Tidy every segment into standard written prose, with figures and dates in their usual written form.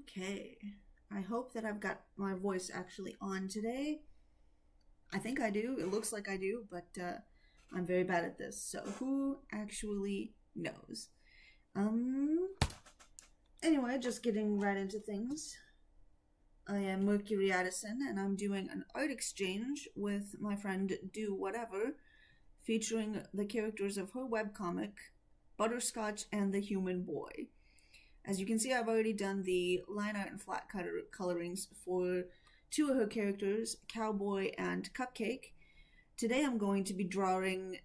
Okay, I hope that I've got my voice actually on today. I think I do. It looks like I do, but I'm very bad at this. So who actually knows? Anyway, just getting right into things. I am Mercury Addison, and I'm doing an art exchange with my friend Do Whatever, featuring the characters of her webcomic, Butterscotch and the Human Boy. As you can see, I've already done the line art and flat colorings for two of her characters, Cowboy and Cupcake. Today I'm going to be drawing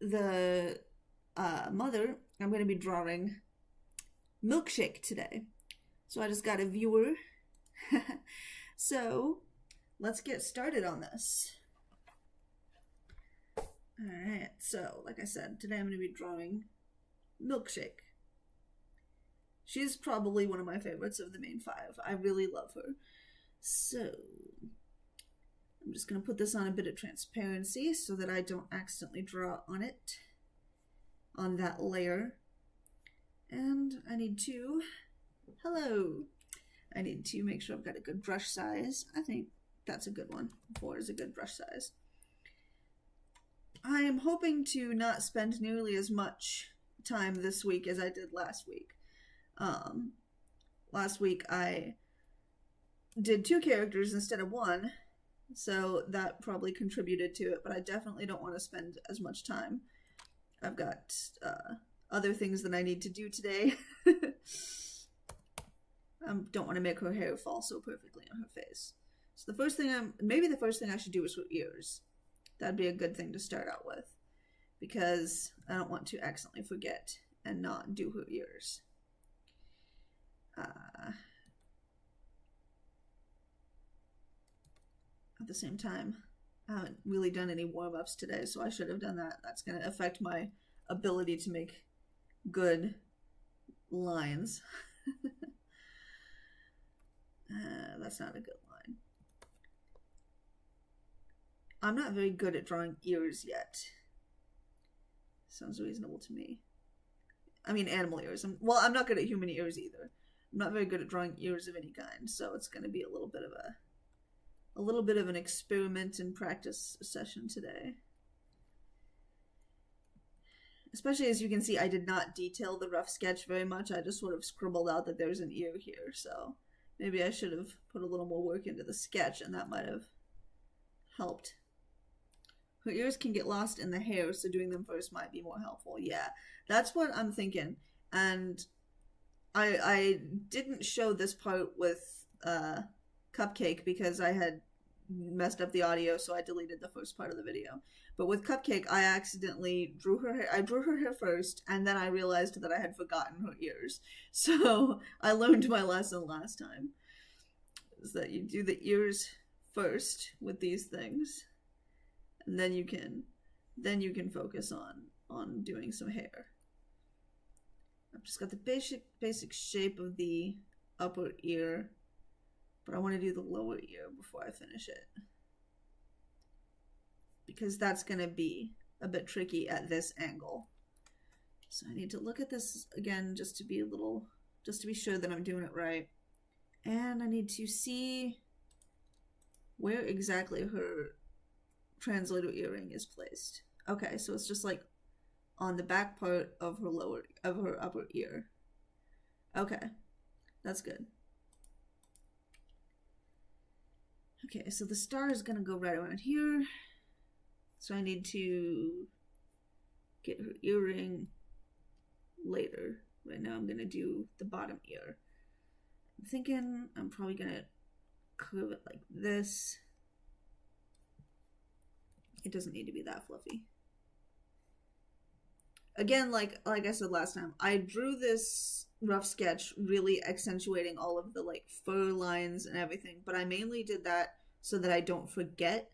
the mother. I'm going to be drawing Milkshake today. So I just got a viewer. So let's get started on this. Alright, so like I said, today I'm going to be drawing Milkshake. She's probably one of my favorites of the main five. I really love her. So I'm just going to put this on a bit of transparency so that I don't accidentally draw on it, on that layer. And I need to, I need to make sure I've got a good brush size. I think that's a good one. 4 is a good brush size. I am hoping to not spend nearly as much time this week as I did last week. Last week I did 2 characters instead of 1, so that probably contributed to it, but I definitely don't want to spend as much time. I've got other things that I need to do today. I don't want to make her hair fall so perfectly on her face. So the first thing maybe the first thing I should do is her ears. That'd be a good thing to start out with, because I don't want to accidentally forget and not do her ears. At the same time, I haven't really done any warm-ups today, so I should have done that. That's going to affect my ability to make good lines. That's not a good line. I'm not very good at drawing ears yet. Sounds reasonable to me. I mean, animal ears. I'm not good at human ears either. I'm not very good at drawing ears of any kind, so it's going to be a little bit of an experiment and practice session today. Especially as you can see, I did not detail the rough sketch very much. I just sort of scribbled out that there's an ear here, so maybe I should have put a little more work into the sketch, and that might have helped. Her ears can get lost in the hair, so doing them first might be more helpful. Yeah, that's what I'm thinking. And I didn't show this part with Cupcake because I had messed up the audio, so I deleted the first part of the video. But with Cupcake, I accidentally drew her hair. I drew her hair first, and then I realized that I had forgotten her ears. So I learned my lesson last time, is that you do the ears first with these things, and then you can focus on doing some hair. I've just got the basic shape of the upper ear, but I want to do the lower ear before I finish it, because that's going to be a bit tricky at this angle. So I need to look at this again just to be sure that I'm doing it right. And I need to see where exactly her translator earring is placed. Okay, so it's just like on the back part of her upper ear. Okay, that's good. Okay, so the star is gonna go right around here. So I need to get her earring later. Right now I'm gonna do the bottom ear. I'm thinking I'm probably gonna curve it like this. It doesn't need to be that fluffy. Again, like I said last time, I drew this rough sketch really accentuating all of the like fur lines and everything, but I mainly did that so that I don't forget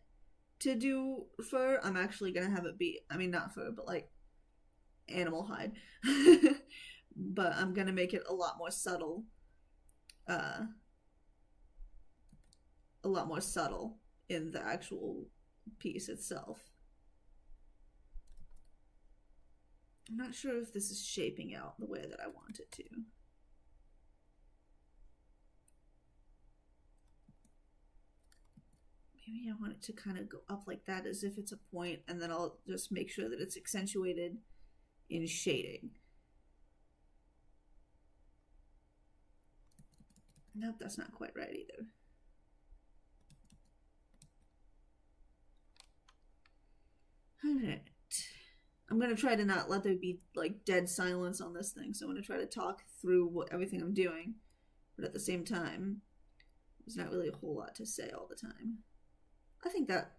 to do fur. I'm actually gonna have it be, I mean not fur, but like animal hide. But I'm gonna make it a lot more subtle. A lot more subtle in the actual piece itself. I'm not sure if this is shaping out the way that I want it to. maybe I want it to kind of go up like that as if it's a point, and then I'll just make sure that it's accentuated in shading. Nope, that's not quite right either. Alright. I'm going to try to not let there be like dead silence on this thing, so I'm going to try to talk through everything I'm doing, but at the same time, there's not really a whole lot to say all the time. I think that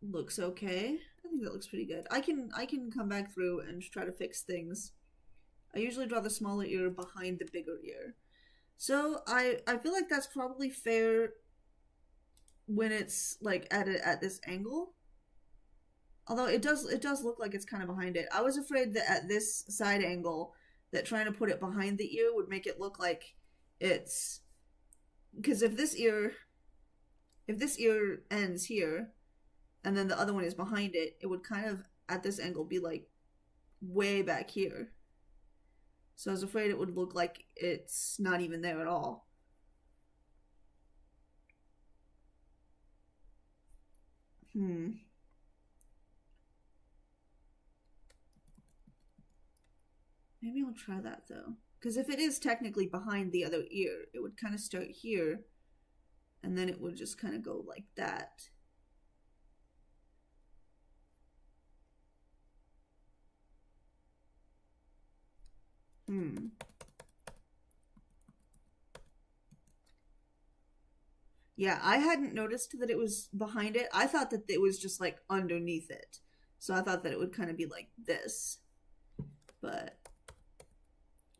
looks okay. I think that looks pretty good. I can come back through and try to fix things. I usually draw the smaller ear behind the bigger ear. So I feel like that's probably fair when it's like at this angle. Although it does look like it's kind of behind it. I was afraid that at this side angle that trying to put it behind the ear would make it look like it's, because if this ear ends here and then the other one is behind it, it would kind of at this angle be like way back here. So I was afraid it would look like it's not even there at all. Maybe I'll try that though. Because if it is technically behind the other ear, it would kind of start here and then it would just kind of go like that. Yeah, I hadn't noticed that it was behind it. I thought that it was just like underneath it. So I thought that it would kind of be like this. But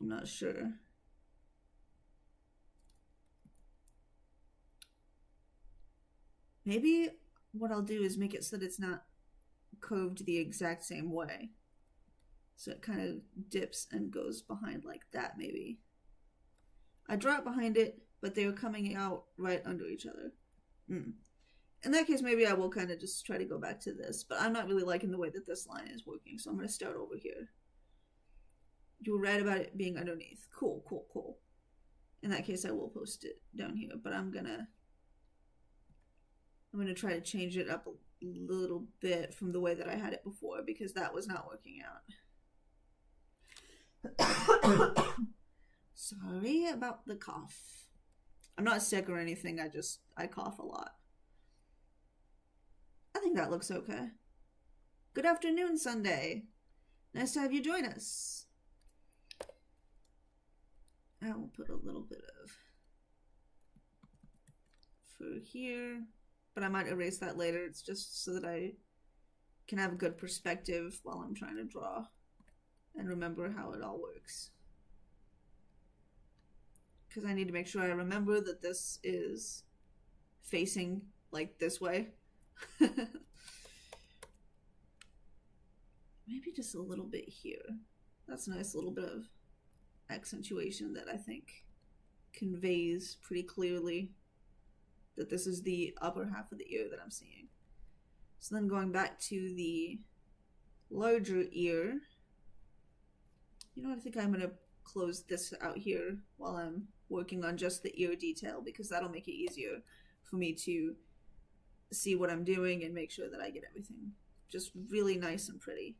I'm not sure. Maybe what I'll do is make it so that it's not curved the exact same way. So it kind of dips and goes behind like that, maybe. I draw it behind it, but they're coming out right under each other. In that case, maybe I will kind of just try to go back to this, but I'm not really liking the way that this line is working, so I'm going to start over here. You were right about it being underneath. Cool, cool, cool. In that case, I will post it down here, but I'm gonna try to change it up a little bit from the way that I had it before, because that was not working out. Sorry about the cough. I'm not sick or anything, I cough a lot. I think that looks okay. Good afternoon, Sunday. Nice to have you join us. I will put a little bit of fur here, but I might erase that later. It's just so that I can have a good perspective while I'm trying to draw and remember how it all works. Because I need to make sure I remember that this is facing like this way. Maybe just a little bit here. That's a nice little bit of accentuation that I think conveys pretty clearly that this is the upper half of the ear that I'm seeing. So then going back to the larger ear, you know, I think I'm going to close this out here while I'm working on just the ear detail, because that'll make it easier for me to see what I'm doing and make sure that I get everything just really nice and pretty.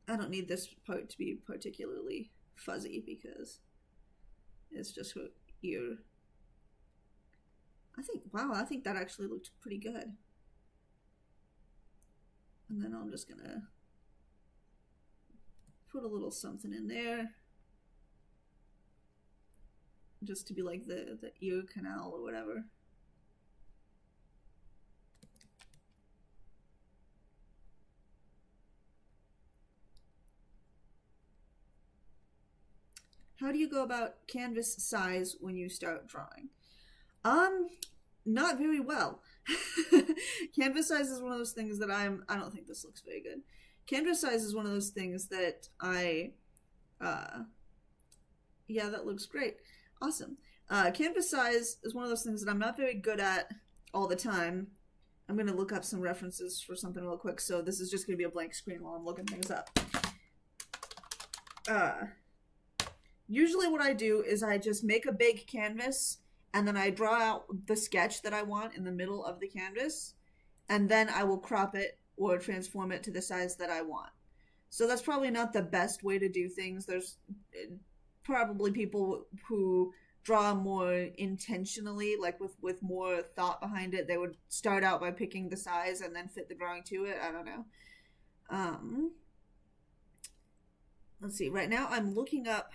I don't need this part to be particularly fuzzy because it's just her ear. I think that actually looked pretty good. And then I'm just gonna put a little something in there just to be like the ear canal or whatever. How do you go about canvas size when you start drawing? Not very well. Canvas size is one of those things that I don't think this looks very good. Canvas size is one of those things that yeah, that looks great. Awesome. Canvas size is one of those things that I'm not very good at all the time. I'm going to look up some references for something real quick, so this is just going to be a blank screen while I'm looking things up. Usually what I do is I just make a big canvas and then I draw out the sketch that I want in the middle of the canvas, and then I will crop it or transform it to the size that I want. So that's probably not the best way to do things. There's probably people who draw more intentionally, like with more thought behind it. They would start out by picking the size and then fit the drawing to it. I don't know. Let's see. Right now I'm looking up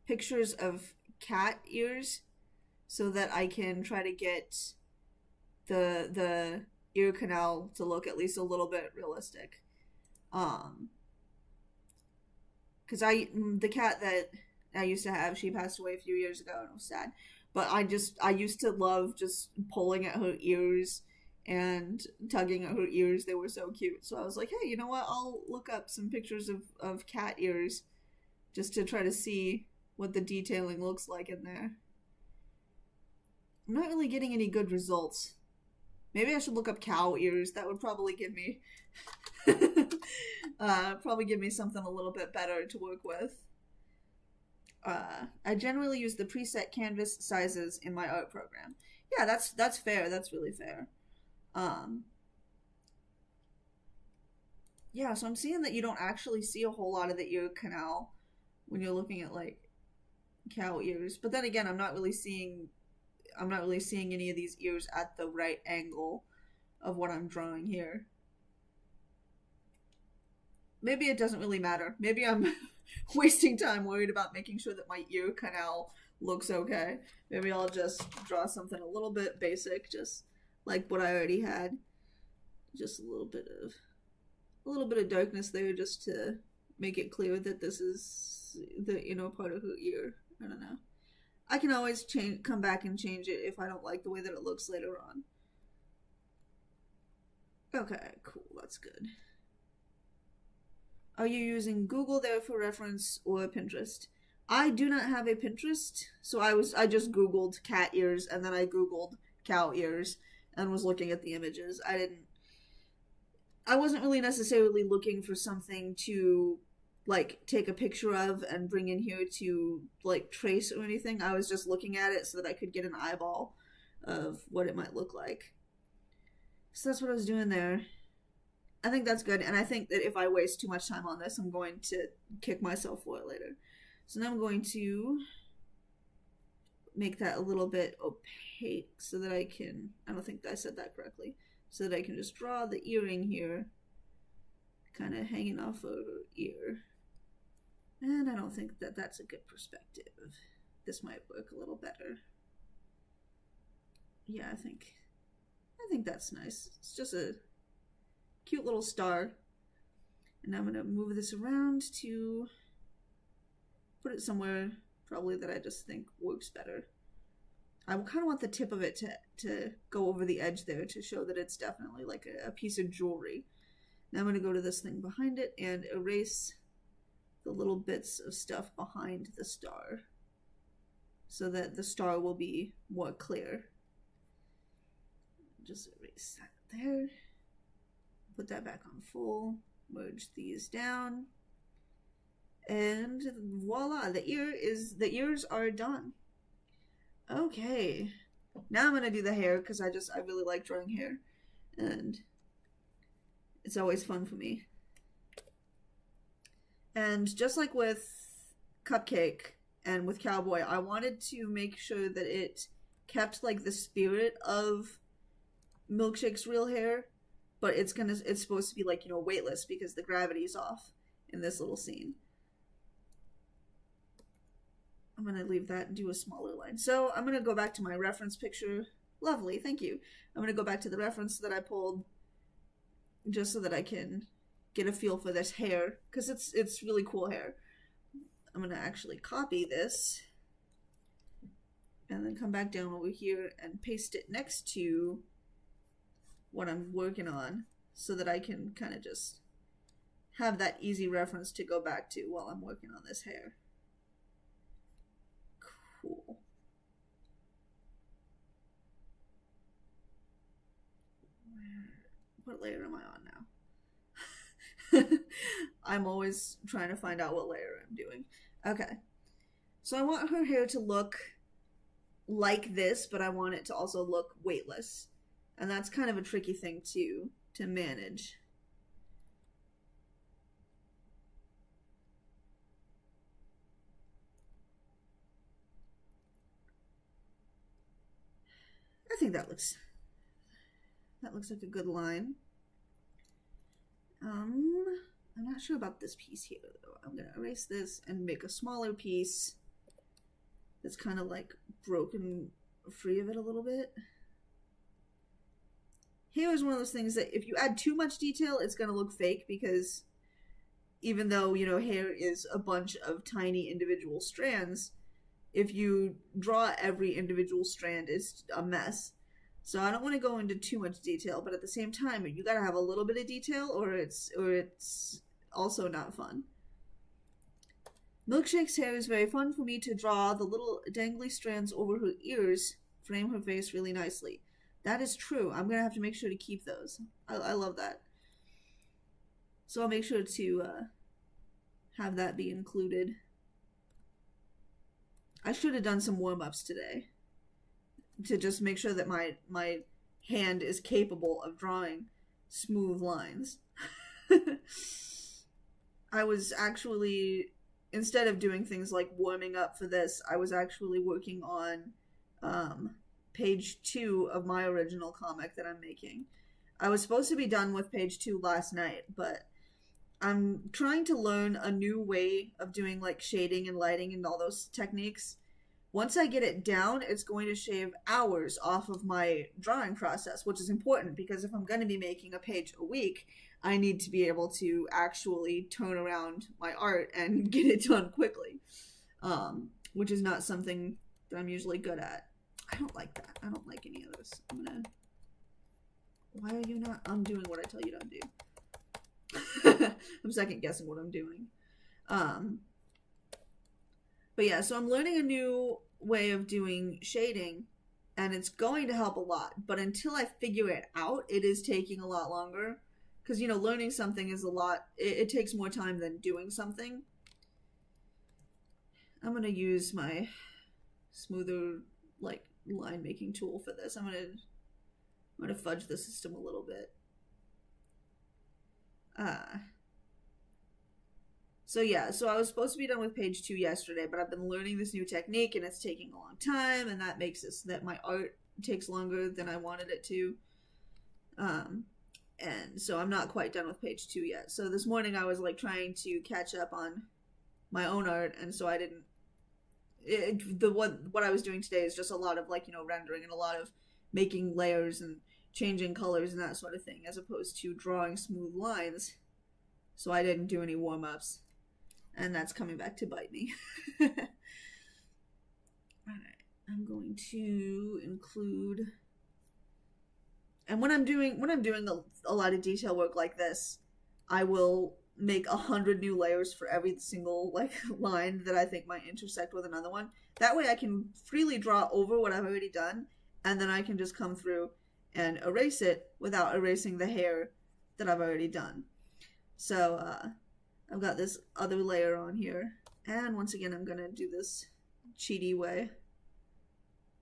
pictures of cat ears so that I can try to get the ear canal to look at least a little bit realistic. Because the cat that I used to have, she passed away a few years ago, and it was sad. But I used to love just pulling at her ears and tugging at her ears. They were so cute. So I was like, hey, you know what? I'll look up some pictures of cat ears just to try to see what the detailing looks like in there. I'm not really getting any good results. Maybe I should look up cow ears. That would probably give me something a little bit better to work with. I generally use the preset canvas sizes in my art program. Yeah, that's fair. That's really fair. Yeah, so I'm seeing that you don't actually see a whole lot of the ear canal when you're looking at like cow ears. But then again, I'm not really seeing any of these ears at the right angle of what I'm drawing here. Maybe it doesn't really matter. Maybe I'm wasting time worried about making sure that my ear canal looks okay. Maybe I'll just draw something a little bit basic, just like what I already had. Just a little bit of darkness there, just to make it clear that this is the inner part of her ear. I don't know. I can always come back and change it if I don't like the way that it looks later on. Okay, cool, that's good. Are you using Google there for reference or Pinterest? I do not have a Pinterest, so I just Googled cat ears and then I Googled cow ears and was looking at the images. I wasn't really necessarily looking for something to like take a picture of and bring in here to like trace or anything. I was just looking at it so that I could get an eyeball of what it might look like. So that's what I was doing there. I think that's good, and I think that if I waste too much time on this, I'm going to kick myself for it later. So now I'm going to make that a little bit opaque so that I don't think I said that correctly, so that I can just draw the earring here, kind of hanging off of her ear. And I don't think that that's a good perspective. This might work a little better. Yeah, I think that's nice. It's just a cute little star. And I'm going to move this around to put it somewhere probably that I just think works better. I kind of want the tip of it to go over the edge there to show that it's definitely like a piece of jewelry. Now I'm going to go to this thing behind it and erase the little bits of stuff behind the star so that the star will be more clear. Just erase that there. Put that back on full. Merge these down. And voila, the ears are done. Okay. Now I'm gonna do the hair because I really like drawing hair. And it's always fun for me. And just like with Cupcake and with Cowboy, I wanted to make sure that it kept like the spirit of Milkshake's real hair, but it's supposed to be like, you know, weightless because the gravity's off in this little scene. I'm going to leave that and do a smaller line. So I'm going to go back to my reference picture. Lovely, thank you. I'm going to go back to the reference that I pulled just so that I can get a feel for this hair, because it's really cool hair. I'm going to actually copy this and then come back down over here and paste it next to what I'm working on so that I can kind of just have that easy reference to go back to while I'm working on this hair. Cool. What layer am I on now? I'm always trying to find out what layer I'm doing. Okay. So I want her hair to look like this, but I want it to also look weightless. And that's kind of a tricky thing to manage. I think that looks like a good line. I'm not sure about this piece here though. I'm gonna erase this and make a smaller piece that's kind of like broken free of it a little bit. Hair is one of those things that if you add too much detail, it's gonna look fake, because even though, you know, hair is a bunch of tiny individual strands, if you draw every individual strand, it's a mess. So I don't want to go into too much detail, but at the same time, you gotta have a little bit of detail, or it's also not fun. Milkshake's hair is very fun for me to draw. The little dangly strands over her ears frame her face really nicely. That is true. I'm gonna have to make sure to keep those. I love that. So I'll make sure to have that be included. I should have done some warm-ups today to just make sure that my hand is capable of drawing smooth lines. I was actually, instead of doing things like warming up for this, I was actually working on page 2 of my original comic that I'm making. I was supposed to be done with page 2 last night, but I'm trying to learn a new way of doing like shading and lighting and all those techniques. Once I get it down, it's going to shave hours off of my drawing process, which is important because if I'm going to be making a page a week, I need to be able to actually turn around my art and get it done quickly, which is not something that I'm usually good at. I don't like that. I don't like any of this. Why are you not? I'm doing what I tell you to do. I'm second guessing what I'm doing. But yeah, so I'm learning a new way of doing shading, and it's going to help a lot. But until I figure it out, it is taking a lot longer. Because, you know, learning something is a lot, it takes more time than doing something. I'm going to use my smoother, like, line making tool for this. I'm going to fudge the system a little bit. So yeah, so I was supposed to be done with page 2 yesterday, but I've been learning this new technique and it's taking a long time, and that makes it so that my art takes longer than I wanted it to. And so I'm not quite done with page 2 yet. So this morning I was like trying to catch up on my own art, and so I didn't. What I was doing today is just a lot of like, you know, rendering and a lot of making layers and changing colors and that sort of thing, as opposed to drawing smooth lines. So I didn't do any warm-ups. And that's coming back to bite me. Alright, I'm going to include, and when I'm doing a lot of detail work like this, I will make 100 new layers for every single like line that I think might intersect with another one. That way I can freely draw over what I've already done, and then I can just come through and erase it without erasing the hair that I've already done. So, I've got this other layer on here, and once again I'm gonna do this cheaty way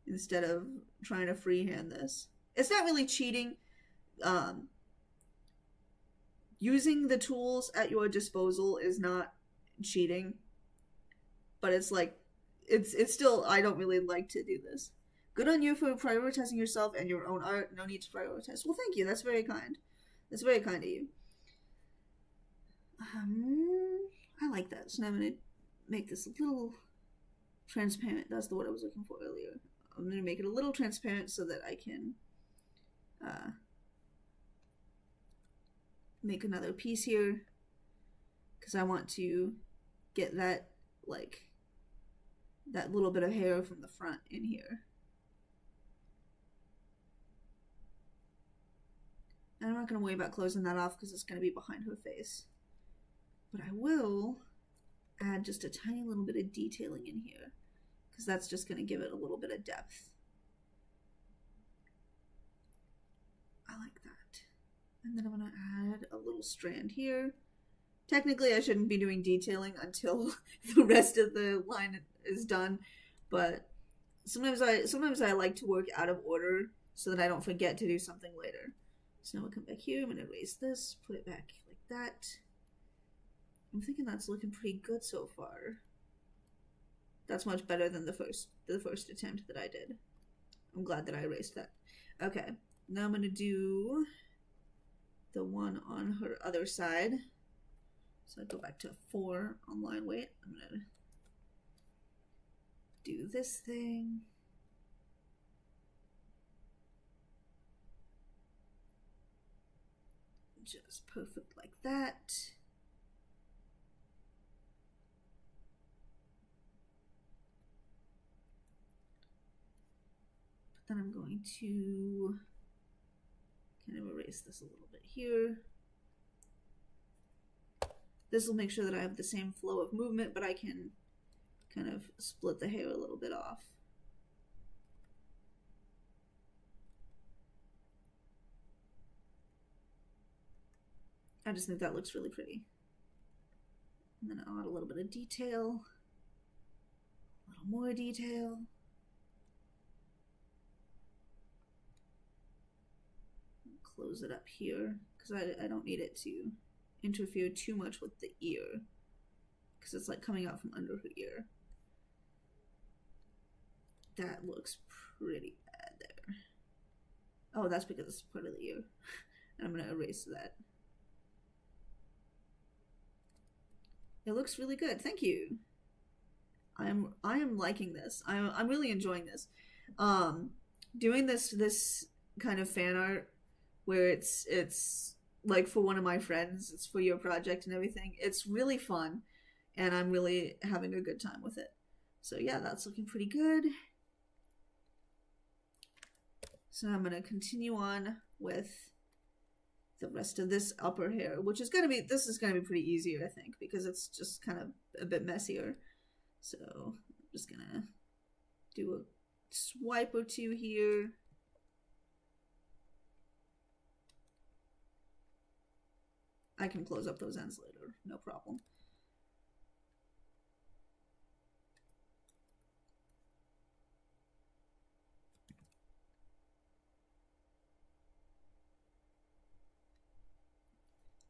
instead of trying to freehand this. It's not really cheating. Using the tools at your disposal is not cheating, but it's like, it's still, I don't really like to do this. Good on you for prioritizing yourself and your own art. No need to prioritize. Well, thank you. That's very kind. That's very kind of you. I like that. So now I'm going to make this a little transparent. That's the word I was looking for earlier. I'm going to make it a little transparent so that I can make another piece here, because I want to get that, like, that little bit of hair from the front in here. And I'm not going to worry about closing that off because it's going to be behind her face. But I will add just a tiny little bit of detailing in here, because that's just going to give it a little bit of depth. I like that. And then I'm going to add a little strand here. Technically, I shouldn't be doing detailing until the rest of the line is done, but sometimes I like to work out of order so that I don't forget to do something later. So now we'll come back here. I'm gonna erase this, put it back like that. I'm thinking that's looking pretty good so far. That's much better than the first attempt that I did. I'm glad that I erased that. Okay, now I'm gonna do the one on her other side. So I go back to 4 on line weight. I'm gonna do this thing. Just perfect like that. But then I'm going to kind of erase this a little bit here. This will make sure that I have the same flow of movement, but I can kind of split the hair a little bit off. I just think that looks really pretty. And then I'll add a little bit of detail, a little more detail. Close it up here because I don't need it to interfere too much with the ear because it's like coming out from under her ear. That looks pretty bad there. Oh, that's because it's part of the ear. And I'm gonna erase that. It looks really good. Thank you. I am liking this. I'm really enjoying this. Doing this kind of fan art where it's like for one of my friends, it's for your project and everything. It's really fun, and I'm really having a good time with it. So yeah, that's looking pretty good. So I'm gonna continue on with the rest of this upper hair, which is gonna be pretty easier, I think, because it's just kind of a bit messier. So I'm just gonna do a swipe or two here. I can close up those ends later, no problem.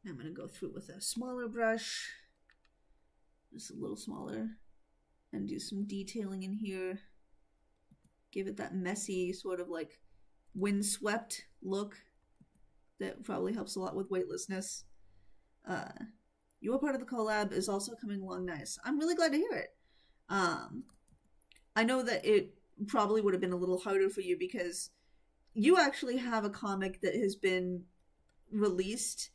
I'm going to go through with a smaller brush, just a little smaller, and do some detailing in here. Give it that messy, sort of like windswept look that probably helps a lot with weightlessness. Your part of the collab is also coming along nice. I'm really glad to hear it. I know that it probably would have been a little harder for you because you actually have a comic that has been released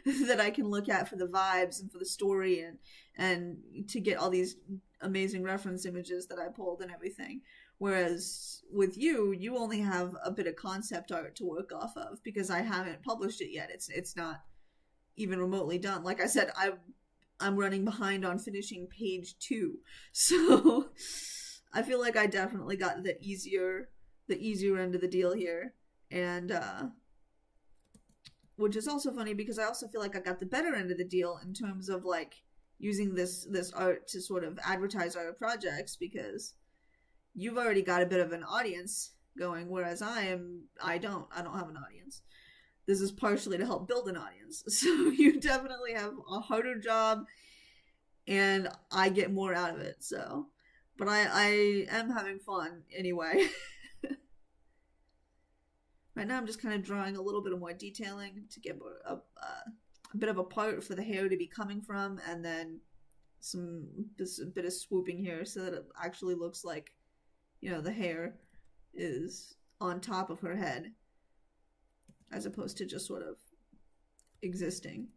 that I can look at for the vibes and for the story and to get all these amazing reference images that I pulled and everything. Whereas with you only have a bit of concept art to work off of because I haven't published it yet. It's not even remotely done. Like I said, I'm running behind on finishing page 2. So I feel like I definitely got the easier end of the deal here. And which is also funny because I also feel like I got the better end of the deal in terms of like using this art to sort of advertise our projects, because you've already got a bit of an audience going, whereas I don't have an audience. This is partially to help build an audience. So you definitely have a harder job and I get more out of it. So, but I am having fun anyway. Right now I'm just kind of drawing a little bit of more detailing to get a bit of a part for the hair to be coming from, and then a bit of swooping here so that it actually looks like, you know, the hair is on top of her head as opposed to just sort of existing.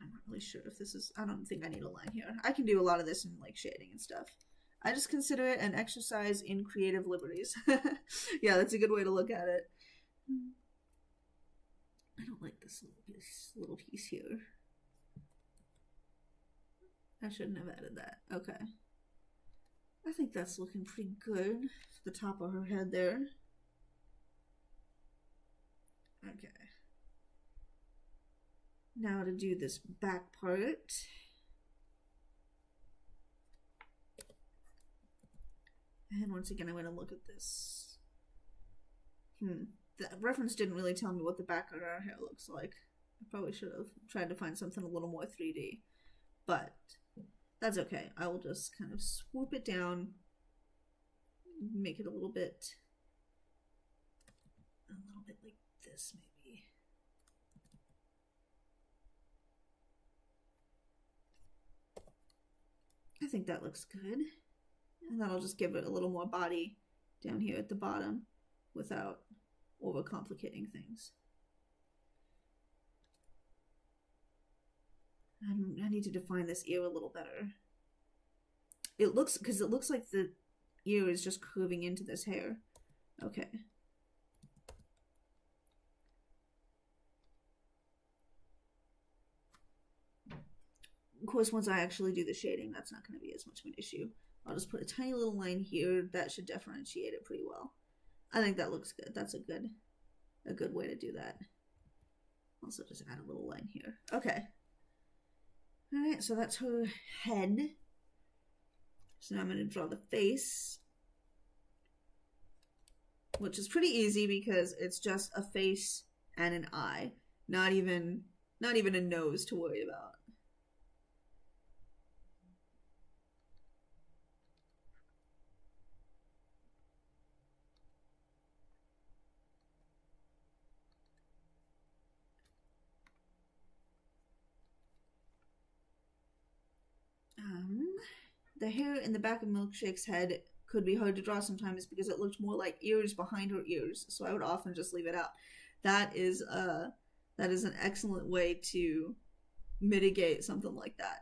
I'm not really sure if this is, I don't think I need a line here. I can do a lot of this in like shading and stuff. I just consider it an exercise in creative liberties. Yeah, that's a good way to look at it. I don't like this little piece here. I shouldn't have added that. Okay. I think that's looking pretty good for the top of her head there. Okay. Now to do this back part. And once again, I'm going to look at this. The reference didn't really tell me what the back of her hair looks like. I probably should have tried to find something a little more 3D. But that's okay. I will just kind of swoop it down. Make it a little bit like this, maybe. I think that looks good. And that'll just give it a little more body down here at the bottom without overcomplicating things. I need to define this ear a little better. It looks like the ear is just curving into this hair. Okay. Of course, once I actually do the shading, that's not going to be as much of an issue. I'll just put a tiny little line here. That should differentiate it pretty well. I think that looks good. That's a good way to do that. Also, just add a little line here. Okay. All right, so that's her head. So now I'm going to draw the face, which is pretty easy because it's just a face and an eye. Not even a nose to worry about. The hair in the back of Milkshake's head could be hard to draw sometimes because it looked more like ears behind her ears, so I would often just leave it out. That is an excellent way to mitigate something like that.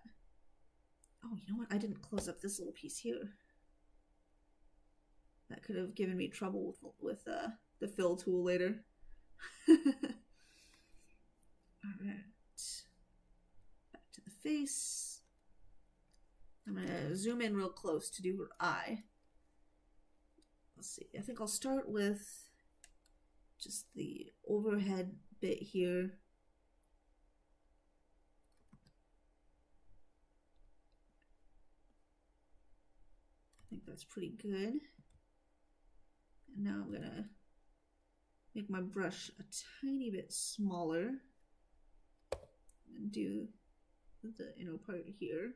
Oh, you know what? I didn't close up this little piece here. That could have given me trouble with the fill tool later. All right. Back to the face. I'm going to zoom in real close to do her eye. Let's see. I think I'll start with just the overhead bit here. I think that's pretty good. And now I'm going to make my brush a tiny bit smaller and do the inner part here.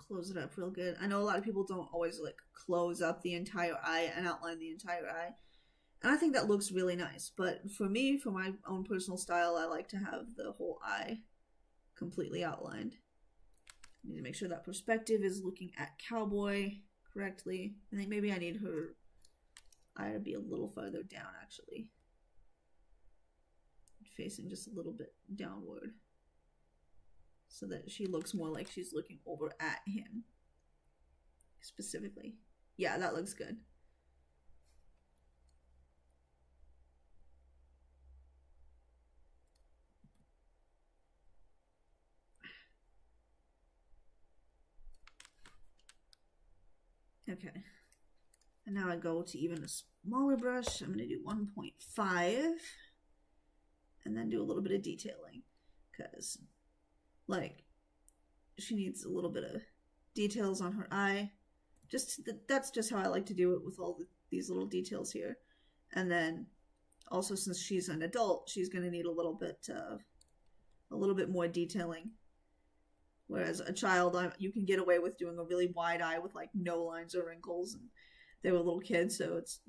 Close it up real good. I know a lot of people don't always like close up the entire eye and outline the entire eye, and I think that looks really nice, but for me, for my own personal style, I like to have the whole eye completely outlined. I need to make sure that perspective is looking at Cowboy correctly. I think maybe I need her eye to be a little farther down, actually, facing just a little bit downward, so that she looks more like she's looking over at him specifically. Yeah, that looks good. Okay. And now I go to even a smaller brush. I'm going to do 1.5 and then do a little bit of detailing because like she needs a little bit of details on her eye. That's just how I like to do it with all these little details here. And then also, since she's an adult, she's going to need a little bit more detailing. Whereas a child, you can get away with doing a really wide eye with like no lines or wrinkles, and they were little kids, so it's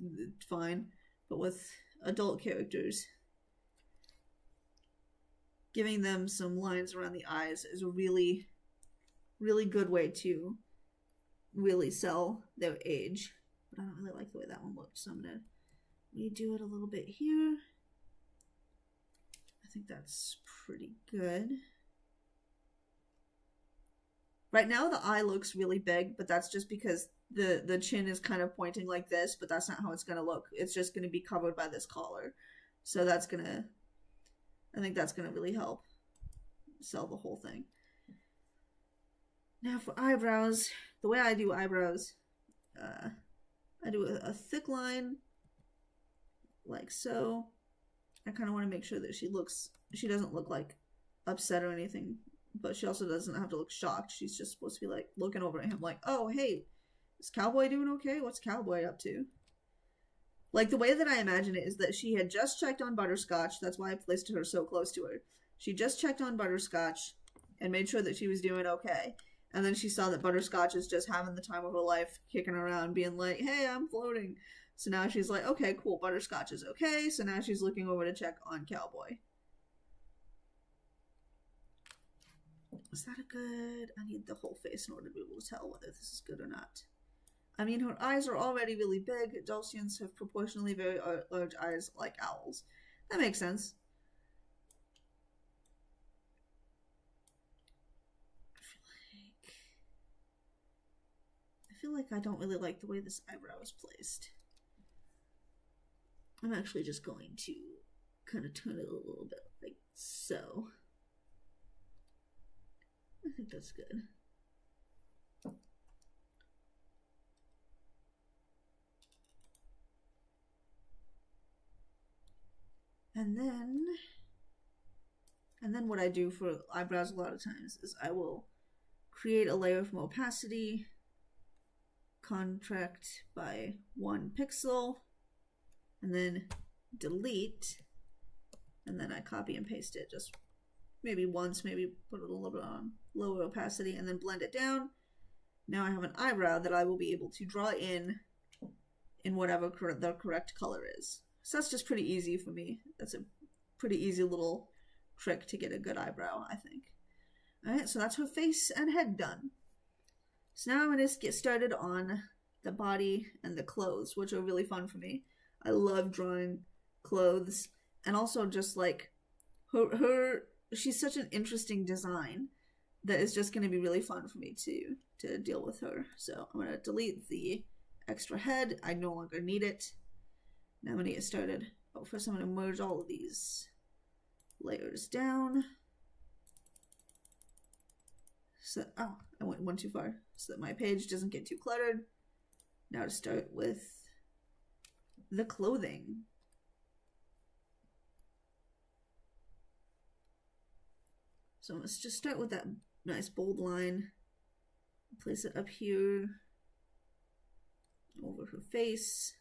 fine. But with adult characters, giving them some lines around the eyes is a really, really good way to really sell their age. But I don't really like the way that one looked, so I'm going to redo it a little bit here. I think that's pretty good. Right now the eye looks really big, but that's just because the chin is kind of pointing like this, but that's not how it's going to look. It's just going to be covered by this collar. So I think that's going to really help sell the whole thing. Now for eyebrows, the way I do eyebrows, I do a thick line like so. I kind of want to make sure that she doesn't look like upset or anything but she also doesn't have to look shocked. She's just supposed to be like looking over at him like, oh, hey, is Cowboy doing okay? What's Cowboy up to? Like, the way that I imagine it is that she had just checked on Butterscotch. That's why I placed her so close to her. She just checked on Butterscotch and made sure that she was doing okay. And then she saw that Butterscotch is just having the time of her life, kicking around, being like, hey, I'm floating. So now she's like, okay, cool, Butterscotch is okay. So now she's looking over to check on Cowboy. Is that a good... I need the whole face in order to be able to tell whether this is good or not. I mean, her eyes are already really big. Dulcians have proportionally very large eyes like owls. That makes sense. I feel like I don't really like the way this eyebrow is placed. I'm actually just going to kind of turn it a little bit like so. I think that's good. And then what I do for eyebrows a lot of times is I will create a layer from opacity, contract by 1 pixel, and then delete, and then I copy and paste it just maybe once, maybe put it a little bit on lower opacity, and then blend it down. Now I have an eyebrow that I will be able to draw in whatever the correct color is. So that's just pretty easy for me. That's a pretty easy little trick to get a good eyebrow, I think. Alright, so that's her face and head done. So now I'm going to get started on the body and the clothes, which are really fun for me. I love drawing clothes, and also just like she's such an interesting design that it's just going to be really fun for me to deal with her. So I'm going to delete the extra head. I no longer need it. Now I'm going to get started. Oh, first I'm going to merge all of these layers down. So, oh, I went one too far, so that my page doesn't get too cluttered. Now to start with the clothing. So let's just start with that nice bold line. Place it up here over her face.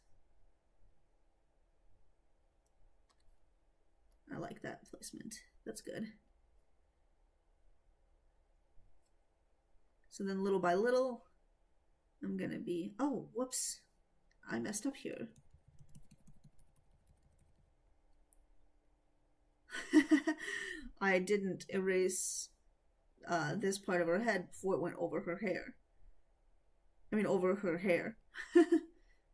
I like that placement. That's good. So then little by little, I'm gonna be, oh, whoops, I messed up here. I didn't erase this part of her head before it went over her hair. I mean, over her hair.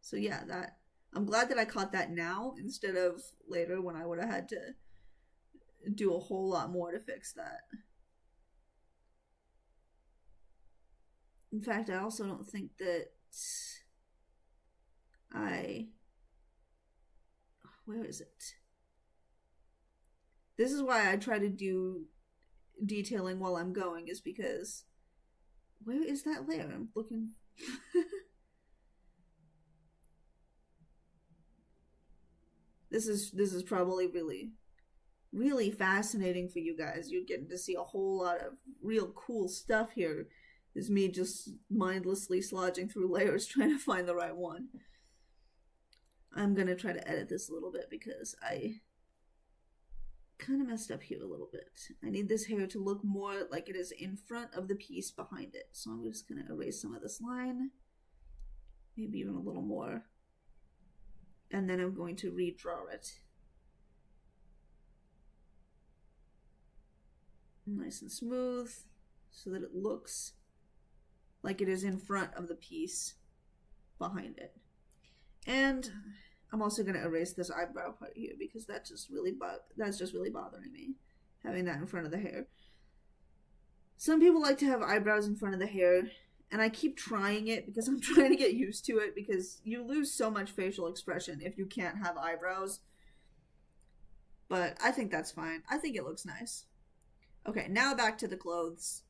So yeah, that, I'm glad that I caught that now instead of later when I would have had to do a whole lot more to fix that. In fact, I also don't think that where is it? This is why I try to do detailing while I'm going, is because where is that layer? I'm looking. This is probably really fascinating for you guys. You're getting to see a whole lot of real cool stuff here. Is me just mindlessly slodging through layers trying to find the right one. I'm gonna try to edit this a little bit because I kind of messed up here a little bit. I need this hair to look more like it is in front of the piece behind it. So I'm just gonna erase some of this line, maybe even a little more. And then I'm going to redraw it. Nice and smooth so that it looks like it is in front of the piece behind it. And I'm also going to erase this eyebrow part here because that's just really bothering me, having that in front of the hair. Some people like to have eyebrows in front of the hair, and I keep trying it because I'm trying to get used to it, because you lose so much facial expression if you can't have eyebrows. But I think that's fine. I think it looks nice. Okay, now back to the clothes.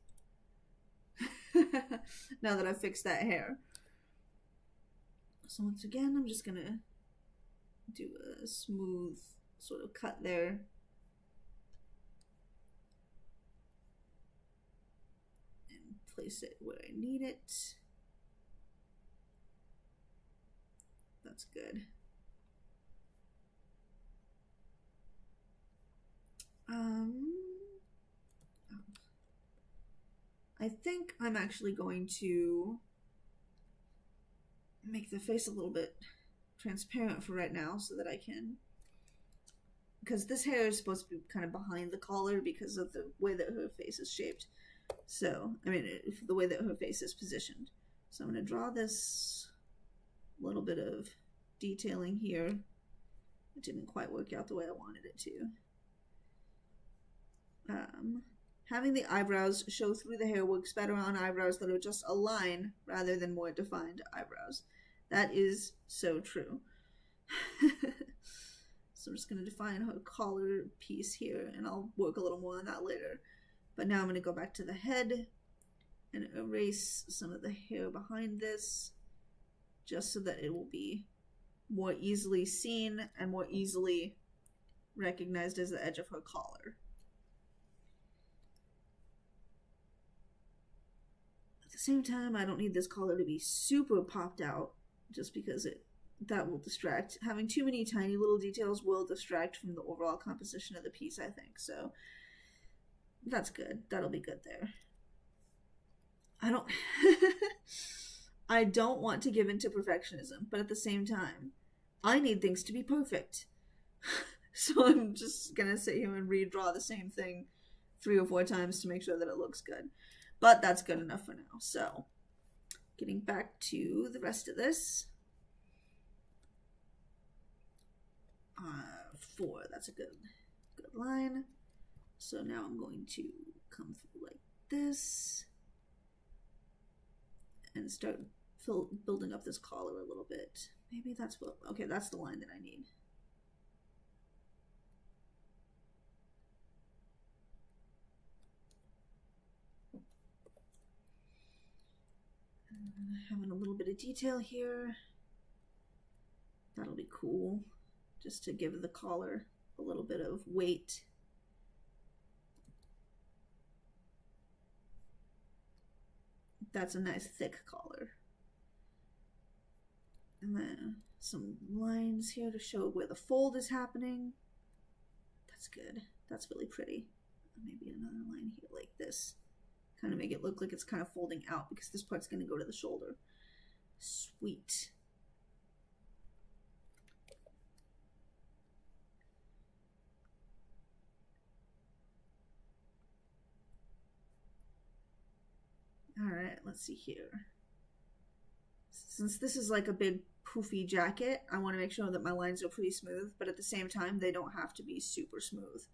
Now that I've fixed that hair. So once again, I'm just gonna do a smooth sort of cut there. place it where I need it. That's good. I think I'm actually going to make the face a little bit transparent for right now so that I can, because this hair is supposed to be kind of behind the collar because of the way that her face is shaped. So, I mean, the way that her face is positioned. So I'm going to draw this little bit of detailing here. It didn't quite work out the way I wanted it to. Having the eyebrows show through the hair works better on eyebrows that are just a line rather than more defined eyebrows. That is so true. So I'm just going to define her collar piece here, and I'll work a little more on that later. But now I'm going to go back to the head and erase some of the hair behind this, just so that it will be more easily seen and more easily recognized as the edge of her collar. At the same time, I don't need this collar to be super popped out, just because that will distract. Having too many tiny little details will distract from the overall composition of the piece, I think. So that's good. That'll be good there. I don't want to give in to perfectionism, but at the same time, I need things to be perfect. So I'm just gonna sit here and redraw the same thing 3 or 4 times to make sure that it looks good. But that's good enough for now. So, getting back to the rest of this. 4, that's a good line. So now I'm going to come through like this and start building up this collar a little bit. Maybe that's what, okay, that's the line that I need. Having a little bit of detail here. That'll be cool, just to give the collar a little bit of weight. That's a nice thick collar. And then some lines here to show where the fold is happening. That's good. That's really pretty. Maybe another line here like this. Kind of make it look like it's kind of folding out because this part's going to go to the shoulder. Sweet. All right, let's see here. Since this is like a big poofy jacket, I want to make sure that my lines are pretty smooth, but at the same time, they don't have to be super smooth.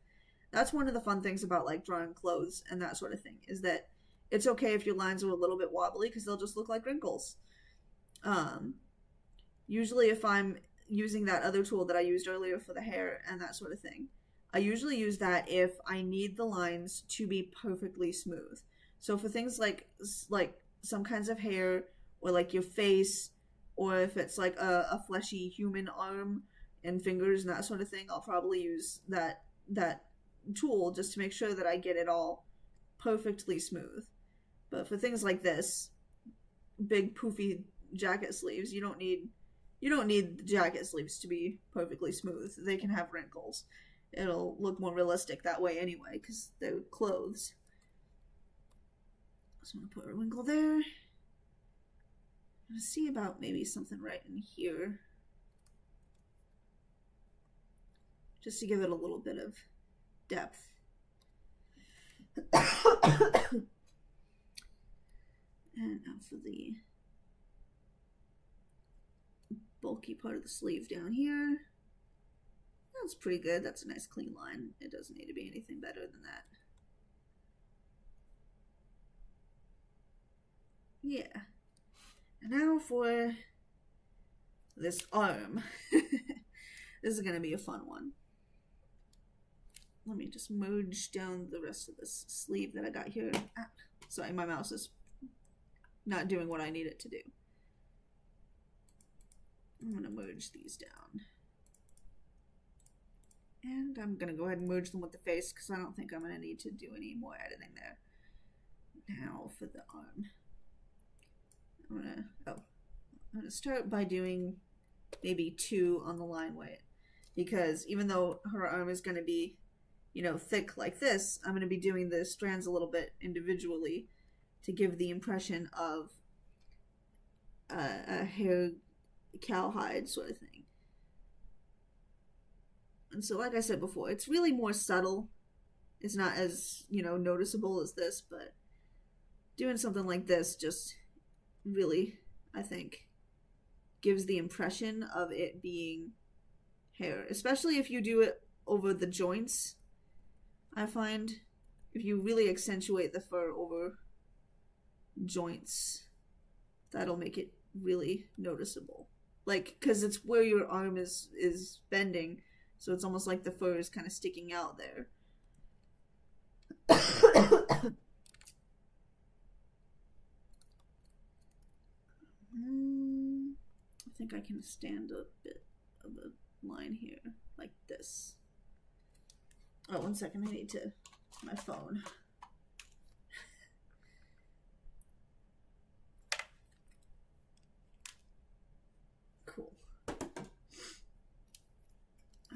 That's one of the fun things about like drawing clothes and that sort of thing, is that it's okay if your lines are a little bit wobbly because they'll just look like wrinkles. Usually if I'm using that other tool that I used earlier for the hair and that sort of thing, I usually use that if I need the lines to be perfectly smooth. So for things like some kinds of hair, or like your face, or if it's like a fleshy human arm and fingers and that sort of thing, I'll probably use that tool just to make sure that I get it all perfectly smooth. But for things like this, big poofy jacket sleeves, you don't need the jacket sleeves to be perfectly smooth. They can have wrinkles. It'll look more realistic that way anyway, because they're clothes. So I'm going to put a wrinkle there. I'm going to see about maybe something right in here, just to give it a little bit of depth. And now for the bulky part of the sleeve down here. That's pretty good. That's a nice clean line. It doesn't need to be anything better than that. Yeah. And now for this arm. This is going to be a fun one. Let me just merge down the rest of this sleeve that I got here. Ah, sorry, my mouse is not doing what I need it to do. I'm going to merge these down. And I'm going to go ahead and merge them with the face because I don't think I'm going to need to do any more editing there. Now for the arm. I'm gonna start by doing maybe 2 on the line weight, because even though her arm is gonna be, you know, thick like this, I'm gonna be doing the strands a little bit individually to give the impression of a hair cowhide sort of thing. And so, like I said before, it's really more subtle. It's not as, you know, noticeable as this, but doing something like this just really, I think, gives the impression of it being hair, especially if you do it over the joints. I find if you really accentuate the fur over joints, that'll make it really noticeable. Like, because it's where your arm is bending, so it's almost like the fur is kind of sticking out there. I think I can stand a bit of a line here, like this. Oh, 1 second, I need to, my phone. Cool.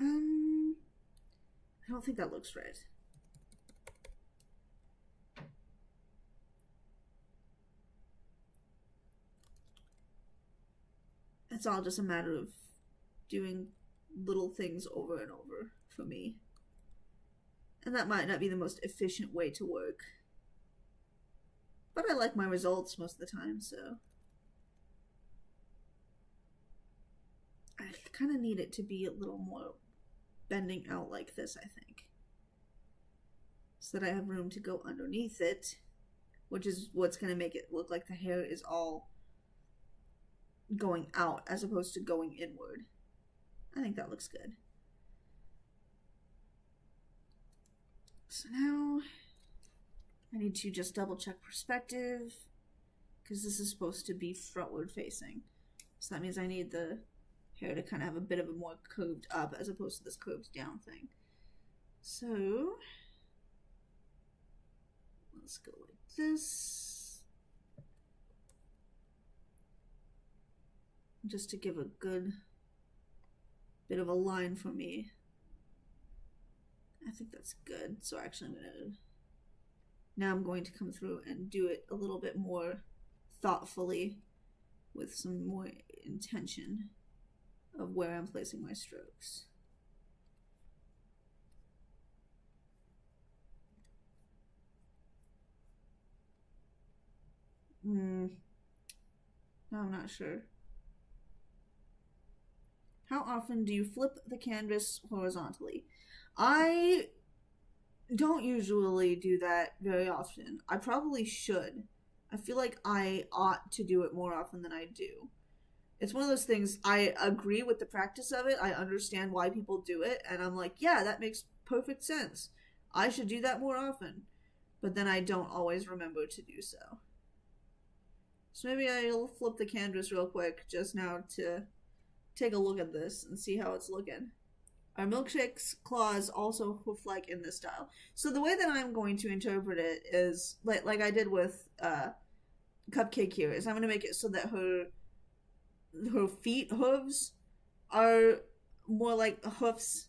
I don't think that looks right. It's all just a matter of doing little things over and over for me. And that might not be the most efficient way to work. But I like my results most of the time, so. I kind of need it to be a little more bending out like this, I think. So that I have room to go underneath it, which is what's going to make it look like the hair is all going out as opposed to going inward. I think that looks good. So now I need to just double check perspective, because this is supposed to be frontward facing. So that means I need the hair to kind of have a bit of a more curved up as opposed to this curved down thing. So let's go like this. Just to give a good bit of a line for me. I think that's good. So actually I'm going to come through and do it a little bit more thoughtfully with some more intention of where I'm placing my strokes. No, I'm not sure. How often do you flip the canvas horizontally? I don't usually do that very often. I probably should. I feel like I ought to do it more often than I do. It's one of those things, I agree with the practice of it. I understand why people do it. And I'm like, yeah, that makes perfect sense. I should do that more often. But then I don't always remember to do so. So maybe I'll flip the canvas real quick just now to take a look at this and see how it's looking. Our Milkshake's claws also hoof-like in this style. So the way that I'm going to interpret it is, like I did with Cupcake here, is I'm going to make it so that her feet hooves are more like hoofs,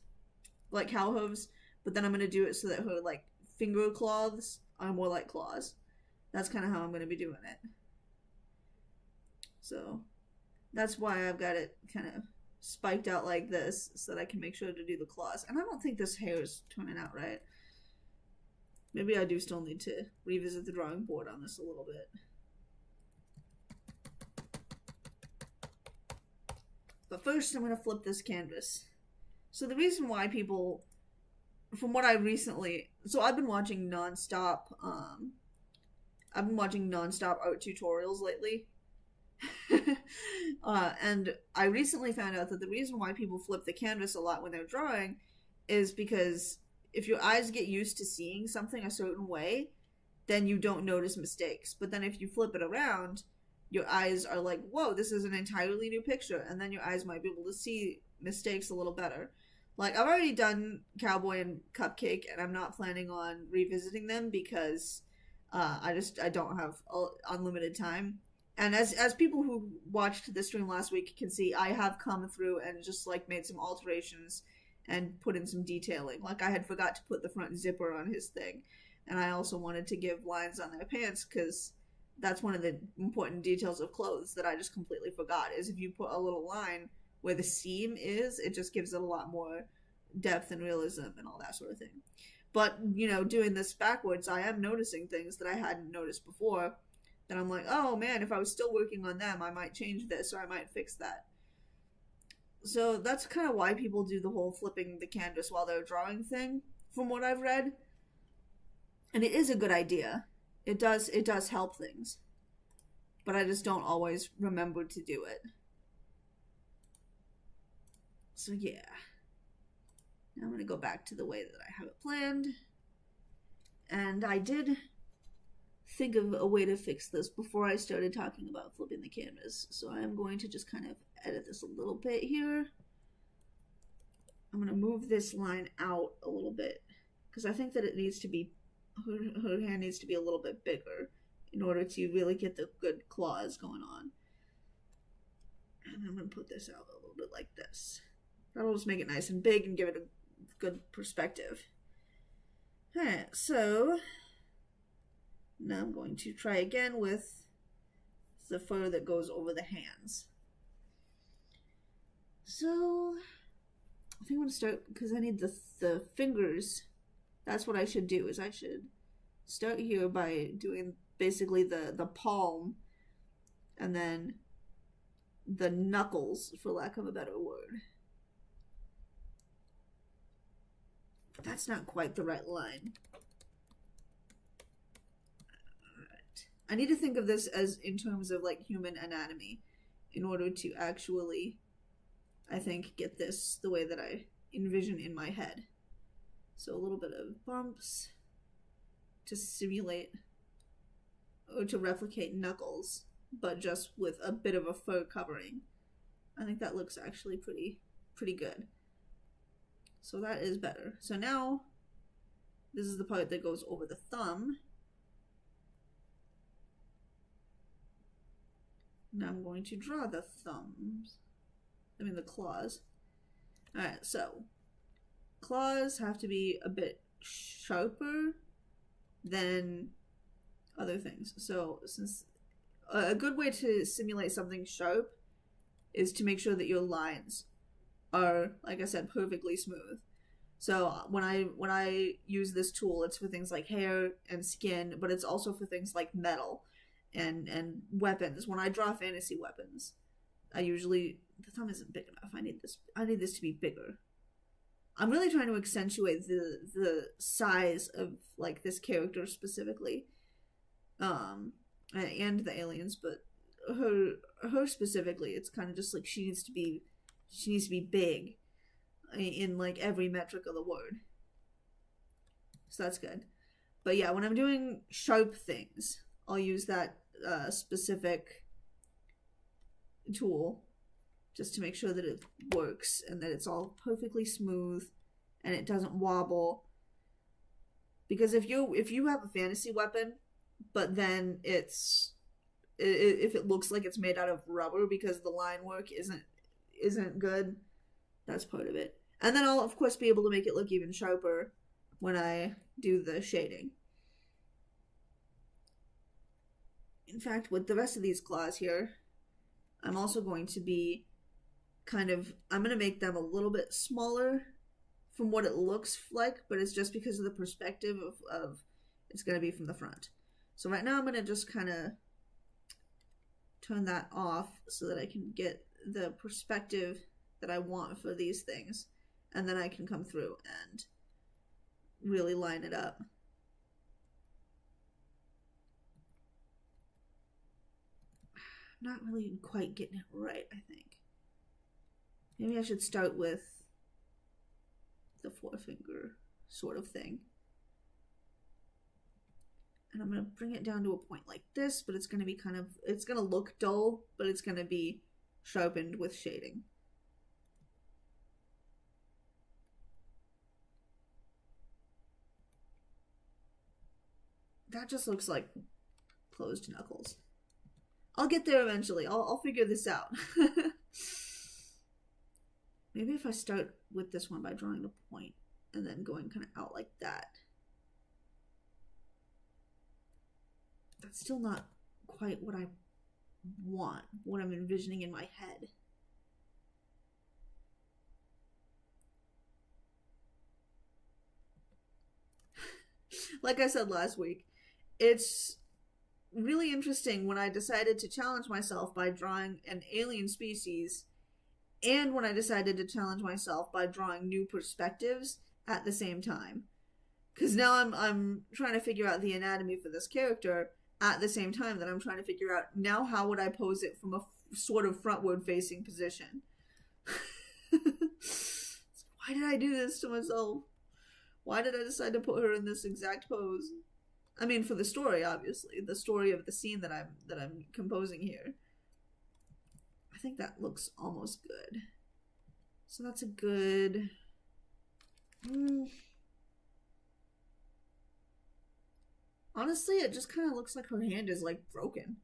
like cow hooves, but then I'm going to do it so that her like finger claws are more like claws. That's kind of how I'm going to be doing it. So that's why I've got it kind of spiked out like this, so that I can make sure to do the claws. And I don't think this hair is turning out right. Maybe I do still need to revisit the drawing board on this a little bit. But first I'm going to flip this canvas. So the reason why people, from what I recently, so I've been watching nonstop art tutorials lately. And I recently found out that the reason why people flip the canvas a lot when they're drawing is because if your eyes get used to seeing something a certain way, then you don't notice mistakes. But then if you flip it around, your eyes are like, whoa, this is an entirely new picture. And then your eyes might be able to see mistakes a little better. Like, I've already done Cowboy and Cupcake, and I'm not planning on revisiting them because I don't have unlimited time. And as people who watched the stream last week can see, I have come through and just like made some alterations and put in some detailing. Like I had forgot to put the front zipper on his thing, and I also wanted to give lines on their pants because that's one of the important details of clothes that I just completely forgot. Is if you put a little line where the seam is, it just gives it a lot more depth and realism and all that sort of thing. But, you know, doing this backwards, I am noticing things that I hadn't noticed before that I'm like, oh man, if I was still working on them, I might change this or I might fix that. So that's kind of why people do the whole flipping the canvas while they're drawing thing, from what I've read. And it is a good idea. It does help things. But I just don't always remember to do it. So yeah. Now I'm going to go back to the way that I have it planned. And I did think of a way to fix this before I started talking about flipping the canvas. So I am going to just kind of edit this a little bit here. I'm going to move this line out a little bit because I think that it needs to be, her hand needs to be a little bit bigger in order to really get the good claws going on. And I'm going to put this out a little bit like this. That'll just make it nice and big and give it a good perspective. Alright, so now I'm going to try again with the fur that goes over the hands. So I think I'm going to start, because I need the fingers. That's what I should do, is I should start here by doing basically the palm and then the knuckles, for lack of a better word. But that's not quite the right line. Alright. I need to think of this as in terms of like human anatomy in order to actually, I think, get this the way that I envision in my head. So a little bit of bumps to simulate or to replicate knuckles, but just with a bit of a fur covering. I think that looks actually pretty good. So that is better. So now this is the part that goes over the thumb. Now I'm going to draw the thumbs. I mean the claws. Alright, so claws have to be a bit sharper than other things. So since a good way to simulate something sharp is to make sure that your lines are, like I said, perfectly smooth. So when I use this tool, it's for things like hair and skin, but it's also for things like metal and weapons. When I draw fantasy weapons, I usually, the thumb isn't big enough. I need this to be bigger. I'm really trying to accentuate the size of like this character specifically, and the aliens, but her specifically, it's kind of just like she needs to be big in like every metric of the word. So that's good. But yeah, when I'm doing sharp things, I'll use that specific tool just to make sure that it works and that it's all perfectly smooth and it doesn't wobble. Because if you have a fantasy weapon, but then if it looks like it's made out of rubber because the line work isn't good, that's part of it. And then I'll of course be able to make it look even sharper when I do the shading. In fact, with the rest of these claws here, I'm also going to be I'm going to make them a little bit smaller from what it looks like, but it's just because of the perspective of it's going to be from the front. So right now I'm going to just kind of turn that off so that I can get the perspective that I want for these things, and then I can come through and really line it up. I'm not really quite getting it right, I think. Maybe I should start with the forefinger sort of thing. And I'm going to bring it down to a point like this, but it's going to be it's going to look dull, but it's going to be sharpened with shading. That just looks like closed knuckles. I'll get there eventually. I'll figure this out. Maybe if I start with this one by drawing a point and then going kind of out like that. That's still not quite what I want, what I'm envisioning in my head. Like I said last week, it's really interesting when I decided to challenge myself by drawing an alien species and when I decided to challenge myself by drawing new perspectives at the same time. Because now I'm trying to figure out the anatomy for this character at the same time that I'm trying to figure out now how would I pose it from a sort of frontward facing position. Why did I do this to myself? Why did I decide to put her in this exact pose? I mean, for the story, obviously, the story of the scene that I'm composing here. I think that looks almost good. So that's a good. Honestly, it just kind of looks like her hand is like broken.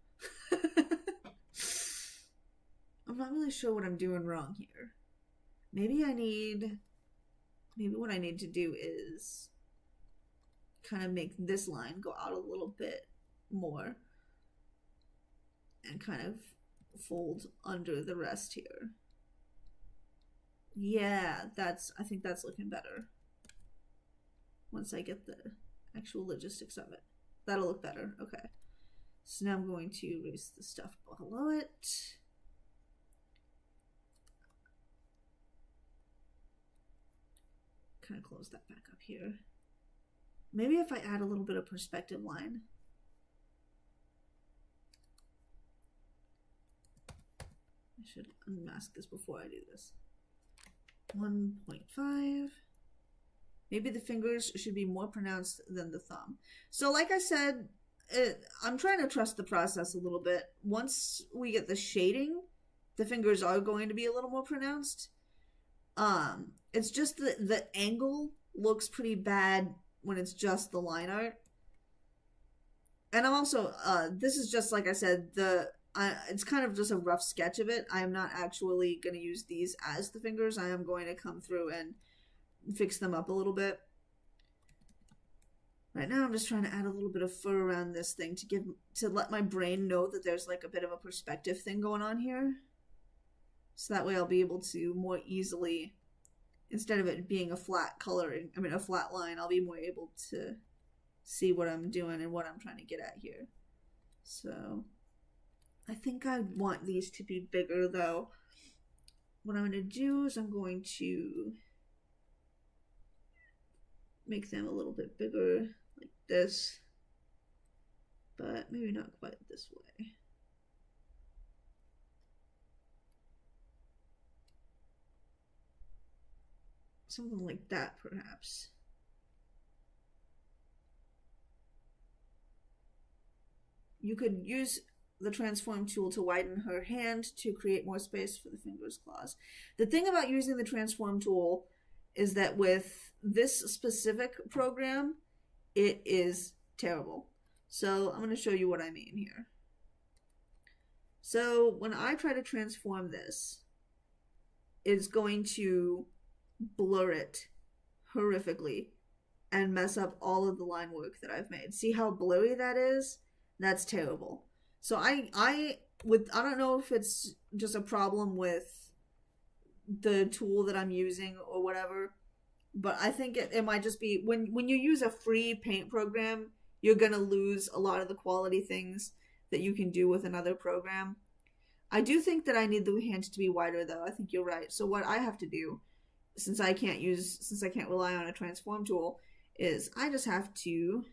I'm not really sure what I'm doing wrong here. Maybe what I need to do is kind of make this line go out a little bit more and kind of fold under the rest here. Yeah, I think that's looking better. Once I get the actual logistics of it. That'll look better. Okay. So now I'm going to erase the stuff below it. Kind of close that back up here. Maybe if I add a little bit of perspective line. I should unmask this before I do this. 1.5. Maybe the fingers should be more pronounced than the thumb. So like I said, I'm trying to trust the process a little bit. Once we get the shading, the fingers are going to be a little more pronounced. It's just the angle looks pretty bad when it's just the line art. And I'm also, this is just, like I said, it's kind of just a rough sketch of it. I am not actually going to use these as the fingers. I am going to come through and fix them up a little bit. Right now I'm just trying to add a little bit of fur around this thing to let my brain know that there's like a bit of a perspective thing going on here. So that way I'll be able to more easily, instead of it being a flat a flat line, I'll be more able to see what I'm doing and what I'm trying to get at here. So I think I want these to be bigger though. What I'm going to do is I'm going to make them a little bit bigger like this, but maybe not quite this way. Something like that, perhaps. You could use the transform tool to widen her hand to create more space for the fingers' claws. The thing about using the transform tool is that with this specific program, it is terrible. So I'm going to show you what I mean here. So when I try to transform this, it's going to blur it horrifically and mess up all of the line work that I've made. See how blurry that is? That's terrible. So I don't know if it's just a problem with the tool that I'm using or whatever, but I think it might just be when you use a free paint program, you're going to lose a lot of the quality things that you can do with another program. I do think that I need the hand to be wider though. I think you're right. So what I have to do, since I can't rely on a transform tool, is I just have to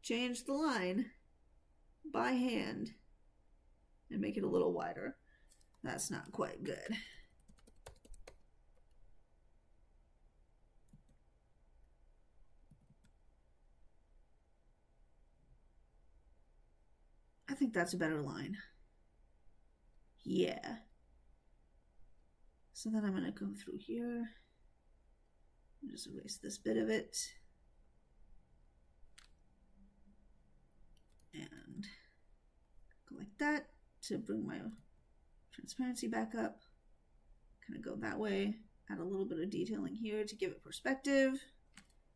change the line by hand and make it a little wider. That's not quite good. I think that's a better line. Yeah. So then I'm going to go through here and just erase this bit of it. that to bring my transparency back up. Kind of go that way. Add a little bit of detailing here to give it perspective.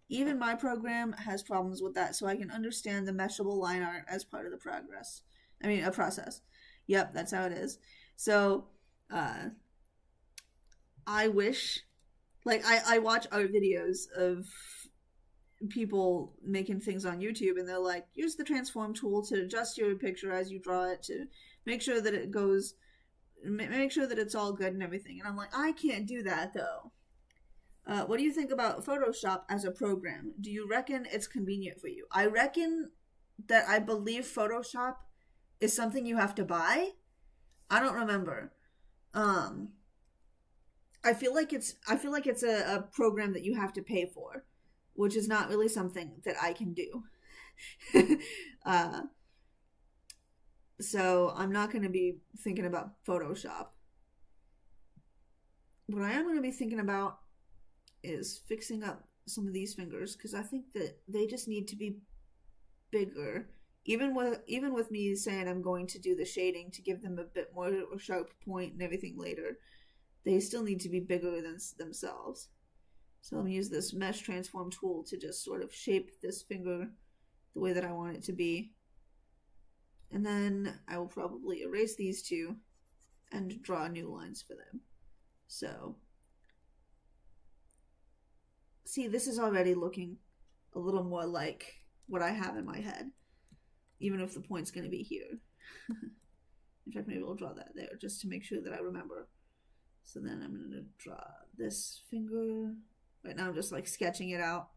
Even my program has problems with that, so I can understand the meshable line art as part of the process. Yep, that's how it is. So, I wish, like, I watch art videos of people making things on YouTube, and they're like, use the transform tool to adjust your picture as you draw it to make sure that it goes, make sure that it's all good and everything. And I'm like, I can't do that though. What do you think about Photoshop as a program? Do you reckon it's convenient for you? I reckon that I believe Photoshop is something you have to buy. I don't remember. I feel like it's a program that you have to pay for, which is not really something that I can do. So I'm not going to be thinking about Photoshop. What I am going to be thinking about is fixing up some of these fingers, because I think that they just need to be bigger. Even with me saying I'm going to do the shading to give them a bit more sharp point and everything later, they still need to be bigger than themselves. So I'm going to use this mesh transform tool to just sort of shape this finger the way that I want it to be. And then I will probably erase these two and draw new lines for them. So, see, this is already looking a little more like what I have in my head, even if the point's going to be here. In fact, maybe I'll draw that there just to make sure that I remember. So then I'm going to draw this finger. Right now I'm just like sketching it out.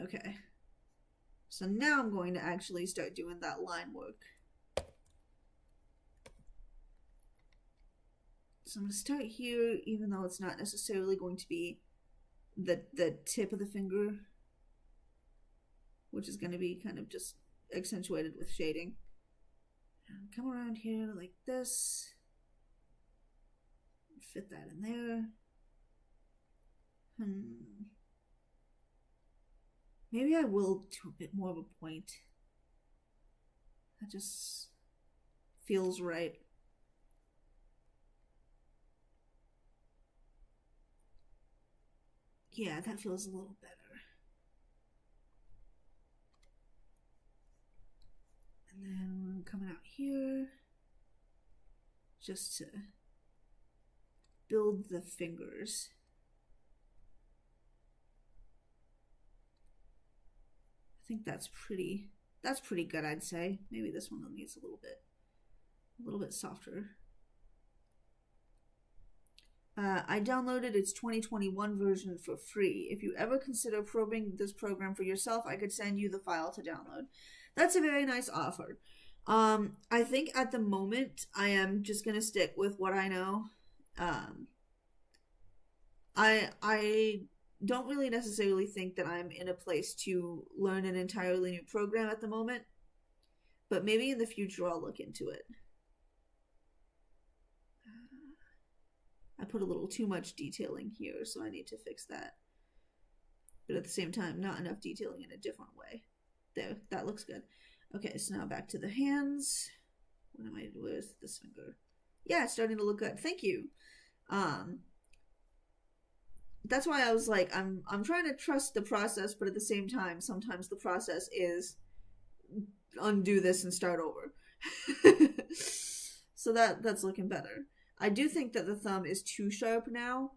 Okay. So now I'm going to actually start doing that line work. So I'm going to start here, even though it's not necessarily going to be the tip of the finger, which is going to be kind of just accentuated with shading. And come around here like this. Fit that in there. Maybe I will do a bit more of a point. That just feels right. Yeah, that feels a little better. And then coming out here, just to build the fingers. I think that's pretty good, I'd say. Maybe this one needs a little bit softer. I downloaded its 2021 version for free. If you ever consider probing this program for yourself, I could send you the file to download. That's a very nice offer. I think at the moment I am just gonna stick with what I know. I don't really necessarily think that I'm in a place to learn an entirely new program at the moment, but maybe in the future I'll look into it. I put a little too much detailing here, so I need to fix that. But at the same time, not enough detailing in a different way. There, that looks good. Okay, so now back to the hands. What am I doing with this finger? Yeah, it's starting to look good. Thank you. That's why I was like, I'm trying to trust the process, but at the same time, sometimes the process is undo this and start over. So that's looking better. I do think that the thumb is too sharp now,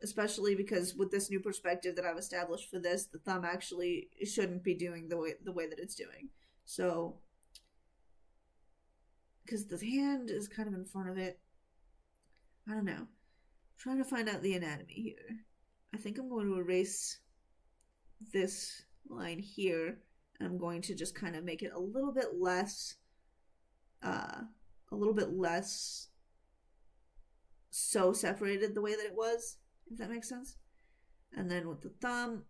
especially because with this new perspective that I've established for this, the thumb actually shouldn't be doing the way that it's doing. So, because the hand is kind of in front of it. I don't know. I'm trying to find out the anatomy here. I think I'm going to erase this line here, and I'm going to just kind of make it a little bit less so separated the way that it was, if that makes sense. And then with the thumb,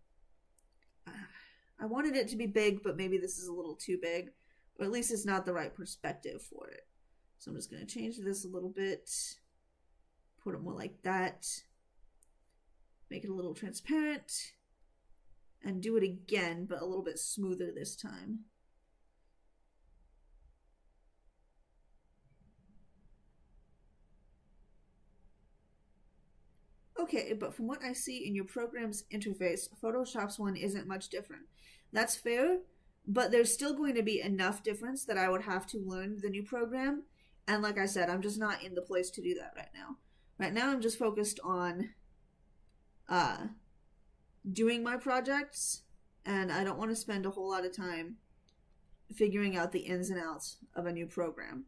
I wanted it to be big, but maybe this is a little too big, or at least it's not the right perspective for it. So I'm just going to change this a little bit, put it more like that, make it a little transparent, and do it again, but a little bit smoother this time. Okay, but from what I see in your program's interface, Photoshop's one isn't much different. That's fair, but there's still going to be enough difference that I would have to learn the new program. And like I said, I'm just not in the place to do that right now. Right now, I'm just focused on doing my projects, and I don't want to spend a whole lot of time figuring out the ins and outs of a new program.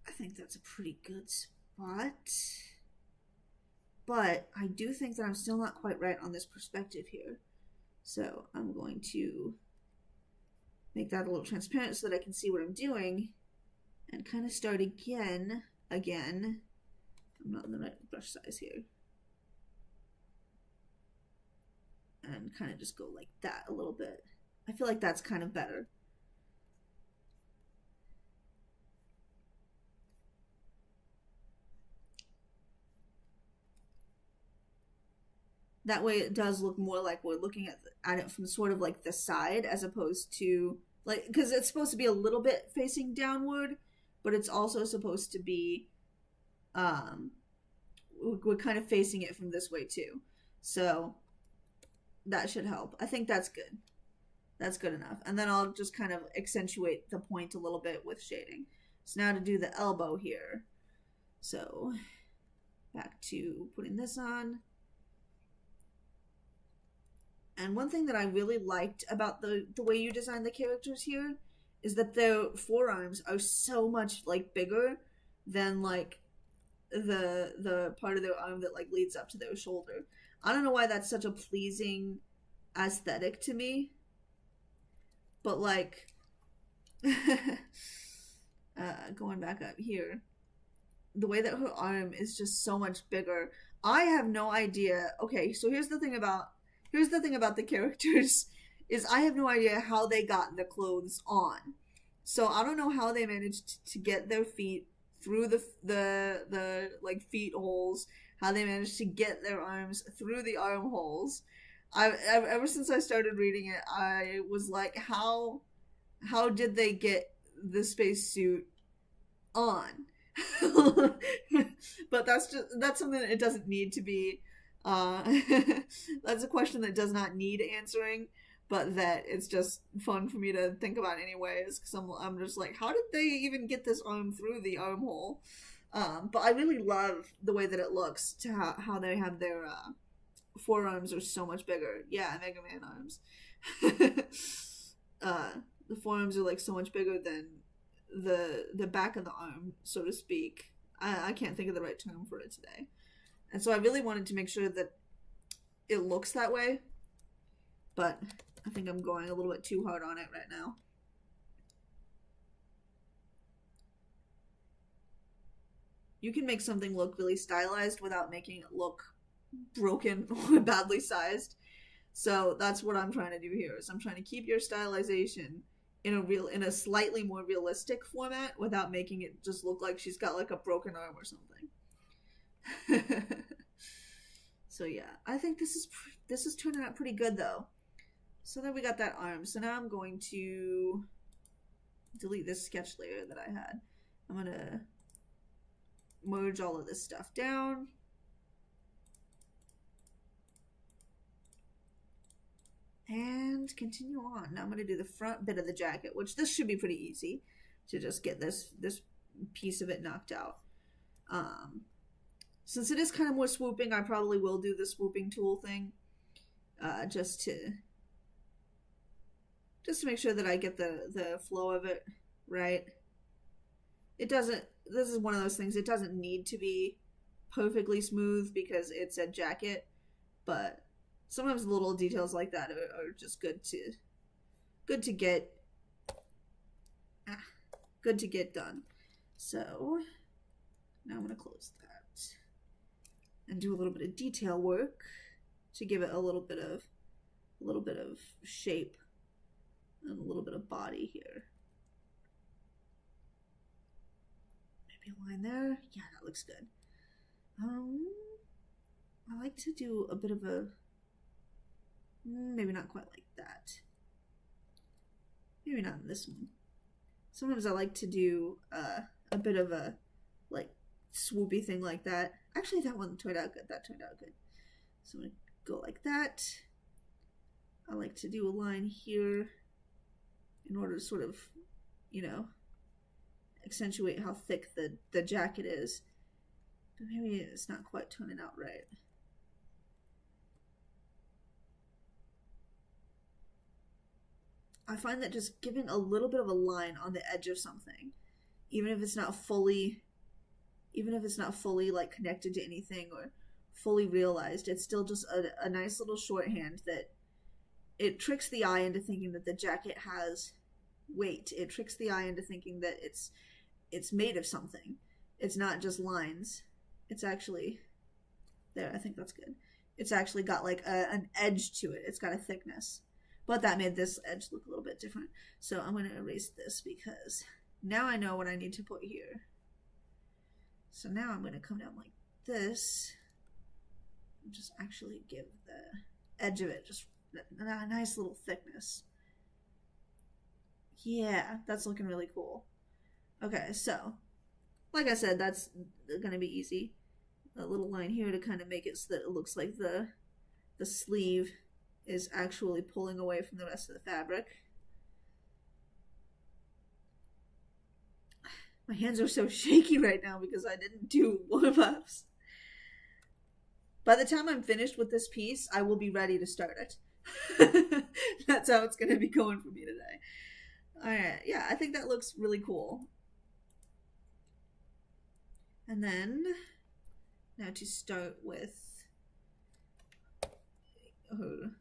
I think that's a pretty good spot. But I do think that I'm still not quite right on this perspective here. So I'm going to make that a little transparent so that I can see what I'm doing and kind of start again. I'm not in the right brush size here. And kind of just go like that a little bit. I feel like that's kind of better. That way it does look more like we're looking at it from sort of like the side, as opposed to like, because it's supposed to be a little bit facing downward, but it's also supposed to be we're kind of facing it from this way too. So that should help. I think that's good. That's good enough. And then I'll just kind of accentuate the point a little bit with shading. So now to do the elbow here. So back to putting this on. And one thing that I really liked about the way you designed the characters here is that their forearms are so much like bigger than like the part of their arm that like leads up to their shoulder. I don't know why that's such a pleasing aesthetic to me, but like going back up here, the way that her arm is just so much bigger. I have no idea. Okay, so here's the thing about the characters is I have no idea how they got the clothes on. So I don't know how they managed to get their feet through the like feet holes, how they managed to get their arms through the armholes. I've ever since I started reading it, I was like, how did they get the spacesuit on? But that's something that it doesn't need to be. That's a question that does not need answering, but that it's just fun for me to think about anyways, because I'm just like, how did they even get this arm through the armhole? But I really love the way that it looks, to how they have their forearms are so much bigger. Yeah, Mega Man arms. The forearms are like so much bigger than the back of the arm, so to speak. I can't think of the right term for it today. And so I really wanted to make sure that it looks that way, but I think I'm going a little bit too hard on it right now. You can make something look really stylized without making it look broken or badly sized. So that's what I'm trying to do here, is I'm trying to keep your stylization in a slightly more realistic format without making it just look like she's got like a broken arm or something. So yeah, I think this is turning out pretty good though. So then we got that arm. So now I'm going to delete this sketch layer that I had. I'm gonna merge all of this stuff down. And continue on. Now I'm gonna do the front bit of the jacket, which this should be pretty easy to just get this piece of it knocked out. Since it is kind of more swooping, I probably will do the swooping tool thing, just to make sure that I get the flow of it right. This is one of those things, it doesn't need to be perfectly smooth because it's a jacket, but sometimes little details like that are just good to get done. So now I'm gonna close that and do a little bit of detail work to give it a little bit of shape and a little bit of body here. Maybe a line there. Yeah, that looks good. I like to do a bit of a, maybe not quite like that. Maybe not in this one. Sometimes I like to do a bit of a, like, swoopy thing like that. Actually, that one turned out good. That turned out good. So I'm going to go like that. I like to do a line here in order to sort of, you know, accentuate how thick the jacket is. But maybe it's not quite turning out right. I find that just giving a little bit of a line on the edge of something, even if it's not fully like connected to anything or fully realized, it's still just a nice little shorthand that it tricks the eye into thinking that the jacket has weight. It tricks the eye into thinking that it's made of something. It's not just lines. It's actually, there, I think that's good. It's actually got like an edge to it. It's got a thickness. But that made this edge look a little bit different. So I'm going to erase this because now I know what I need to put here. So now I'm going to come down like this and just actually give the edge of it just a nice little thickness. Yeah, that's looking really cool. Okay, so like I said, that's going to be easy. A little line here to kind of make it so that it looks like the sleeve is actually pulling away from the rest of the fabric. My hands are so shaky right now because I didn't do warm-ups. By the time I'm finished with this piece, I will be ready to start it. That's how it's going to be going for me today. Alright, yeah, I think that looks really cool. And then, now to start with her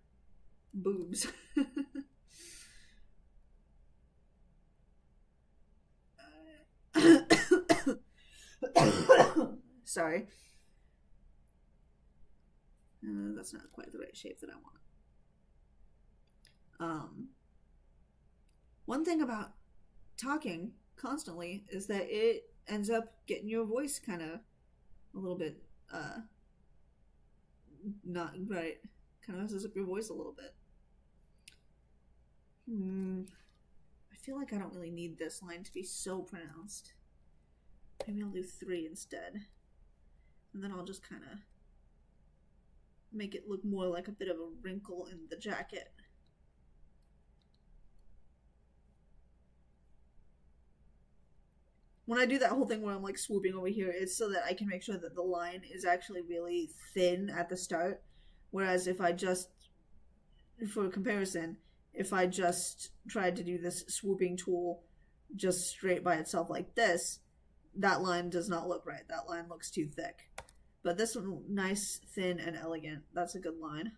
boobs. Sorry. That's not quite the right shape that I want. One thing about talking constantly is that it ends up getting your voice kind of a little bit not right. Kind of messes up your voice a little bit. I feel like I don't really need this line to be so pronounced. Maybe I'll do 3 instead. And then I'll just kind of make it look more like a bit of a wrinkle in the jacket. When I do that whole thing where I'm like swooping over here, it's so that I can make sure that the line is actually really thin at the start. Whereas if I just, for comparison, if I just tried to do this swooping tool just straight by itself like this, that line does not look right. That line looks too thick. But this one, nice, thin, and elegant. That's a good line.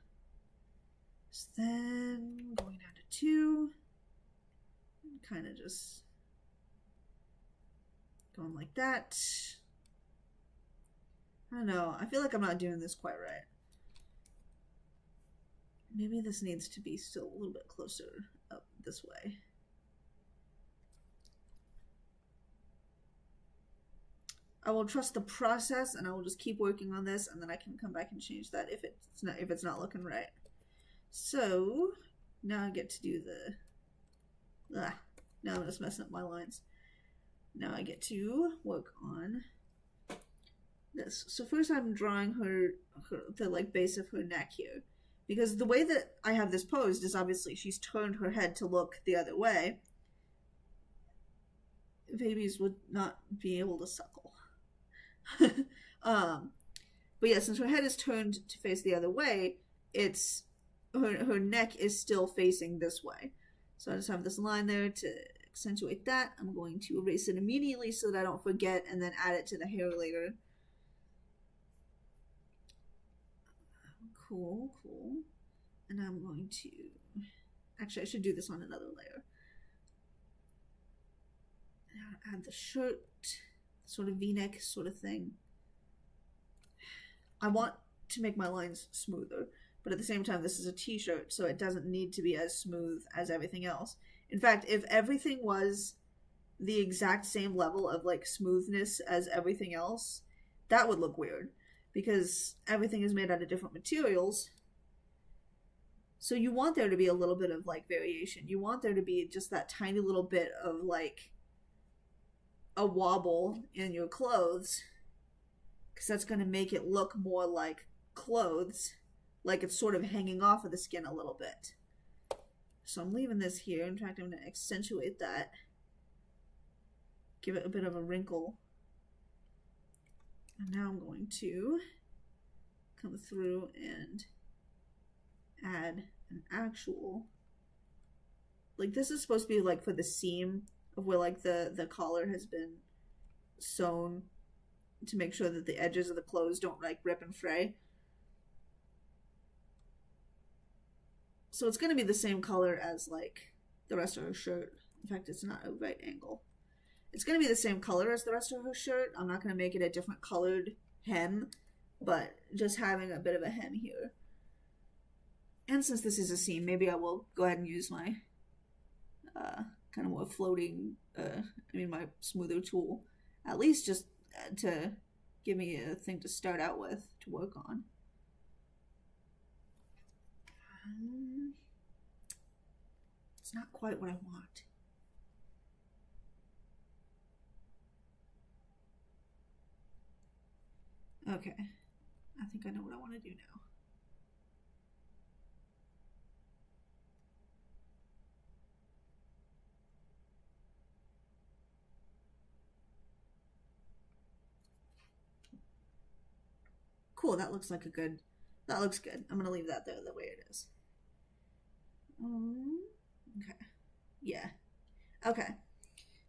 So then, going down to 2, and kind of just going like that. I don't know. I feel like I'm not doing this quite right. Maybe this needs to be still a little bit closer up this way. I will trust the process and I will just keep working on this, and then I can come back and change that if it's not looking right. So now I get to do the now I'm just messing up my lines. Now I get to work on this. So first I'm drawing the like base of her neck here. Because the way that I have this posed is obviously she's turned her head to look the other way. Babies would not be able to suckle. But yeah, since her head is turned to face the other way, it's her neck is still facing this way. So I just have this line there to accentuate that. I'm going to erase it immediately so that I don't forget and then add it to the hair later. Cool. And I'm going to, actually I should do this on another layer. Now add the shirt, sort of v-neck sort of thing. I want to make my lines smoother, but at the same time this is a t-shirt, so it doesn't need to be as smooth as everything else. In fact, if everything was the exact same level of like smoothness as everything else, that would look weird. because everything is made out of different materials. So you want there to be a little bit of like variation. You want there to be just that tiny little bit of like a wobble in your clothes, because that's going to make it look more like clothes, like it's sort of hanging off of the skin a little bit. So I'm leaving this here. In fact, I'm going to accentuate that, give it a bit of a wrinkle. And now I'm going to come through and add an actual, like this is supposed to be like for the seam of where like the collar has been sewn, to make sure that the edges of the clothes don't like rip and fray. So it's going to be the same color as like the rest of her shirt. In fact, it's not a right angle. It's going to be the same color as the rest of her shirt. I'm not going to make it a different colored hem, but just having a bit of a hem here. And since this is a seam, maybe I will go ahead and use my kind of more floating, my smoother tool, at least just to give me a thing to start out with to work on. It's not quite what I want. Okay, I think I know what I want to do now. Cool, that looks like that looks good. I'm gonna leave that there the way it is. Okay, yeah. Okay,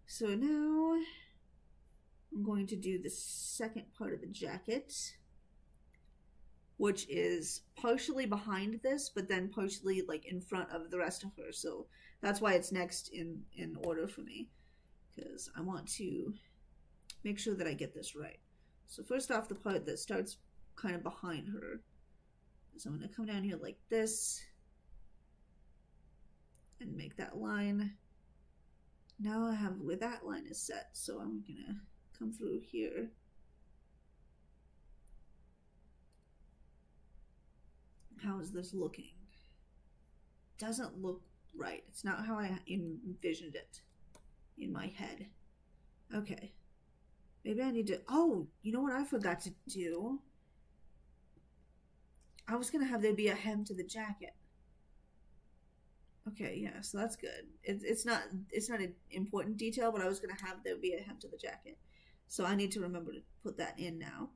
so now I'm going to do the second part of the jacket, which is partially behind this, but then partially like in front of the rest of her. So that's why it's next in order for me, because I want to make sure that I get this right. So first off, the part that starts kind of behind her. So I'm going to come down here like this and make that line. Now I have where that line is set, so I'm going to come through here. How is this looking? Doesn't look right. It's not how I envisioned it in my head. Okay. Maybe I need to... Oh, you know what I forgot to do? I was going to have there be a hem to the jacket. Okay, yeah, so that's good. It's not an important detail, but I was going to have there be a hem to the jacket. So I need to remember to put that in now.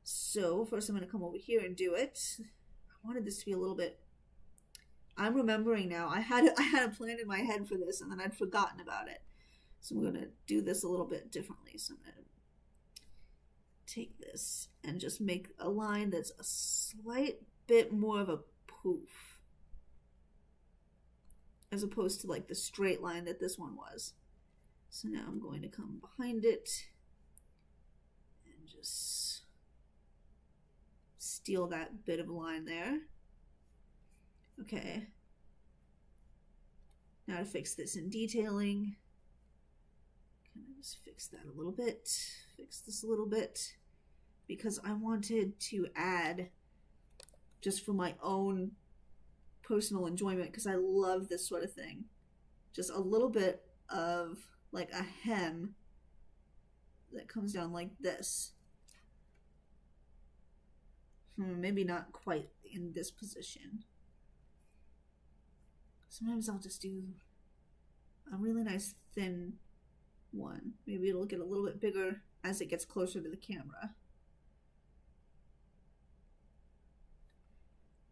So first I'm going to come over here and do it. I wanted this to be a little bit... I'm remembering now. I had a plan in my head for this, and then I'd forgotten about it. So I'm going to do this a little bit differently. So I'm going to take this and just make a line that's a slight bit more of a poof, as opposed to like the straight line that this one was. So now I'm going to come behind it and just steal that bit of a line there. Okay. Now to fix this in detailing. Can I just fix that a little bit? Fix this a little bit. Because I wanted to add, just for my own personal enjoyment, because I love this sort of thing, just a little bit of like a hem that comes down like this. Maybe not quite in this position. Sometimes I'll just do a really nice thin one. Maybe it'll get a little bit bigger as it gets closer to the camera.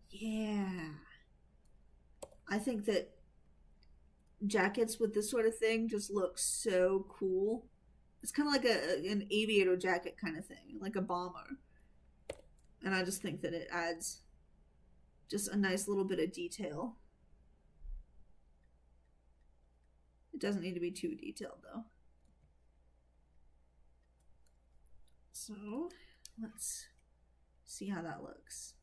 Yeah. I think that jackets with this sort of thing just look so cool. It's kind of like an aviator jacket kind of thing, like a bomber. And I just think that it adds just a nice little bit of detail. It doesn't need to be too detailed though. So let's see how that looks.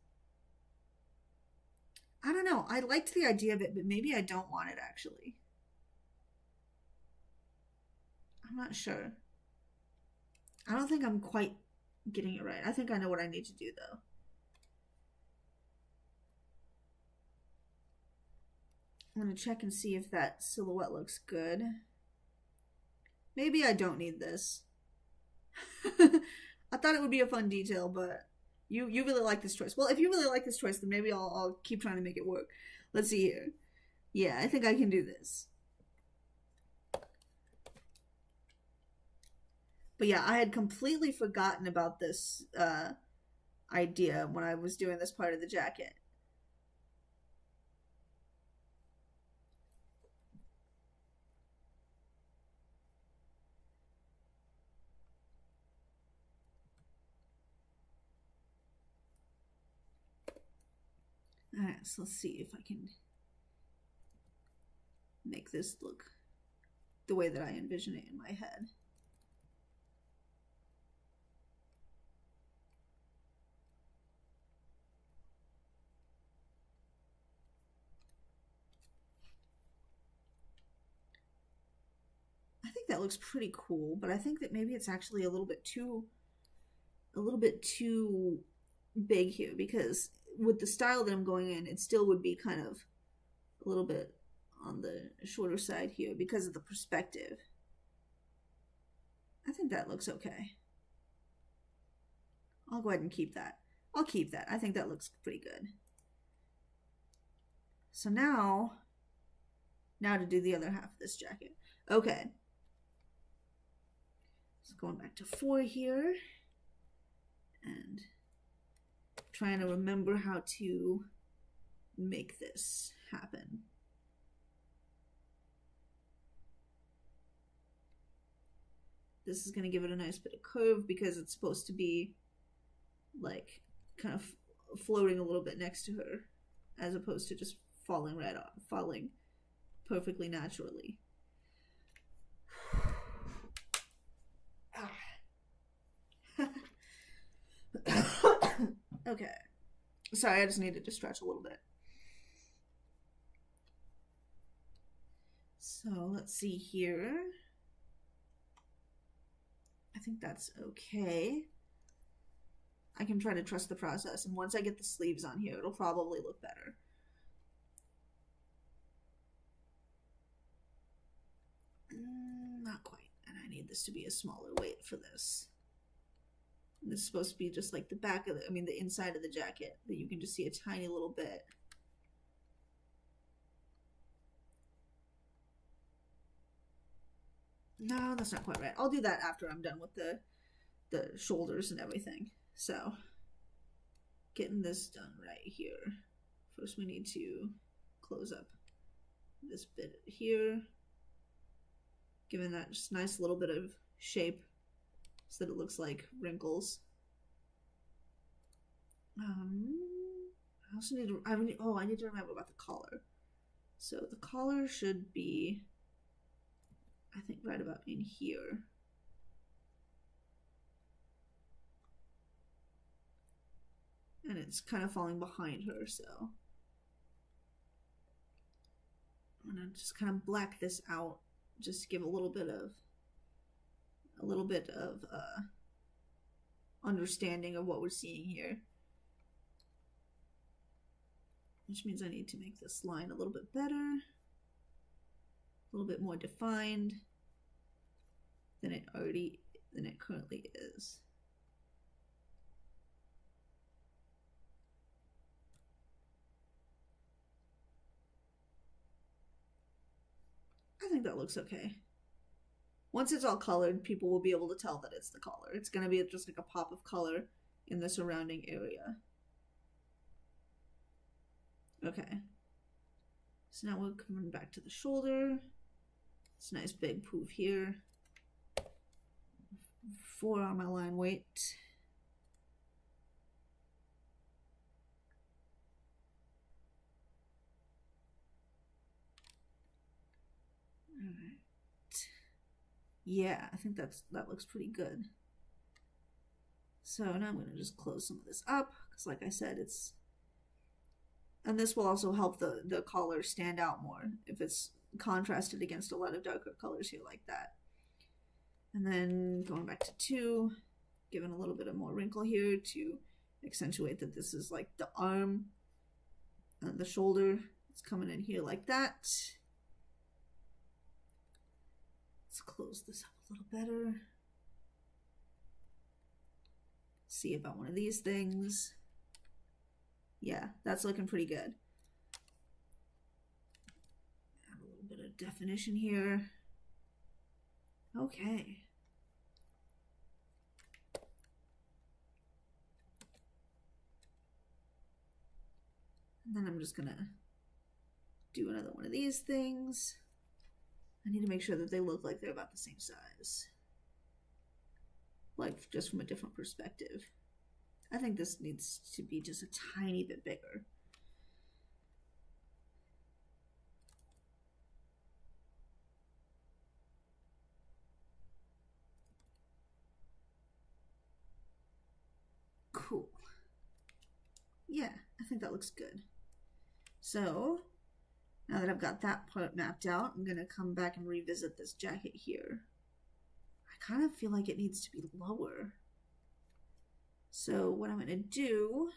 I don't know. I liked the idea of it, but maybe I don't want it actually. I'm not sure. I don't think I'm quite getting it right. I think I know what I need to do though. I'm gonna check and see if that silhouette looks good. Maybe I don't need this. I thought it would be a fun detail, but you really like this choice. Well, if you really like this choice, then maybe I'll keep trying to make it work. Let's see here. Yeah, I think I can do this. But yeah, I had completely forgotten about this idea when I was doing this part of the jacket. Alright, so let's see if I can make this look the way that I envision it in my head. I think that looks pretty cool, but I think that maybe it's actually a little bit too big here, because with the style that I'm going in, it still would be kind of a little bit on the shorter side here because of the perspective. I think that looks okay. I'll go ahead and keep that. I'll keep that. I think that looks pretty good. So now to do the other half of this jacket. Okay. So going back to 4 here and trying to remember how to make this happen. This is going to give it a nice bit of curve because it's supposed to be like kind of floating a little bit next to her as opposed to just falling right off, falling perfectly naturally. Okay. Sorry, I just needed to stretch a little bit. So let's see here. I think that's okay. I can try to trust the process, and once I get the sleeves on here, it'll probably look better. Not quite, and I need this to be a smaller weight for this. And this is supposed to be just like the back of the inside of the jacket, that you can just see a tiny little bit. No, that's not quite right. I'll do that after I'm done with the shoulders and everything. So, getting this done right here. First we need to close up this bit here, giving that just nice little bit of shape so that it looks like wrinkles. I also need to, I need to remember about the collar. So the collar should be, I think, right about in here. And it's kind of falling behind her, so I'm gonna just kind of black this out, just to give a little bit of understanding of what we're seeing here. Which means I need to make this line a little bit better, a little bit more defined than it currently is. I think that looks okay. Once it's all colored, people will be able to tell that it's the collar. It's going to be just like a pop of color in the surrounding area. Okay. So now we're coming back to the shoulder. It's a nice big poof here. Forearm align weight. All right. Yeah, I think that looks pretty good. So now I'm going to just close some of this up because, like I said, and this will also help the collar stand out more if it's contrasted against a lot of darker colors here like that. And then going back to 2, given a little bit of more wrinkle here to accentuate that this is like the arm and the shoulder. It's coming in here like that. Let's close this up a little better. See about one of these things. Yeah, that's looking pretty good. Add a little bit of definition here. Okay. And then I'm just gonna do another one of these things. I need to make sure that they look like they're about the same size. Like, just from a different perspective. I think this needs to be just a tiny bit bigger. Cool. Yeah, I think that looks good. So, now that I've got that part mapped out, I'm going to come back and revisit this jacket here. I kind of feel like it needs to be lower. So what I'm going to do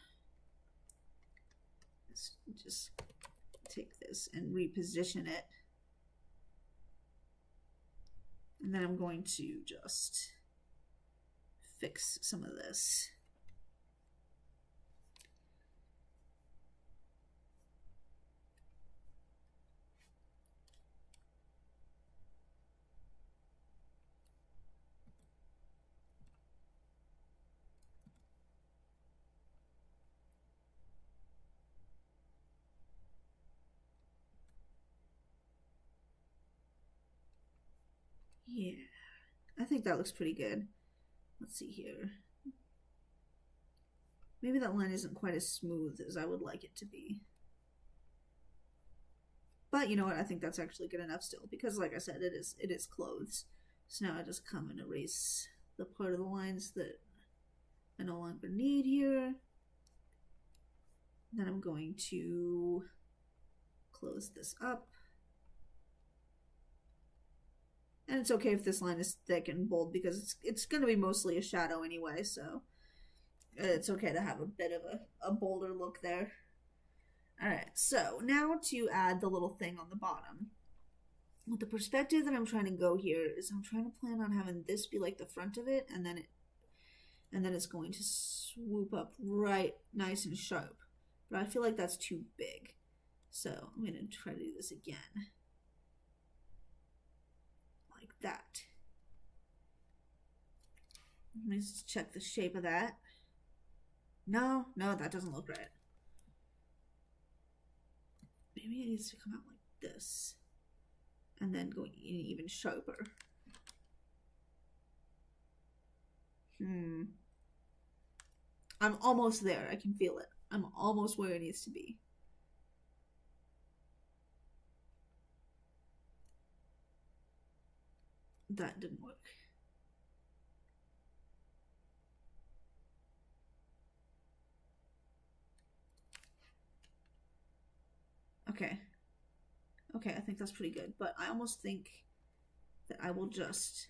is just take this and reposition it. And then I'm going to just fix some of this. Yeah, I think that looks pretty good. Let's see here. Maybe that line isn't quite as smooth as I would like it to be. But you know what? I think that's actually good enough still, because like I said, it is clothes. So now I just come and erase the part of the lines that I no longer need here. Then I'm going to close this up. And it's okay if this line is thick and bold, because it's going to be mostly a shadow anyway, so it's okay to have a bit of a bolder look there. Alright, so now to add the little thing on the bottom. With the perspective that I'm trying to go here is I'm trying to plan on having this be like the front of it, and then it's going to swoop up right nice and sharp. But I feel like that's too big. So I'm going to try to do this again. Like that. Let me just check the shape of that. No, that doesn't look right. Maybe it needs to come out like this. And then going even sharper. I'm almost there. I can feel it. I'm almost where it needs to be. That didn't work. Okay, I think that's pretty good, but I almost think that I will just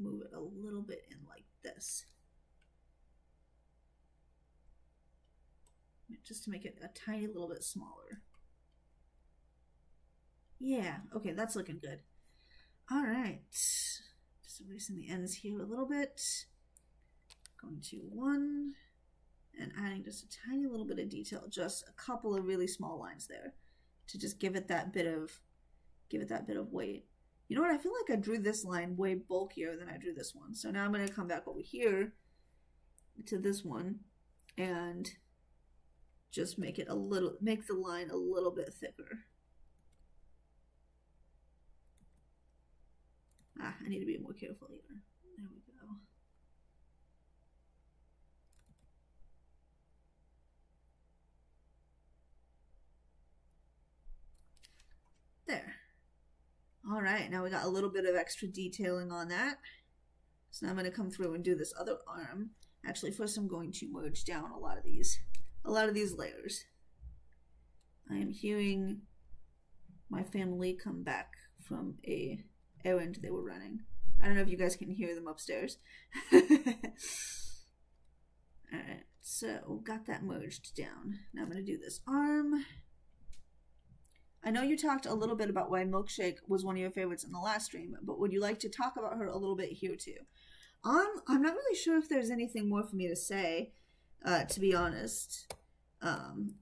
move it a little bit in like this. Just to make it a tiny little bit smaller. Yeah, okay, that's looking good. All right, just erasing the ends here a little bit. Going to 1 and adding just a tiny little bit of detail, just a couple of really small lines there to just give it that bit of weight. You know what? I feel like I drew this line way bulkier than I drew this one. So now I'm going to come back over here to this one and just make the line a little bit thicker. I need to be more careful here. There we go. There. All right, now we got a little bit of extra detailing on that. So now I'm going to come through and do this other arm. Actually, first I'm going to merge down a lot of these layers. I am hearing my family come back from a errand they were running. I don't know if you guys can hear them upstairs. Alright, so got that merged down. Now I'm going to do this arm. I know you talked a little bit about why Milkshake was one of your favorites in the last stream, but would you like to talk about her a little bit here too? I'm not really sure if there's anything more for me to say, to be honest.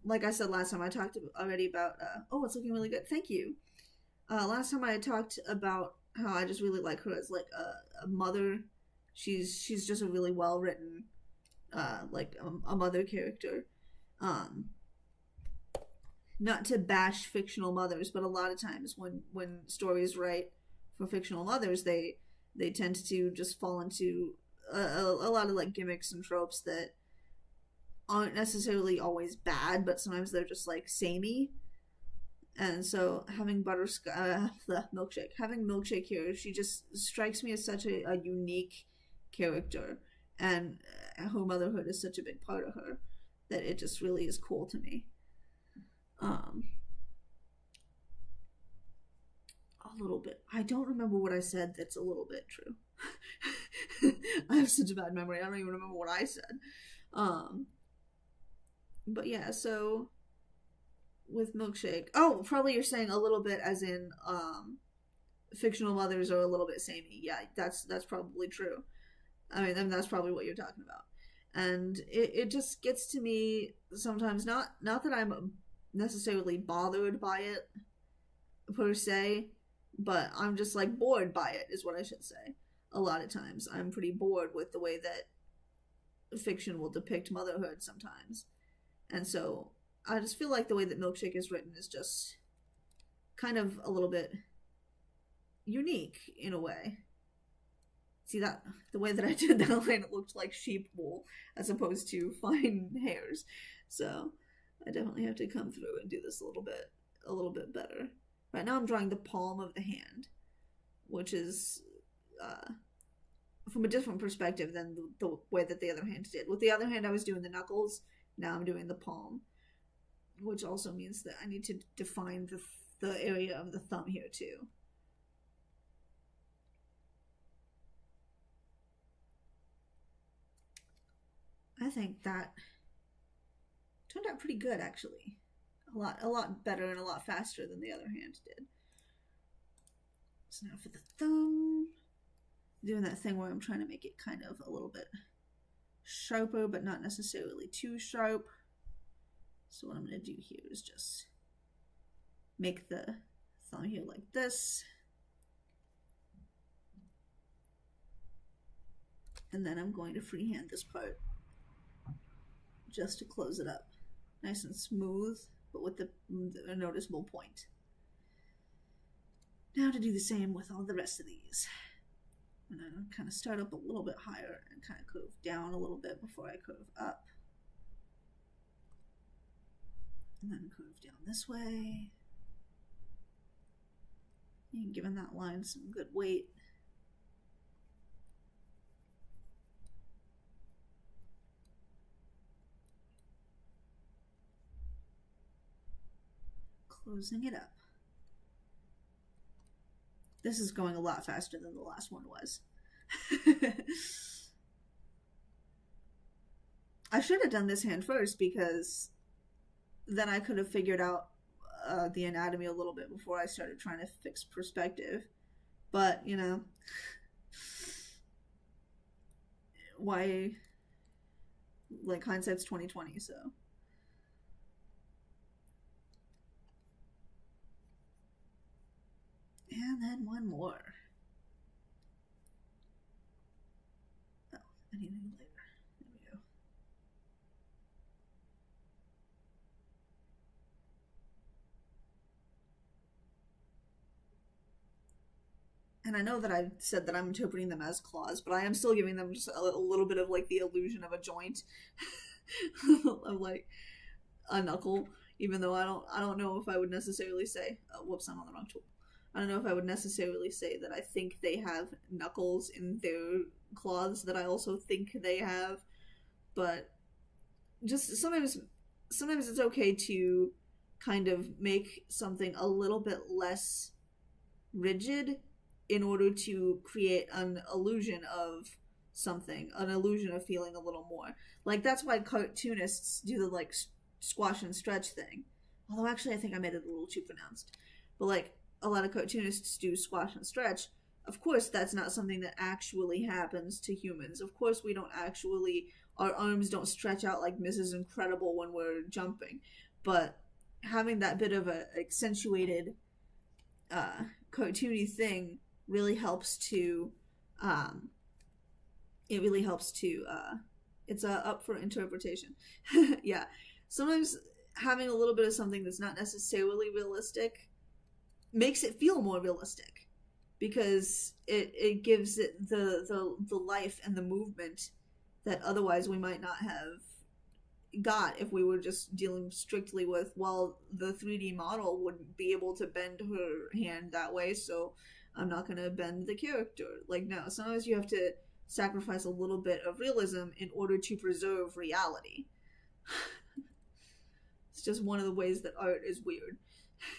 Like I said last time, I talked already about, oh, it's looking really good. Thank you. Last time I talked about how I just really like her as like a mother. She's just a really well written, like a mother character. Not to bash fictional mothers, but a lot of times when stories write for fictional mothers, they tend to just fall into a lot of like gimmicks and tropes that aren't necessarily always bad, but sometimes they're just like samey. And so having Milkshake here, she just strikes me as such a unique character, and her motherhood is such a big part of her that it just really is cool to me. A little bit. I don't remember what I said that's a little bit true. I have such a bad memory. I don't even remember what I said. But yeah, so with Milkshake. Oh, probably you're saying a little bit as in fictional mothers are a little bit samey. Yeah, that's probably true. I mean, that's probably what you're talking about. And it just gets to me sometimes, not that I'm necessarily bothered by it per se, but I'm just like bored by it is what I should say. A lot of times I'm pretty bored with the way that fiction will depict motherhood sometimes. And so I just feel like the way that Milkshake is written is just kind of a little bit unique in a way. See that the way that I did that line, it looked like sheep wool as opposed to fine hairs. So I definitely have to come through and do this a little bit better. Right now I'm drawing the palm of the hand, which is from a different perspective than the way that the other hand did. With the other hand I was doing the knuckles, now I'm doing the palm, which also means that I need to define the area of the thumb here too. I think that turned out pretty good, actually. A lot better and a lot faster than the other hand did. So now for the thumb, doing that thing where I'm trying to make it kind of a little bit sharper, but not necessarily too sharp. So what I'm going to do here is just make the thumb here like this. And then I'm going to freehand this part just to close it up. Nice and smooth, but with a noticeable point. Now to do the same with all the rest of these. I'm going to kind of start up a little bit higher and kind of curve down a little bit before I curve up. And then curve down this way. And giving that line some good weight. Closing it up. This is going a lot faster than the last one was. I should have done this hand first because then I could have figured out the anatomy a little bit before I started trying to fix perspective. But, you know, why, like, hindsight's 20/20, so. And then one more. Oh, I need to do later. There we go. And I know that I said that I'm interpreting them as claws, but I am still giving them just a little bit of like the illusion of a joint, of like a knuckle. Even though I don't know if I would necessarily say, oh, whoops, I'm on the wrong tool. I don't know if I would necessarily say that I think they have knuckles in their claws that I also think they have, but just sometimes it's okay to kind of make something a little bit less rigid in order to create an illusion of something, an illusion of feeling a little more. Like, that's why cartoonists do the, like, squash and stretch thing. Although, actually, I think I made it a little too pronounced. But, like, a lot of cartoonists do squash and stretch. Of course, that's not something that actually happens to humans. Of course, we don't actually, our arms don't stretch out like Mrs. Incredible when we're jumping. But having that bit of a accentuated cartoony thing really helps to, it really helps to, it's up for interpretation. Yeah. Sometimes having a little bit of something that's not necessarily realistic makes it feel more realistic, because it gives it the life and the movement that otherwise we might not have got if we were just dealing strictly with, well, the 3D model wouldn't be able to bend her hand that way, so I'm not going to bend the character. Like, no, sometimes you have to sacrifice a little bit of realism in order to preserve reality. It's just one of the ways that art is weird.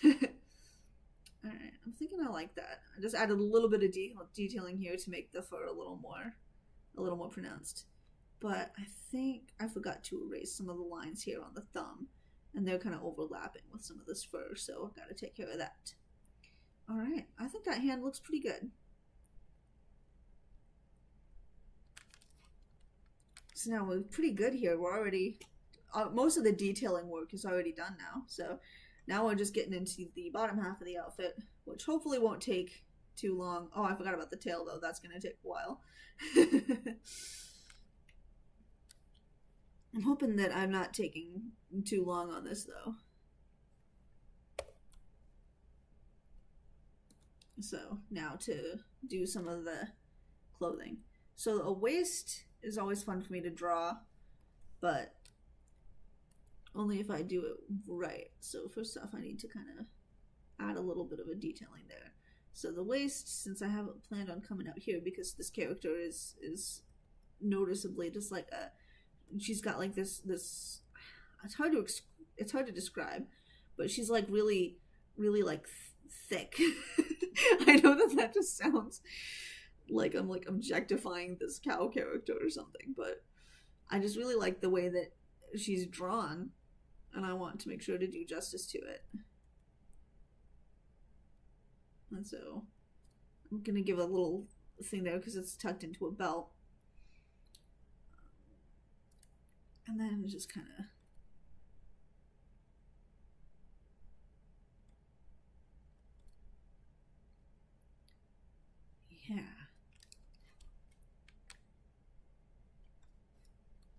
Alright, I'm thinking I like that. I just added a little bit of detailing here to make the fur a little more pronounced. But I think I forgot to erase some of the lines here on the thumb, and they're kind of overlapping with some of this fur, so I've got to take care of that. Alright, I think that hand looks pretty good. So now we're pretty good here. We're already, most of the detailing work is already done now, so now we're just getting into the bottom half of the outfit, which hopefully won't take too long. Oh, I forgot about the tail, though. That's going to take a while. I'm hoping that I'm not taking too long on this, though. So, now to do some of the clothing. So, a waist is always fun for me to draw, but only if I do it right. So, first off, I need to kind of add a little bit of a detailing there. So, the waist, since I haven't planned on coming out here, because this character is noticeably just like a, she's got like this it's hard to describe, but she's like really like thick. I know that just sounds like I'm like objectifying this cow character or something, but I just really like the way that she's drawn, and I want to make sure to do justice to it. And so I'm gonna give a little thing there because it's tucked into a belt. And then just kind of yeah.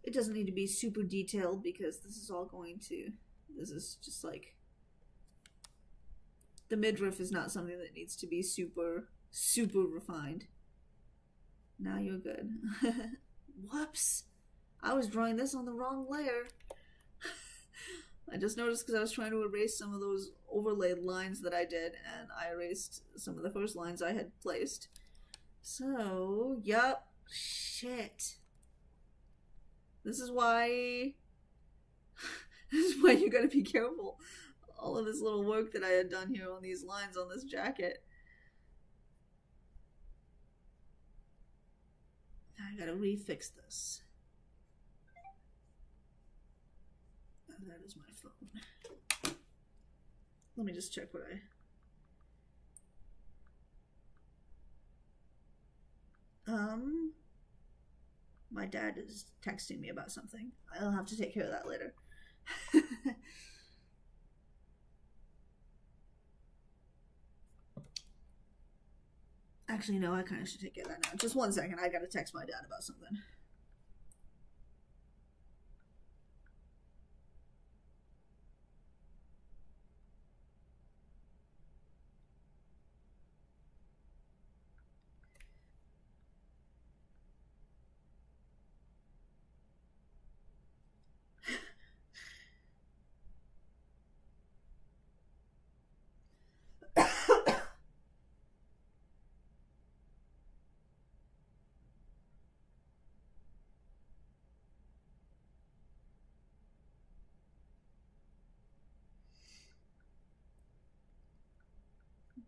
It doesn't need to be super detailed because this is just like, the midriff is not something that needs to be super refined. Now you're good. Whoops. I was drawing this on the wrong layer. I just noticed because I was trying to erase some of those overlaid lines that I did, and I erased some of the first lines I had placed. So, yup. Shit. This is why you gotta be careful. All of this little work that I had done here on these lines on this jacket. I gotta refix this. That is my phone. Let me just check what my dad is texting me about something. I'll have to take care of that later. Actually, no, I kind of should take care of that now. Just 1 second. I gotta text my dad about something.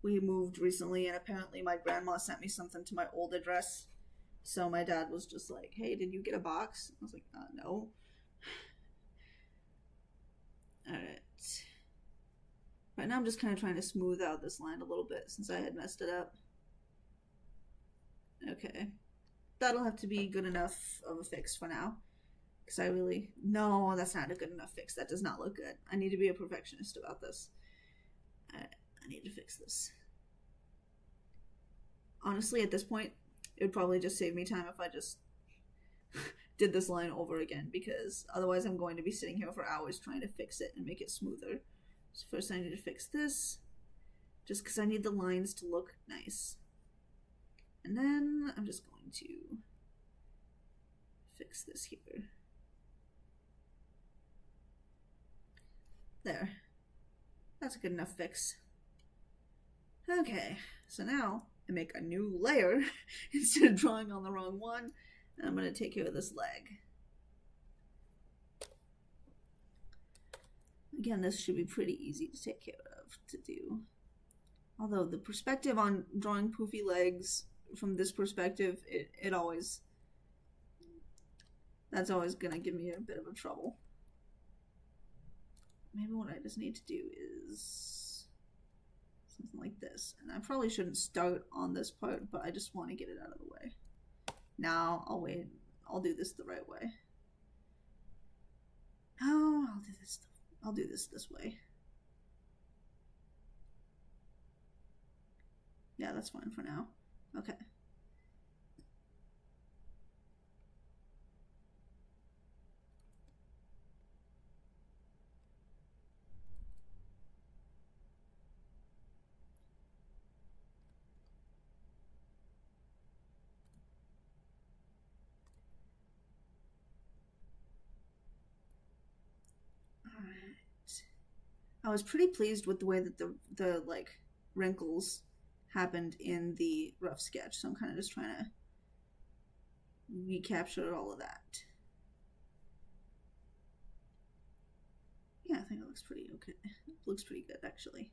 we moved recently, and apparently my grandma sent me something to my old address. So my dad was just like, hey, did you get a box? I was like, no. Alright. Right now I'm just kind of trying to smooth out this line a little bit since I had messed it up. Okay. That'll have to be good enough of a fix for now. Because I really... No, that's not a good enough fix. That does not look good. I need to be a perfectionist about this. I need to fix this. Honestly, at this point, it would probably just save me time if I just did this line over again, because otherwise I'm going to be sitting here for hours trying to fix it and make it smoother. So first I need to fix this, just because I need the lines to look nice. And then I'm just going to fix this here. There. That's a good enough fix. Okay, so now I make a new layer instead of drawing on the wrong one, and I'm going to take care of this leg. Again, this should be pretty easy to take care of, to do. Although the perspective on drawing poofy legs from this perspective, it always... That's always going to give me a bit of a trouble. Maybe what I just need to do is something like this. And I probably shouldn't start on this part, but I just want to get it out of the way. Now, I'll wait. I'll do this the right way. Oh, I'll do this way. Yeah, that's fine for now. Okay. I was pretty pleased with the way that the like wrinkles happened in the rough sketch, so I'm kind of just trying to recapture all of that. Yeah, I think it looks pretty okay. It looks pretty good, actually.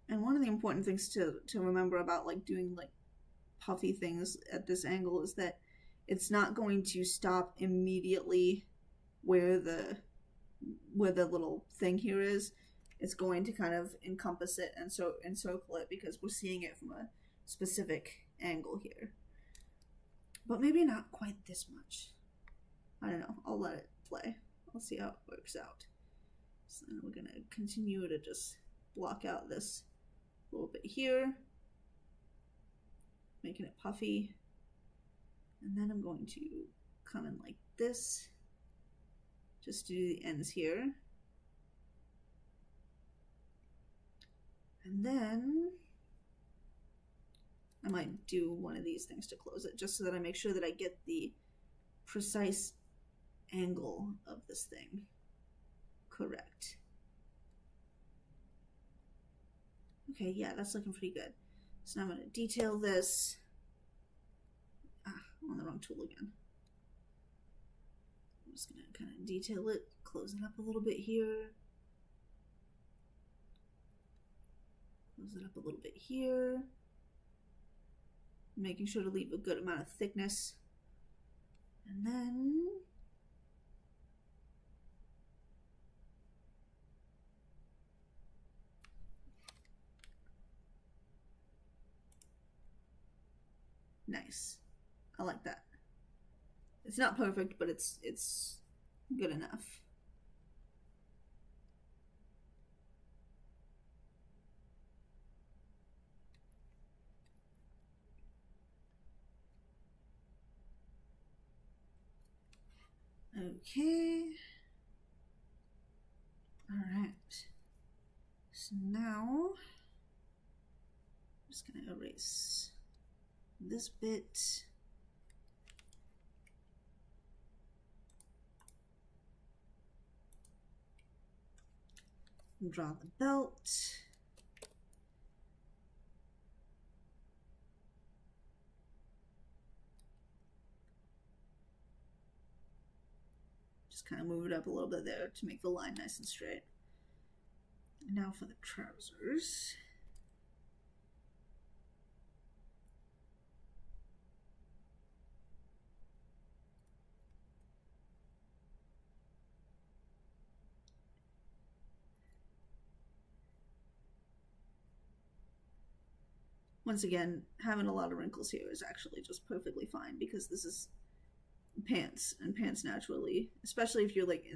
And one of the important things to remember about like doing like puffy things at this angle is that it's not going to stop immediately where the little thing here is. It's going to kind of encompass it and so encircle it, because we're seeing it from a specific angle here. But maybe not quite this much. I don't know. I'll let it play. I'll see how it works out. So then we're going to continue to just block out this little bit here, making it puffy. And then I'm going to come in like this, just to do the ends here. And then I might do one of these things to close it, just so that I make sure that I get the precise angle of this thing correct. Okay, yeah, that's looking pretty good. So now I'm going to detail this. I'm on the wrong tool again. I'm just going to kind of detail it, close it up a little bit here. Close it up a little bit here. Making sure to leave a good amount of thickness. And then nice. I like that. It's not perfect, but it's good enough. Okay. All right. So now I'm just going to erase this bit. And draw the belt. Just kind of move it up a little bit there to make the line nice and straight. Now for the trousers. Once again, having a lot of wrinkles here is actually just perfectly fine because this is pants, and pants naturally, especially if you're like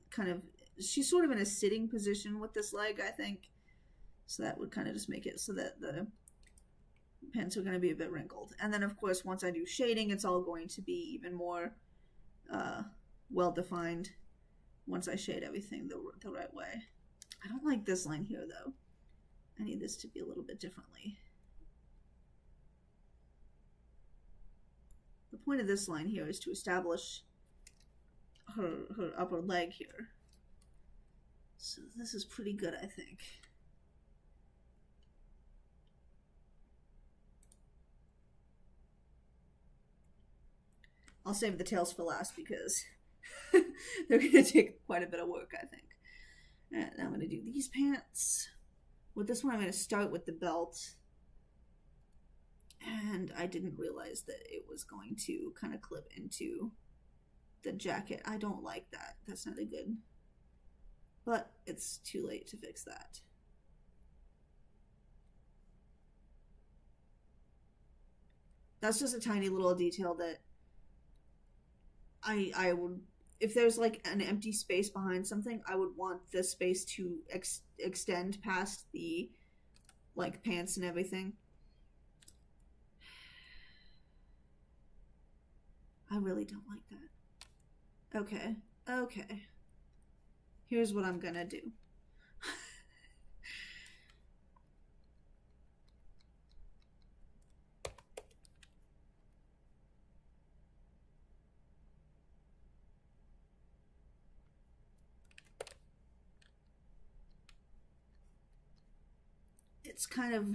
kind of, she's sort of in a sitting position with this leg, I think. So that would kind of just make it so that the pants are going to be a bit wrinkled. And then, of course, once I do shading, it's all going to be even more well-defined once I shade everything the right way. I don't like this line here, though. I need this to be a little bit differently. The point of this line here is to establish her upper leg here. So this is pretty good, I think. I'll save the tails for last because they're going to take quite a bit of work, I think. And I'm going to do these pants. With this one, I'm going to start with the belt. And I didn't realize that it was going to kind of clip into the jacket. I don't like that. That's not a good. But it's too late to fix that. That's just a tiny little detail that I would, if there's like an empty space behind something, I would want the space to extend past the like pants and everything. I really don't like that. Okay. Here's what I'm gonna do. It's kind of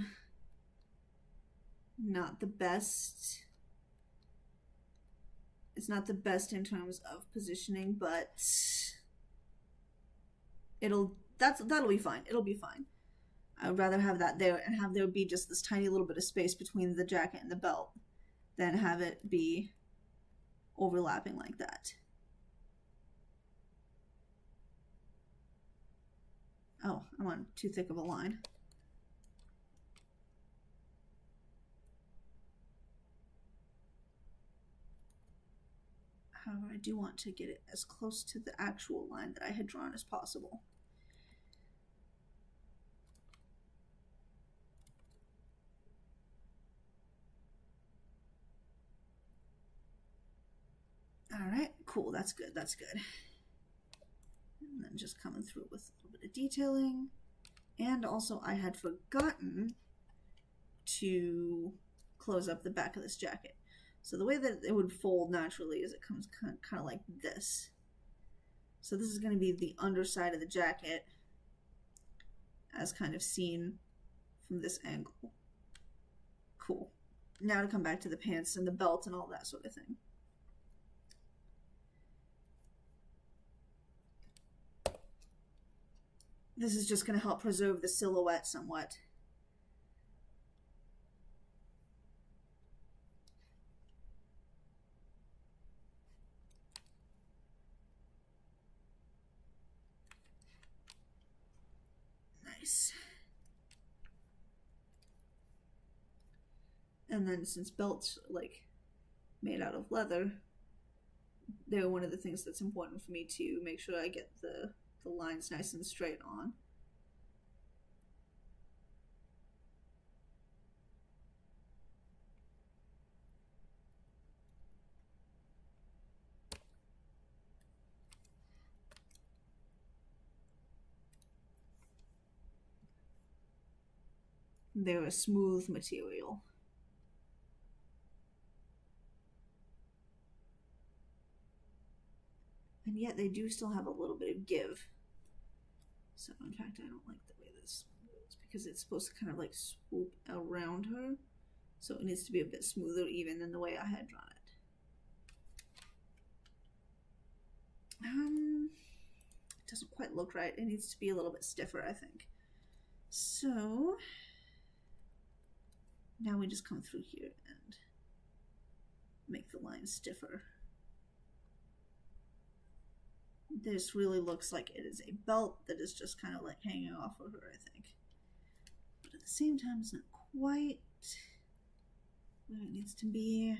not the best. It's not the best in terms of positioning, but that'll be fine. It'll be fine. I'd rather have that there and have there be just this tiny little bit of space between the jacket and the belt than have it be overlapping like that. Oh, I'm on too thick of a line. However, I do want to get it as close to the actual line that I had drawn as possible. All right, cool, that's good, that's good. And then just coming through with a little bit of detailing. And also I had forgotten to close up the back of this jacket. So the way that it would fold naturally is it comes kind of like this. So this is going to be the underside of the jacket as kind of seen from this angle. Cool. Now to come back to the pants and the belt and all that sort of thing. This is just going to help preserve the silhouette somewhat. Nice. And then since belts are like made out of leather, they're one of the things that's important for me to make sure I get the lines nice and straight on. They're a smooth material. And yet they do still have a little bit of give. So in fact, I don't like the way this moves because it's supposed to kind of like swoop around her. So it needs to be a bit smoother even than the way I had drawn it. doesn't quite look right. It needs to be a little bit stiffer, I think. So now we just come through here and make the line stiffer. This really looks like it is a belt that is just kind of like hanging off of her, I think. But at the same time, it's not quite where it needs to be.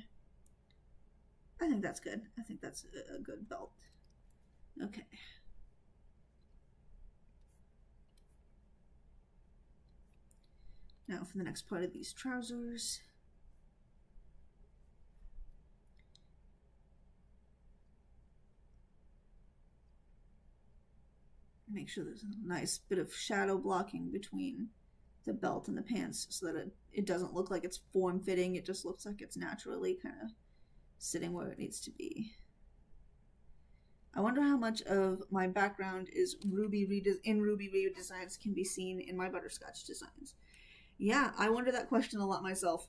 I think that's good. I think that's a good belt. Okay. Now for the next part of these trousers. Make sure there's a nice bit of shadow blocking between the belt and the pants so that it doesn't look like it's form-fitting. It just looks like it's naturally kind of sitting where it needs to be. I wonder how much of my background is Ruby redesigns can be seen in my Butterscotch designs. Yeah, I wonder that question a lot myself.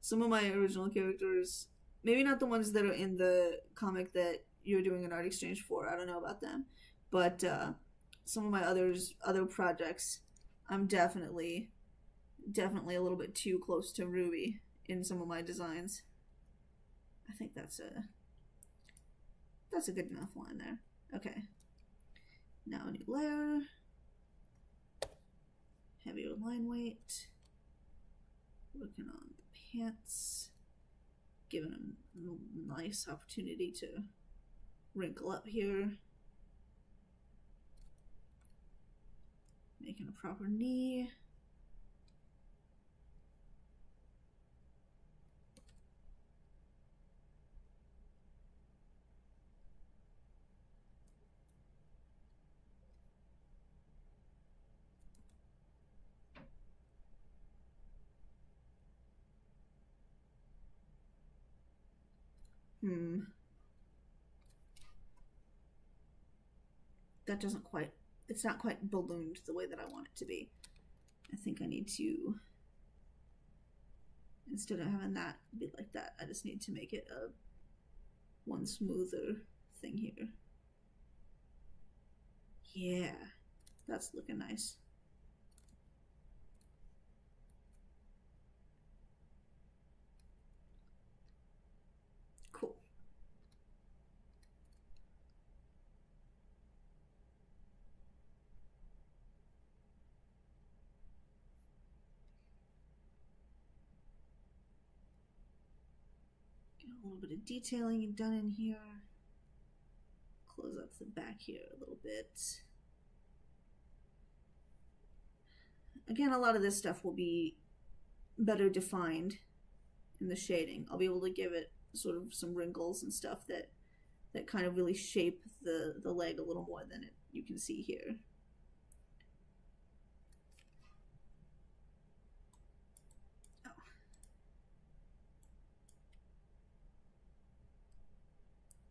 Some of my original characters, maybe not the ones that are in the comic that you're doing an art exchange for, I don't know about them, but some of my other projects, I'm definitely a little bit too close to Ruby in some of my designs. I think that's a good enough line there. Okay. Now a new layer. Heavier line weight. Working on the pants. Giving them a nice opportunity to wrinkle up here. Making a proper knee. That doesn't quite, it's not quite ballooned the way that I want it to be. I think I need to, instead of having that be like that, I just need to make it a one smoother thing here. Yeah, that's looking nice. Cool. Get a little bit of detailing done in here. Close up the back here a little bit. Again, a lot of this stuff will be better defined in the shading. I'll be able to give it sort of some wrinkles and stuff that kind of really shape the leg a little more than you can see here. Oh.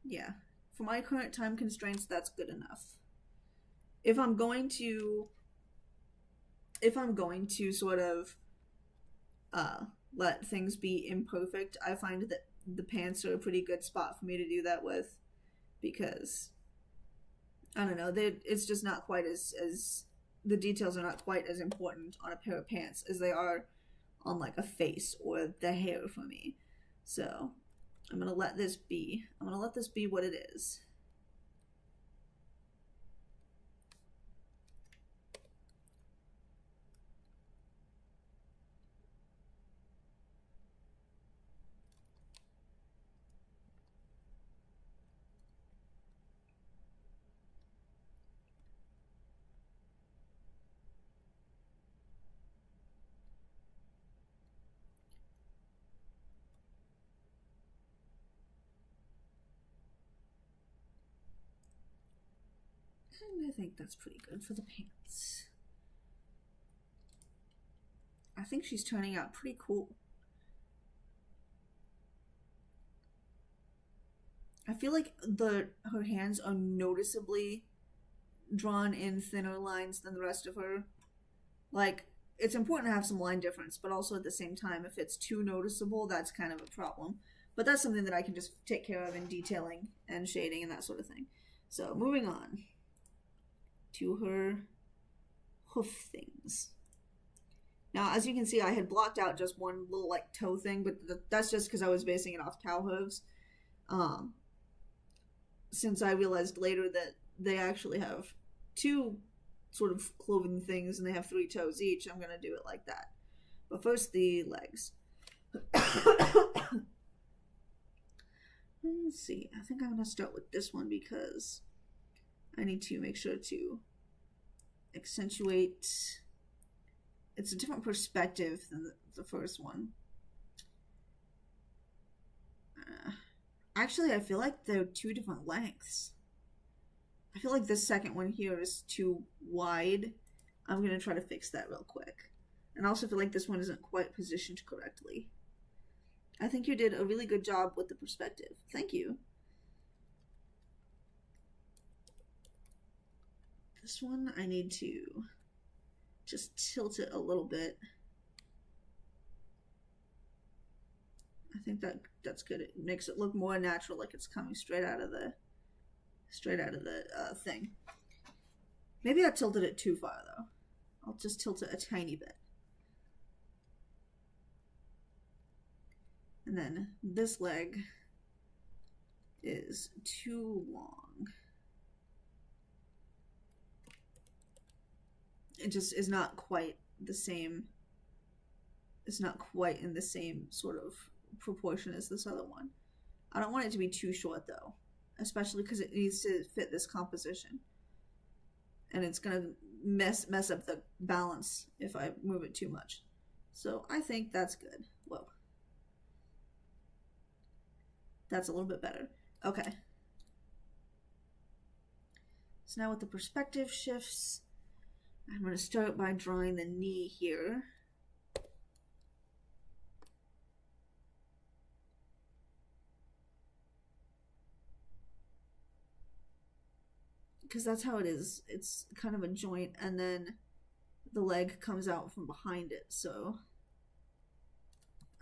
Yeah, for my current time constraints, that's good enough. If I'm going to sort of let things be imperfect, I find that the pants are a pretty good spot for me to do that with, because I don't know, it's just not quite as the details are not quite as important on a pair of pants as they are on like a face or the hair for me. So I'm gonna let this be what it is. And I think that's pretty good for the pants. I think she's turning out pretty cool. I feel like her hands are noticeably drawn in thinner lines than the rest of her. Like, it's important to have some line difference, but also at the same time, if it's too noticeable, that's kind of a problem. But that's something that I can just take care of in detailing and shading and that sort of thing. So moving on to her hoof things. Now, as you can see, I had blocked out just one little like toe thing, but that's just because I was basing it off cow hooves. Since I realized later that they actually have 2 sort of cloven things and they have 3 toes each, I'm gonna do it like that. But first, the legs. Let's see. I think I'm gonna start with this one because I need to make sure to accentuate. It's a different perspective than the first one. Actually, I feel like they're 2 different lengths. I feel like this second one here is too wide. I'm going to try to fix that real quick. And I also feel like this one isn't quite positioned correctly. I think you did a really good job with the perspective. Thank you. This one, I need to just tilt it a little bit. I think that's good. It makes it look more natural, like it's coming straight out of the thing. Maybe I tilted it too far though. I'll just tilt it a tiny bit. And then this leg is too long. It just is not quite the same. It's not quite in the same sort of proportion as this other one. I don't want it to be too short though, especially because it needs to fit this composition. And it's gonna mess up the balance if I move it too much. So I think that's good. Whoa. That's a little bit better. Okay. So now with the perspective shifts, I'm going to start by drawing the knee here. Because that's how it is. It's kind of a joint, and then the leg comes out from behind it. So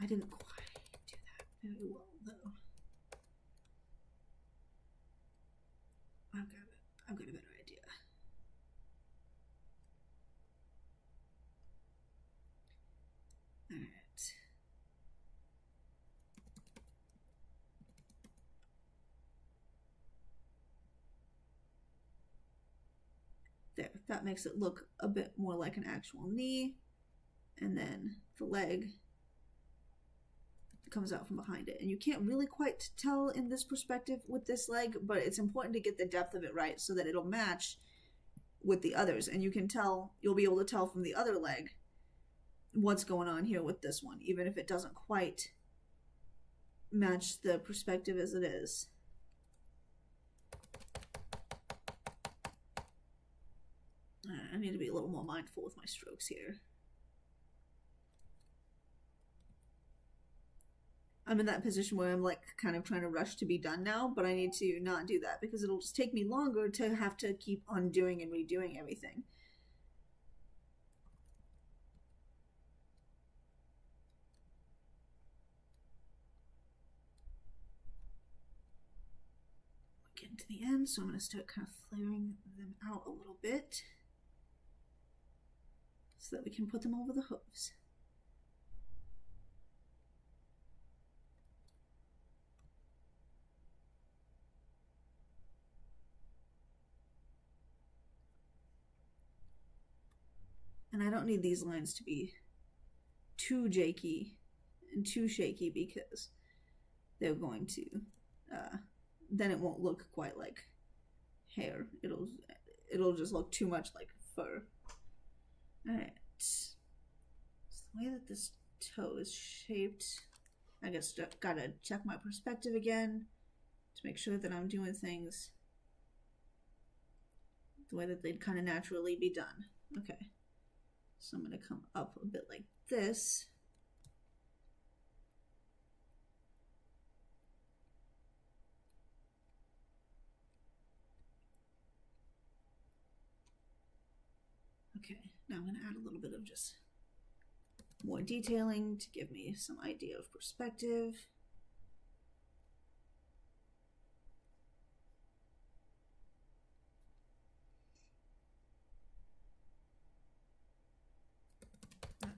I didn't quite do that very well, though. I've got a better idea. All right. There, that makes it look a bit more like an actual knee. And then the leg comes out from behind it. And you can't really quite tell in this perspective with this leg, but it's important to get the depth of it right so that it'll match with the others. And you can tell, you'll be able to tell from the other leg what's going on here with this one, even if it doesn't quite match the perspective as it is. I need to be a little more mindful with my strokes here. I'm in that position where I'm like kind of trying to rush to be done now, but I need to not do that because it'll just take me longer to have to keep undoing and redoing everything. We're getting to the end, so I'm going to start kind of flaring them out a little bit so that we can put them over the hooves. And I don't need these lines to be too jakey and too shaky because they're going to, then it won't look quite like hair. It'll just look too much like fur. Alright. So the way that this toe is shaped, I guess gotta check my perspective again to make sure that I'm doing things the way that they'd kind of naturally be done. Okay. So I'm going to come up a bit like this. Okay, now I'm going to add a little bit of just more detailing to give me some idea of perspective.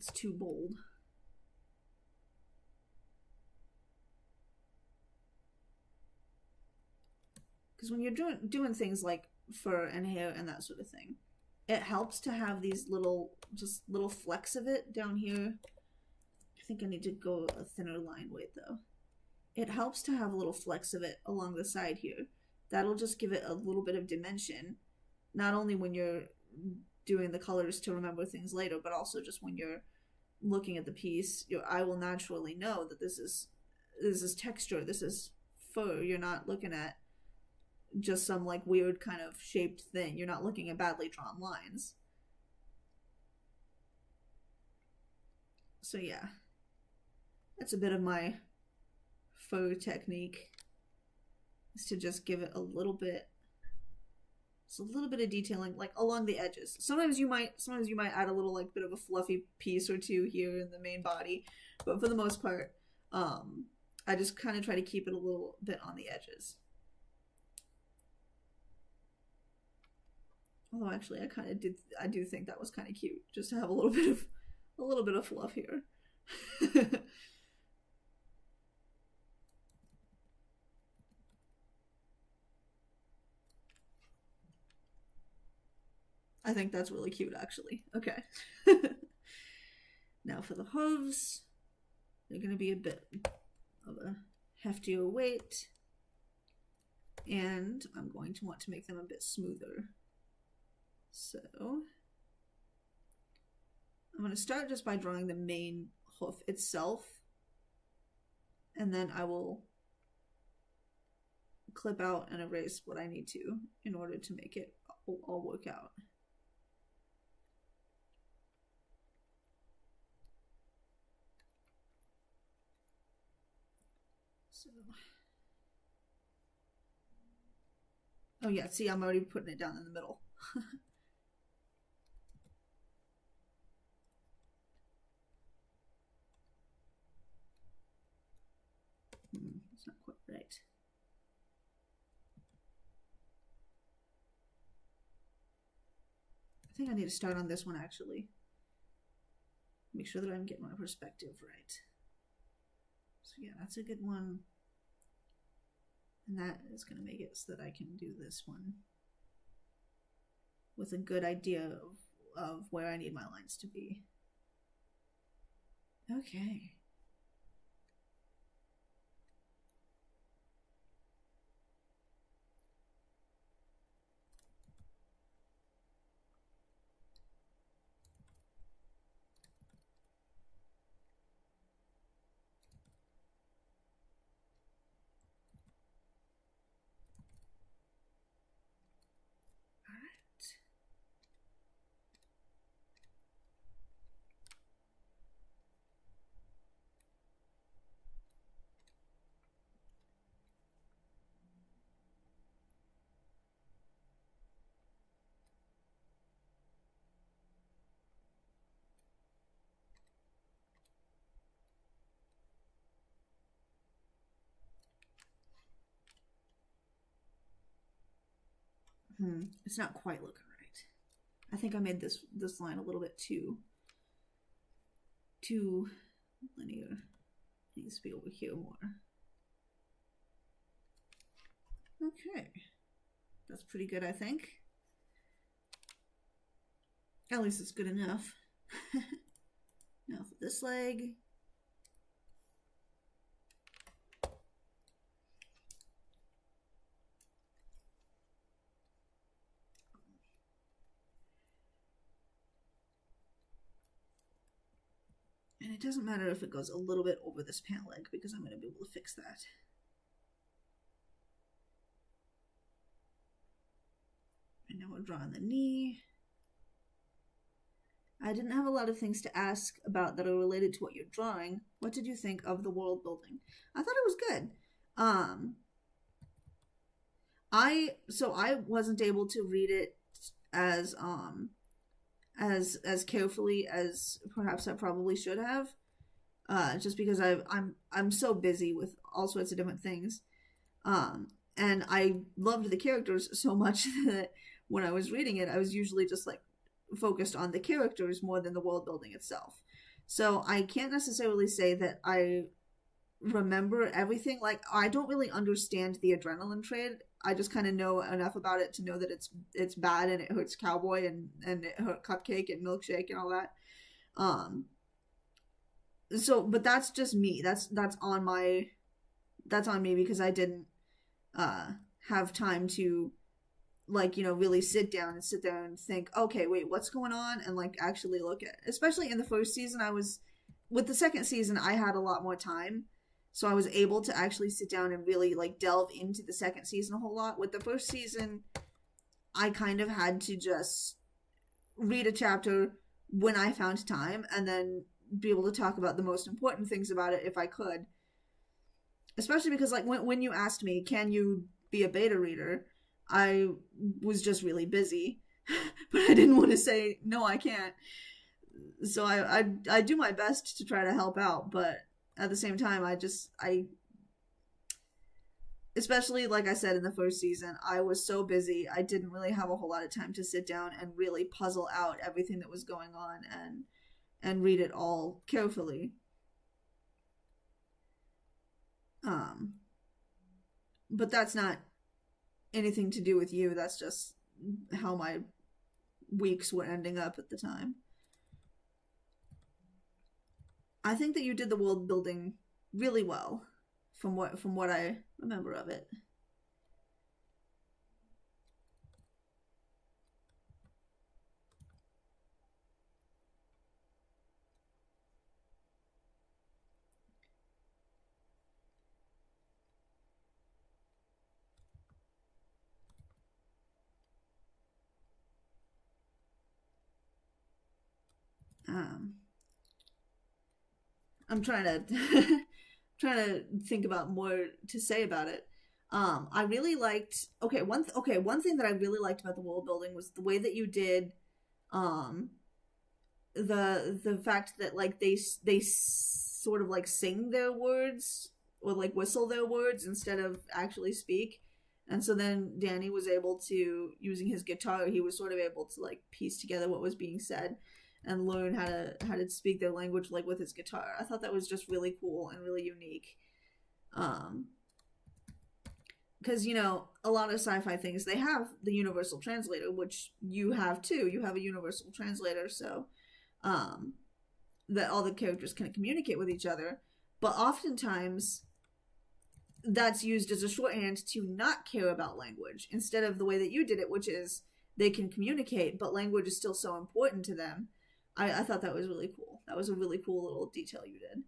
It's too bold. Because when you're doing things like fur and hair and that sort of thing, it helps to have these just little flecks of it down here. I think I need to go a thinner line weight though. It helps to have little flecks of it along the side here. That'll just give it a little bit of dimension, not only when you're doing the colors to remember things later, but also just when you're looking at the piece, your eye will naturally know that this is texture, this is fur. You're not looking at just some like weird kind of shaped thing. You're not looking at badly drawn lines. So yeah, that's a bit of my fur technique, is to just give it a little bit of detailing, like along the edges. Sometimes you might add a little like bit of a fluffy piece or two here in the main body, but for the most part, I just kind of try to keep it a little bit on the edges. Although actually, I do think that was kind of cute, just to have a little bit of fluff here. I think that's really cute, actually. Okay. Now for the hooves, they're going to be a bit of a heftier weight, and I'm going to want to make them a bit smoother. So I'm going to start just by drawing the main hoof itself, and then I will clip out and erase what I need to in order to make it all work out. So, oh yeah, see, I'm already putting it down in the middle. It's not quite right. I think I need to start on this one actually. Make sure that I'm getting my perspective right. So yeah, that's a good one. And that is going to make it so that I can do this one with a good idea of where I need my lines to be. Okay. It's not quite looking right. I think I made this line a little bit too linear. It needs to be over here more. Okay, that's pretty good, I think. At least it's good enough. Now for this leg. And it doesn't matter if it goes a little bit over this pant leg, because I'm going to be able to fix that. And now we're drawing the knee. I didn't have a lot of things to ask about that are related to what you're drawing. What did you think of the world building? I thought it was good. I wasn't able to read it as carefully as perhaps I probably should have, just because I'm so busy with all sorts of different things, and I loved the characters so much that when I was reading it, I was usually just like focused on the characters more than the world building itself. So I can't necessarily say that I remember everything. Like, I don't really understand the adrenaline trade. I just kind of know enough about it to know that it's bad and it hurts Cowboy and it hurt Cupcake and Milkshake and all that. Um, so, but that's just me. That's on me because I didn't uh have time to, like, really sit down and sit there and think, okay, wait, what's going on, and like actually look at it. Especially in the first season, with the second season I had a lot more time, so I was able to actually sit down and really like delve into the second season a whole lot. With the first season, I kind of had to just read a chapter when I found time and then be able to talk about the most important things about it if I could. Especially because, like, when you asked me, can you be a beta reader, I was just really busy, but I didn't want to say no, I can't. So I do my best to try to help out, but at the same time, I especially like I said in the first season, I was so busy, I didn't really have a whole lot of time to sit down and really puzzle out everything that was going on and read it all carefully. Um, but that's not anything to do with you. That's just how my weeks were ending up at the time. I think that you did the world building really well from what I remember of it. Um, I'm trying to trying to think about more to say about it. I really liked, one thing that I really liked about the world building was the way that you did um the fact that like they sort of like sing their words or like whistle their words instead of actually speak. And so then Danny was able to, using his guitar, he was sort of able to like piece together what was being said and learn how to speak their language like with his guitar. I thought that was just really cool and really unique. Um because a lot of sci-fi things, they have the universal translator, which you have too. You have a universal translator, so um that all the characters can communicate with each other. But oftentimes that's used as a shorthand to not care about language instead of the way that you did it, which is they can communicate, but language is still so important to them. I thought that was really cool. That was a really cool little detail you did.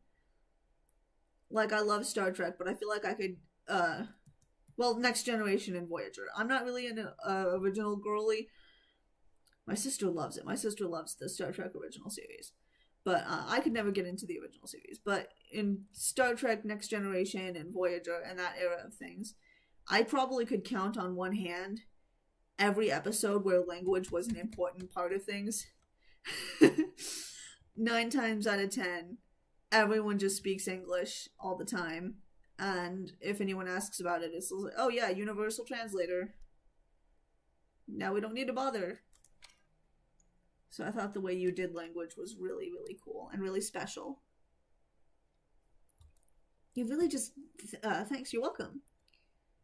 Like, I love Star Trek, but I feel like I could, well, Next Generation and Voyager. I'm not really an original girly. My sister loves it. My sister loves the Star Trek original series. But I could never get into the original series. But in Star Trek Next Generation and Voyager and that era of things, I probably could count on one hand every episode where language was an important part of things. 9 times out of 10, everyone just speaks English all the time. And if anyone asks about it, it's like, oh yeah, universal translator. Now we don't need to bother. So I thought the way you did language was really, really cool and really special. You really just, thanks, you're welcome.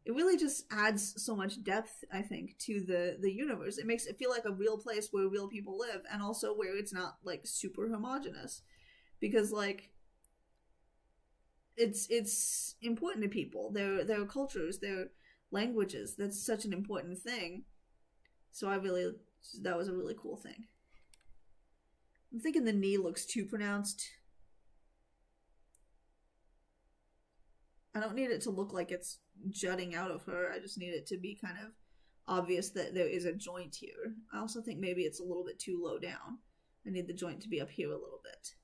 It really just adds so much depth, I think, to the universe. It makes it feel like a real place where real people live, and also where it's not like super homogenous. Because like it's important to people. Their cultures, their languages. That's such an important thing. So that was a really cool thing. I'm thinking the knee looks too pronounced. I don't need it to look like it's jutting out of her. I just need it to be kind of obvious that there is a joint here. I also think maybe it's a little bit too low down. I need the joint to be up here a little bit.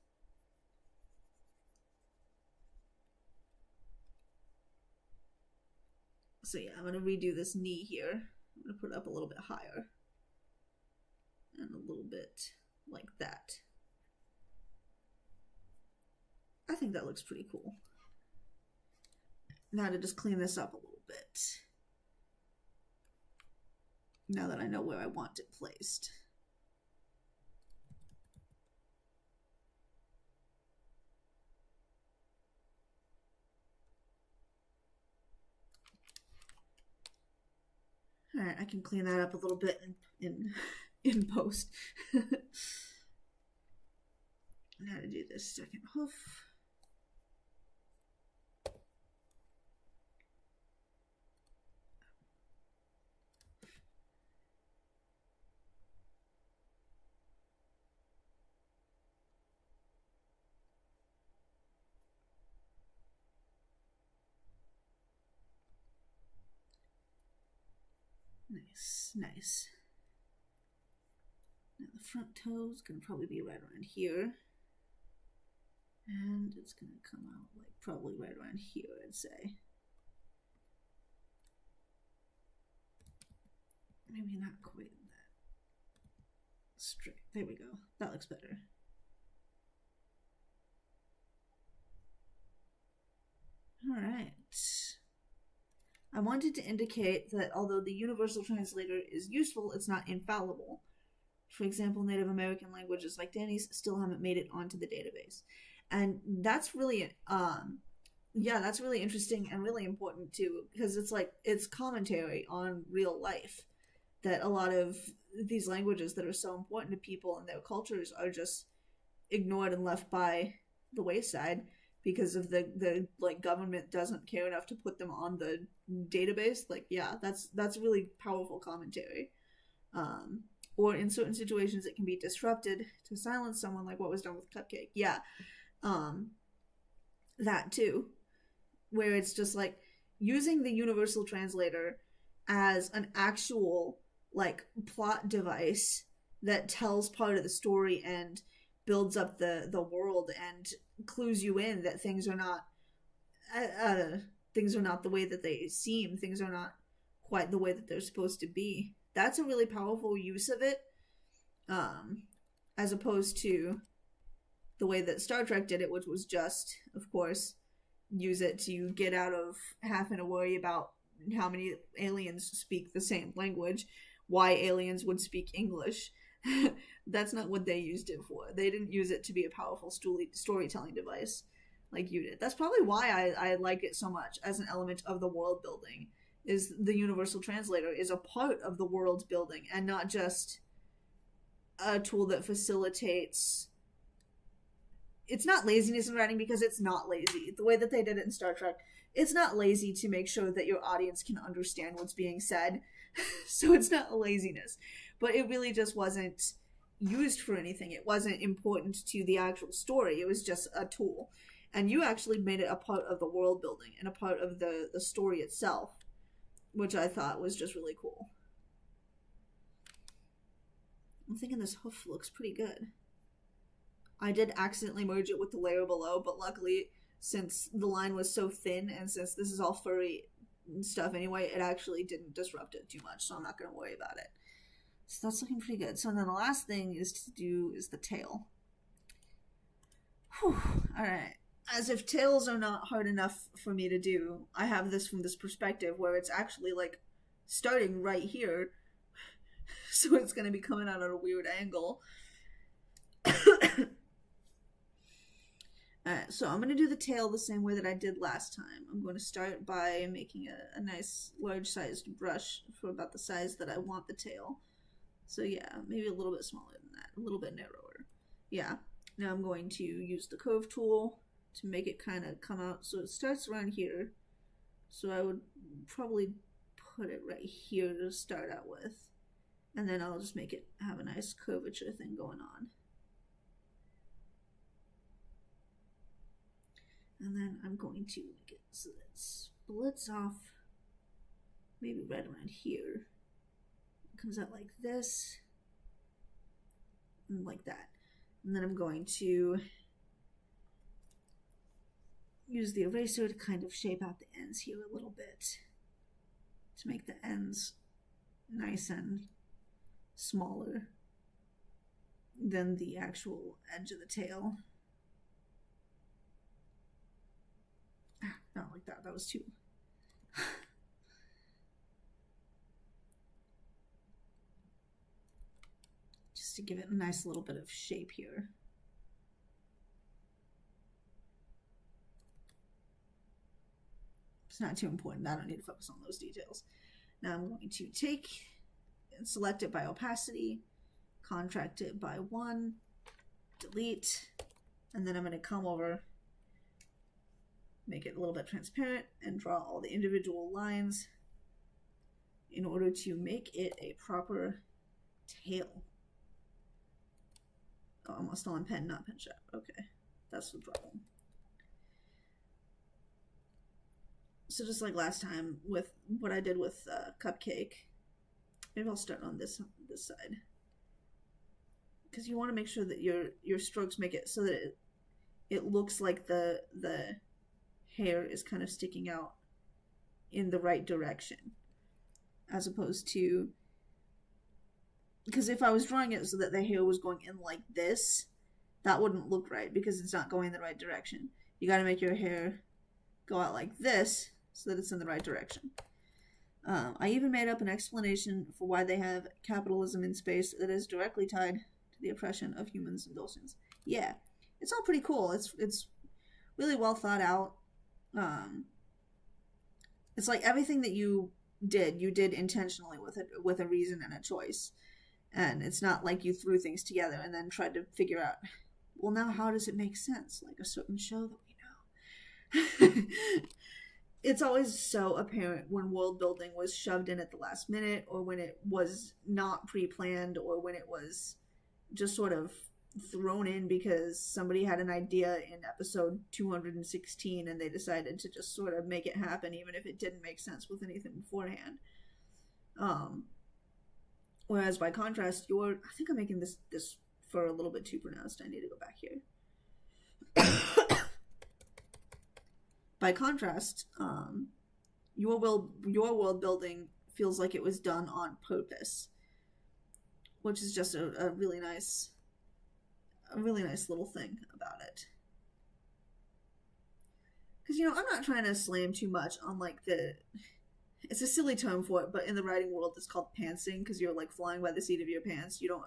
So yeah, I'm going to redo this knee here. I'm going to put it up a little bit higher. And a little bit like that. I think that looks pretty cool. Now to just clean this up a little bit. Now that I know where I want it placed. All right, I can clean that up a little bit in post. Now to do this second hoof. Nice, nice. Now the front toe is going to probably be right around here. And it's going to come out like probably right around here, I'd say. Maybe not quite that straight. There we go. That looks better. All right. I wanted to indicate that although the universal translator is useful, it's not infallible. For example, Native American languages like Danny's still haven't made it onto the database. And that's really, yeah, that's really interesting and really important too, because it's like, it's commentary on real life, that a lot of these languages that are so important to people and their cultures are just ignored and left by the wayside because of the like government doesn't care enough to put them on the database. Like, yeah, that's really powerful commentary. Or in certain situations it can be disrupted to silence someone, like what was done with Cupcake. Yeah. That too, where it's just like using the universal translator as an actual like plot device that tells part of the story and builds up the world and clues you in that things are not the way that they seem, things are not quite the way that they're supposed to be. That's a really powerful use of it, as opposed to the way that Star Trek did it, which was just, of course, use it to get out of having to worry about how many aliens speak the same language, why aliens would speak English. That's not what they used it for. They didn't use it to be a powerful storytelling device like you did. That's probably why I like it so much as an element of the world building, is the universal translator is a part of the world building and not just a tool that facilitates. It's not laziness in writing, because it's not lazy. The way that they did it in Star Trek, it's not lazy to make sure that your audience can understand what's being said. So it's not a laziness. But it really just wasn't used for anything. It wasn't important to the actual story. It was just a tool. And you actually made it a part of the world building and a part of the story itself, which I thought was just really cool. I'm thinking this hoof looks pretty good. I did accidentally merge it with the layer below, but luckily, since the line was so thin and since this is all furry stuff anyway, it actually didn't disrupt it too much, so I'm not going to worry about it. So that's looking pretty good. So then the last thing is to do is the tail. Whew. Alright. As if tails are not hard enough for me to do, I have this from this perspective where it's actually like starting right here. So it's going to be coming out at a weird angle. Alright, so I'm going to do the tail the same way that I did last time. I'm going to start by making a nice large-sized brush for about the size that I want the tail. So yeah, maybe a little bit smaller than that, a little bit narrower. Yeah, now I'm going to use the curve tool to make it kind of come out. So it starts around here. So I would probably put it right here to start out with. And then I'll just make it have a nice curvature thing going on. And then I'm going to make it so that it splits off maybe right around here. It comes out like this and like that. And then I'm going to use the eraser to kind of shape out the ends here a little bit to make the ends nice and smaller than the actual edge of the tail. Not like that, that was too... Just to give it a nice little bit of shape here. It's not too important, I don't need to focus on those details. Now I'm going to take and select it by opacity, contract it by 1, delete, and then I'm going to come over, make it a little bit transparent, and draw all the individual lines in order to make it a proper tail. Oh, I'm still on pen, not pen sharp. Okay, that's the problem. So just like last time with what I did with Cupcake, maybe I'll start on this side, because you want to make sure that your strokes make it so that it looks like the hair is kind of sticking out in the right direction, as opposed to, because if I was drawing it so that the hair was going in like this, that wouldn't look right because it's not going in the right direction. You got to make your hair go out like this so that it's in the right direction. I even made up an explanation for why they have capitalism in space that is directly tied to the oppression of humans and Dulcians. Yeah, it's all pretty cool. It's really well thought out. It's like everything that you did intentionally with a reason and a choice. And it's not like you threw things together and then tried to figure out, well, now how does it make sense? Like a certain show that we know. It's always so apparent when world building was shoved in at the last minute, or when it was not pre-planned, or when it was just sort of thrown in because somebody had an idea in episode 216 and they decided to just sort of make it happen even if it didn't make sense with anything beforehand. Whereas by contrast, I think I'm making this for a little bit too pronounced. I need to go back here. By contrast, your world building feels like it was done on purpose, which is just a really nice little thing about it. Because, I'm not trying to slam too much on like it's a silly term for it, but in the writing world it's called pantsing, because you're like flying by the seat of your pants. You don't,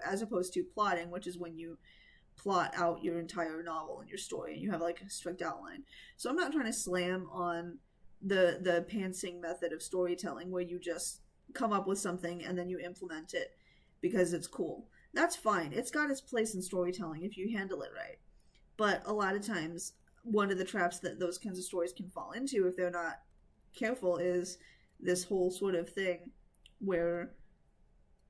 as opposed to plotting, which is when you plot out your entire novel and your story and you have like a strict outline. So I'm not trying to slam on the pantsing method of storytelling where you just come up with something and then you implement it because it's cool. That's fine. It's got its place in storytelling if you handle it right. But a lot of times, one of the traps that those kinds of stories can fall into if they're not careful is this whole sort of thing where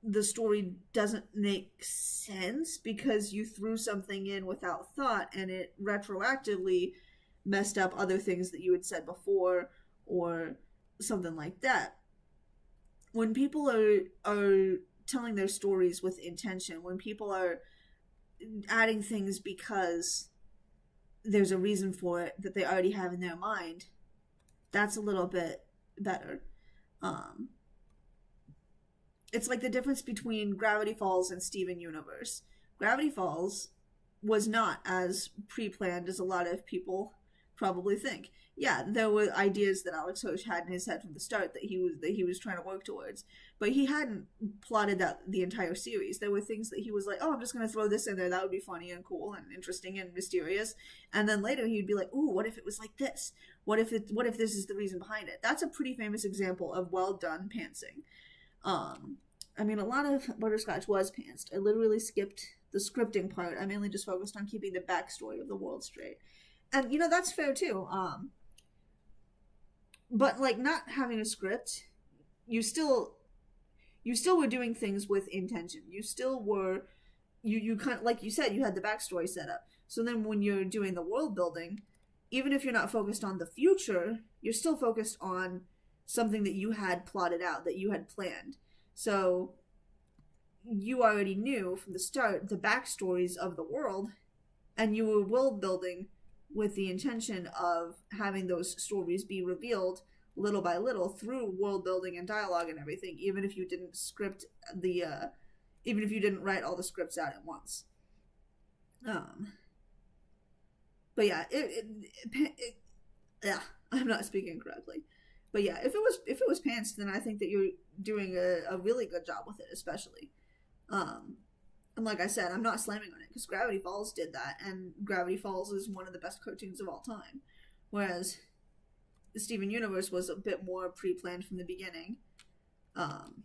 the story doesn't make sense because you threw something in without thought and it retroactively messed up other things that you had said before or something like that. When people are telling their stories with intention, when people are adding things because there's a reason for it that they already have in their mind, that's a little bit better. It's like the difference between Gravity Falls and Steven Universe. Gravity Falls was not as pre-planned as a lot of people probably think. Yeah, there were ideas that Alex Hirsch had in his head from the start that he was trying to work towards, but he hadn't plotted out the entire series. There were things that he was like, oh, I'm just going to throw this in there. That would be funny and cool and interesting and mysterious. And then later he'd be like, ooh, what if it was like this? What if this is the reason behind it? That's a pretty famous example of well done pantsing. I mean, a lot of Butterscotch was pantsed. I literally skipped the scripting part. I mainly just focused on keeping the backstory of the world straight. And, that's fair too. But, like, not having a script, you still were doing things with intention. You still were, you kind of, like you said, you had the backstory set up. So then when you're doing the world building, even if you're not focused on the future, you're still focused on something that you had plotted out, that you had planned. So you already knew from the start the backstories of the world, and you were world building with the intention of having those stories be revealed little by little through world building and dialogue and everything, even if you didn't even if you didn't write all the scripts out at once. But yeah, yeah, I'm not speaking correctly. But yeah, if it was pants, then I think that you're doing a really good job with it, especially. And like I said, I'm not slamming on it because Gravity Falls did that, and Gravity Falls is one of the best cartoons of all time. Whereas the Steven Universe was a bit more pre-planned from the beginning, Um,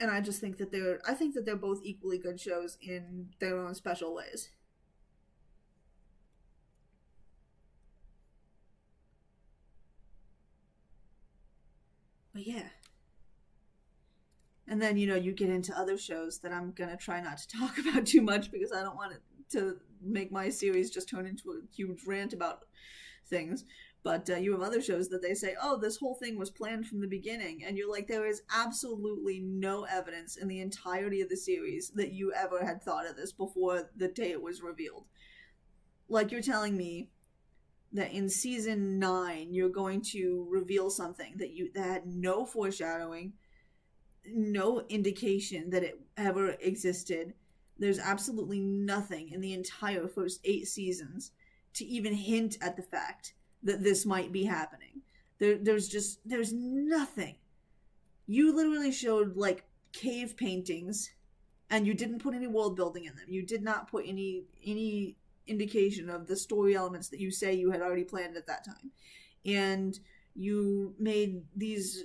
and I just think that they're both equally good shows in their own special ways. But yeah. And then, you get into other shows that I'm going to try not to talk about too much because I don't want it to make my series just turn into a huge rant about things. But you have other shows that they say, oh, this whole thing was planned from the beginning. And you're like, there is absolutely no evidence in the entirety of the series that you ever had thought of this before the day it was revealed. Like, you're telling me that in season 9, you're going to reveal something that had no foreshadowing, no indication that it ever existed. There's absolutely nothing in the entire first 8 seasons to even hint at the fact that this might be happening. There's nothing. You literally showed like cave paintings and you didn't put any world building in them. You did not put any indication of the story elements that you say you had already planned at that time. And you made these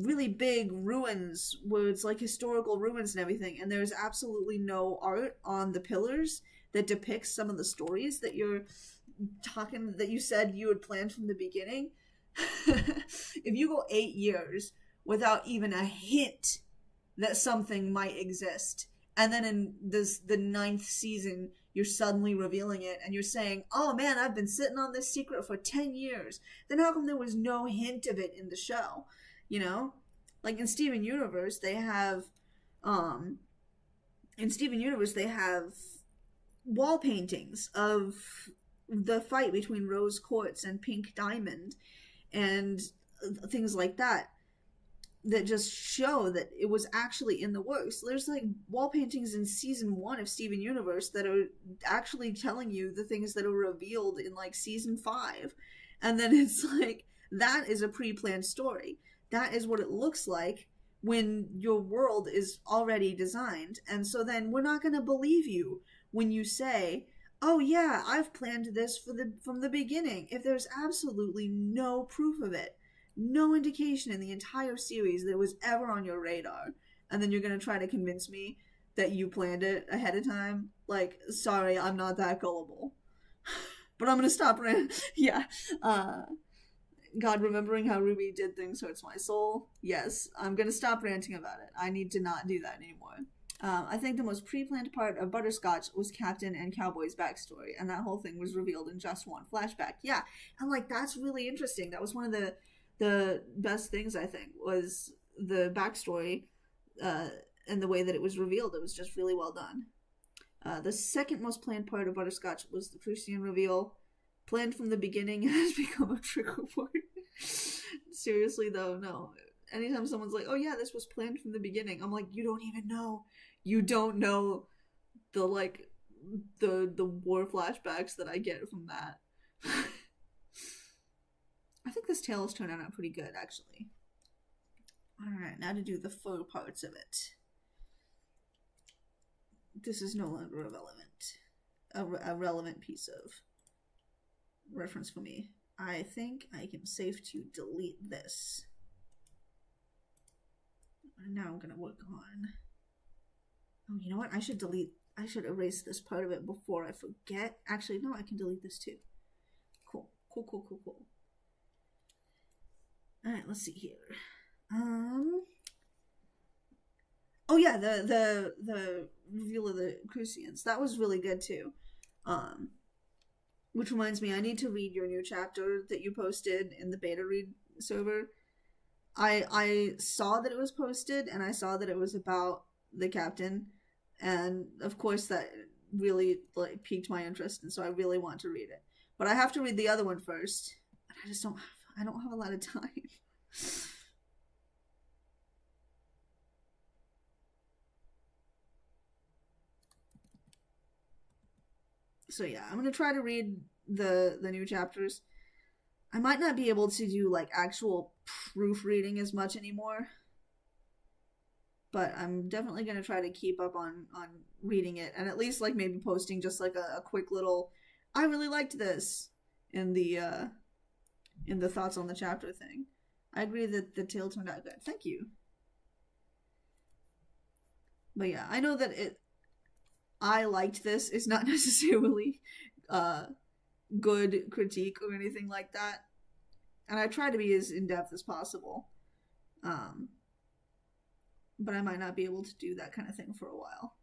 really big ruins where it's like historical ruins and everything, and there's absolutely no art on the pillars that depicts some of the stories that you said you had planned from the beginning. If you go 8 years without even a hint that something might exist, and then in the 9th season you're suddenly revealing it and you're saying, oh man, I've been sitting on this secret for 10 years, then how come there was no hint of it in the show? Like in Steven Universe, they have wall paintings of the fight between Rose Quartz and Pink Diamond and things like that just show that it was actually in the works. There's like wall paintings in season 1 of Steven Universe that are actually telling you the things that are revealed in like season 5. And then it's like, that is a pre-planned story. That is what it looks like when your world is already designed. And so then we're not going to believe you when you say, oh yeah, I've planned this from the beginning, if there's absolutely no proof of it, no indication in the entire series that it was ever on your radar. And then you're going to try to convince me that you planned it ahead of time. Like, sorry, I'm not that gullible. But I'm going to stop God, remembering how Ruby did things hurts my soul. Yes, I'm going to stop ranting about it. I need to not do that anymore. I think the most pre-planned part of Butterscotch was Captain and Cowboy's backstory, and that whole thing was revealed in just one flashback. Yeah, and like, that's really interesting. That was one of the best things, I think, was the backstory and the way that it was revealed. It was just really well done. The second most planned part of Butterscotch was the Prussian reveal. Planned from the beginning has become a trigger word. Seriously though, no. Anytime someone's like, oh yeah, this was planned from the beginning, I'm like, you don't even know. You don't know the war flashbacks that I get from that. I think this tale has turned out pretty good, actually. Alright, now to do the fur parts of it. This is no longer a relevant piece of reference for me. I think I am safe to delete this. And now I'm gonna work on... Oh, you know what? I should erase this part of it before I forget. Actually, no, I can delete this too. Cool. Alright, let's see here. Oh yeah, the reveal of the Crucians. That was really good too. Which reminds me, I need to read your new chapter that you posted in the beta read server. I saw that it was posted, and I saw that it was about the captain, and of course that really piqued my interest, and so I really want to read it. But I have to read the other one first. I don't have a lot of time. So yeah, I'm gonna try to read the new chapters. I might not be able to do actual proofreading as much anymore, but I'm definitely gonna try to keep up on reading it, and at least maybe posting just a quick little I really liked this in the thoughts on the chapter thing. I agree that the tail turned out good. Thank you. But yeah, I know that I liked this. It's not necessarily good critique or anything like that. And I try to be as in-depth as possible. But I might not be able to do that kind of thing for a while.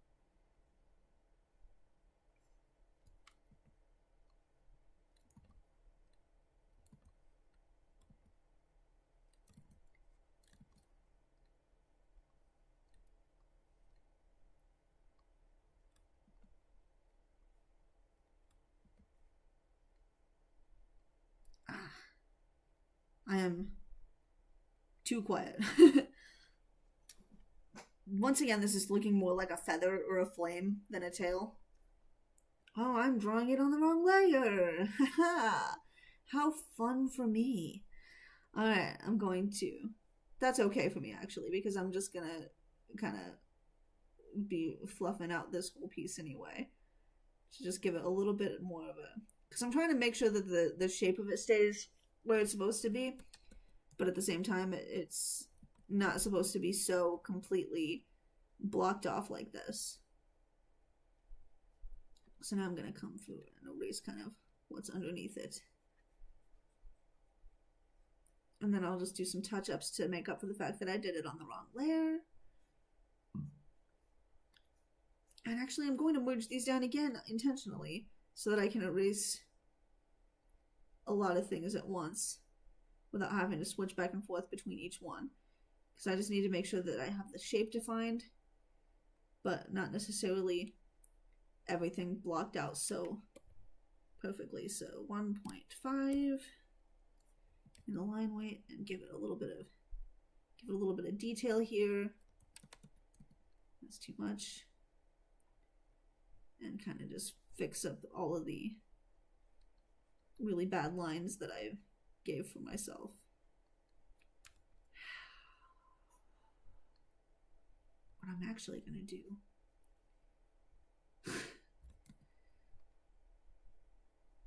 I am too quiet. Once again, this is looking more like a feather or a flame than a tail. Oh, I'm drawing it on the wrong layer. How fun for me. Alright, I'm going to... That's okay for me, actually, because I'm just gonna kind of be fluffing out this whole piece anyway. To just give it a little bit more of a... Because I'm trying to make sure that the shape of it stays where it's supposed to be, but at the same time, it's not supposed to be so completely blocked off like this. So now I'm going to come through and erase kind of what's underneath it. And then I'll just do some touch-ups to make up for the fact that I did it on the wrong layer. And actually, I'm going to merge these down again intentionally so that I can erase a lot of things at once without having to switch back and forth between each one. Because I just need to make sure that I have the shape defined, but not necessarily everything blocked out so perfectly. So 1.5 in the line weight and give it a little bit of detail here. That's too much. And kind of just fix up all of the really bad lines that I gave for myself. What I'm actually going to do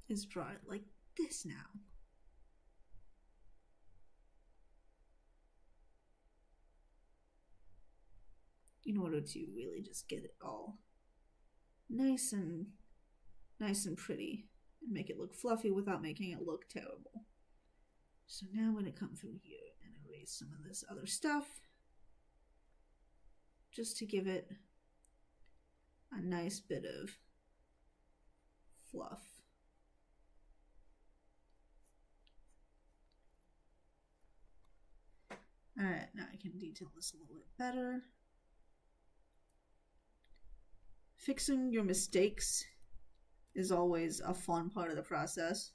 is draw it like this now. In order to really just get it all nice and pretty and make it look fluffy without making it look terrible. So now I'm going to come through here and erase some of this other stuff just to give it a nice bit of fluff. Alright, now I can detail this a little bit better. Fixing your mistakes is always a fun part of the process.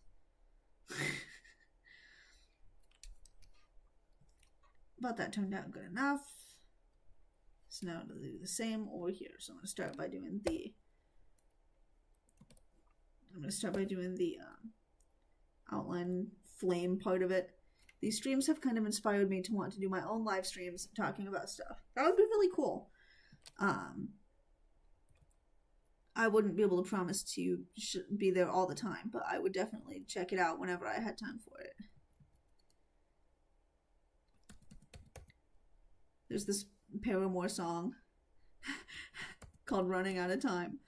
But that turned out good enough. So now to do the same over here. So I'm going to start by doing the outline flame part of it. These streams have kind of inspired me to want to do my own live streams talking about stuff. That would be really cool. I wouldn't be able to promise to be there all the time, but I would definitely check it out whenever I had time for it. There's this Paramore song called Running Out of Time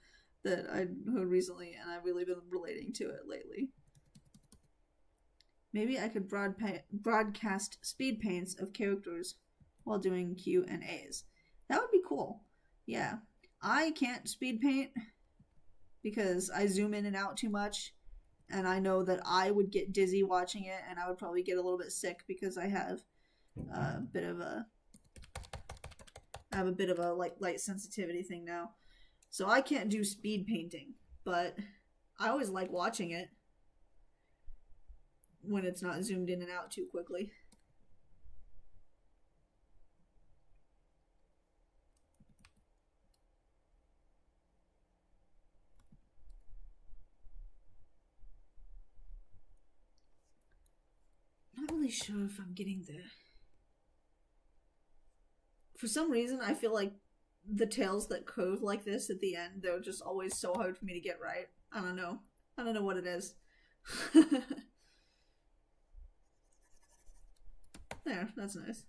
that I heard recently, and I've really been relating to it lately. Maybe I could broadcast speed paints of characters while doing Q&As. That would be cool. Yeah. I can't speed paint because I zoom in and out too much, and I know that I would get dizzy watching it, and I would probably get a little bit sick because I have a bit of a like light sensitivity thing now. So I can't do speed painting, but I always like watching it when it's not zoomed in and out too quickly. Not really sure if I'm getting the... For some reason, I feel like the tails that curve like this at the end, they're just always so hard for me to get right. I don't know. I don't know what it is. There, that's nice.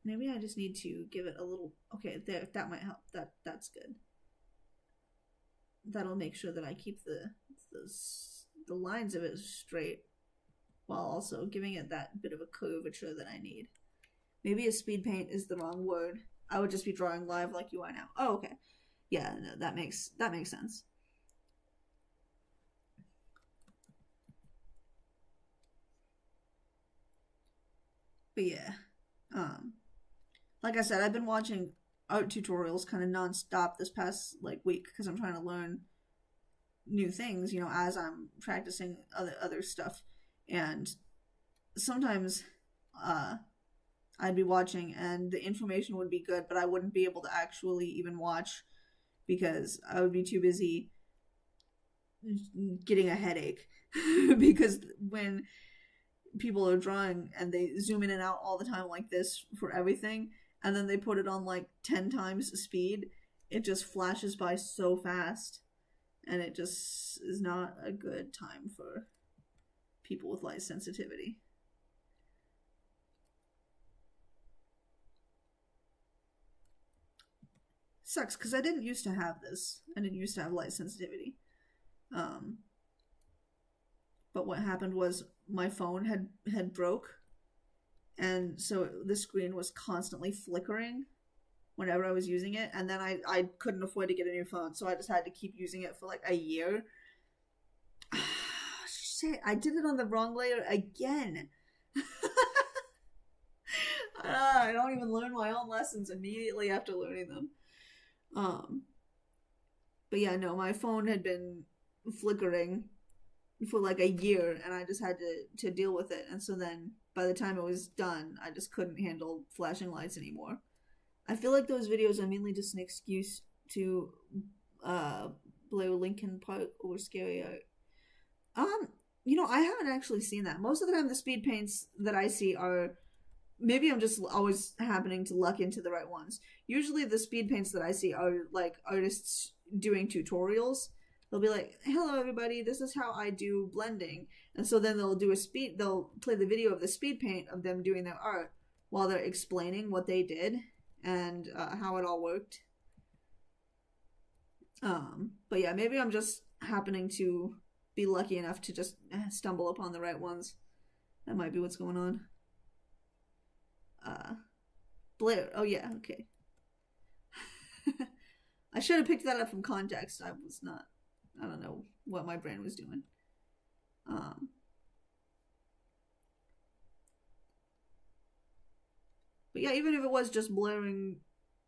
Maybe I just need to give it a little... Okay, there, that might help. That's good. That'll make sure that I keep the lines of it straight while also giving it that bit of a curvature that I need. Maybe a speed paint is the wrong word. I would just be drawing live like you are now. Oh, okay. Yeah, no, that makes sense. But yeah, like I said, I've been watching art tutorials kind of nonstop this past like week because I'm trying to learn new things, you know, as I'm practicing other stuff. And sometimes I'd be watching and the information would be good, but I wouldn't be able to actually even watch because I would be too busy getting a headache. Because when people are drawing and they zoom in and out all the time like this for everything, and then they put it on like 10 times speed, it just flashes by so fast, and it just is not a good time for people with light sensitivity. Sucks because I didn't used to have this. I didn't used to have light sensitivity. But what happened was my phone had broke, and so the screen was constantly flickering whenever I was using it, and then I couldn't afford to get a new phone, so I just had to keep using it for like a year. Shit, I did it on the wrong layer again. I don't even learn my own lessons immediately after learning them. But yeah, no, my phone had been flickering for like a year, and I just had to deal with it. And so then by the time it was done, I just couldn't handle flashing lights anymore. I feel like those videos are mainly just an excuse to blare Linkin Park or scary art. You know, I haven't actually seen that. Most of the time the speed paints that I see are, maybe I'm just always happening to luck into the right ones. Usually the speed paints that I see are like artists doing tutorials. They'll be like, hello everybody, this is how I do blending. And so then they'll play the video of the speed paint of them doing their art while they're explaining what they did and how it all worked. But yeah, maybe I'm just happening to be lucky enough to just stumble upon the right ones. That might be what's going on. Blair. Oh yeah, okay. I should have picked that up from context. I don't know what my brain was doing. But yeah, even if it was just blaring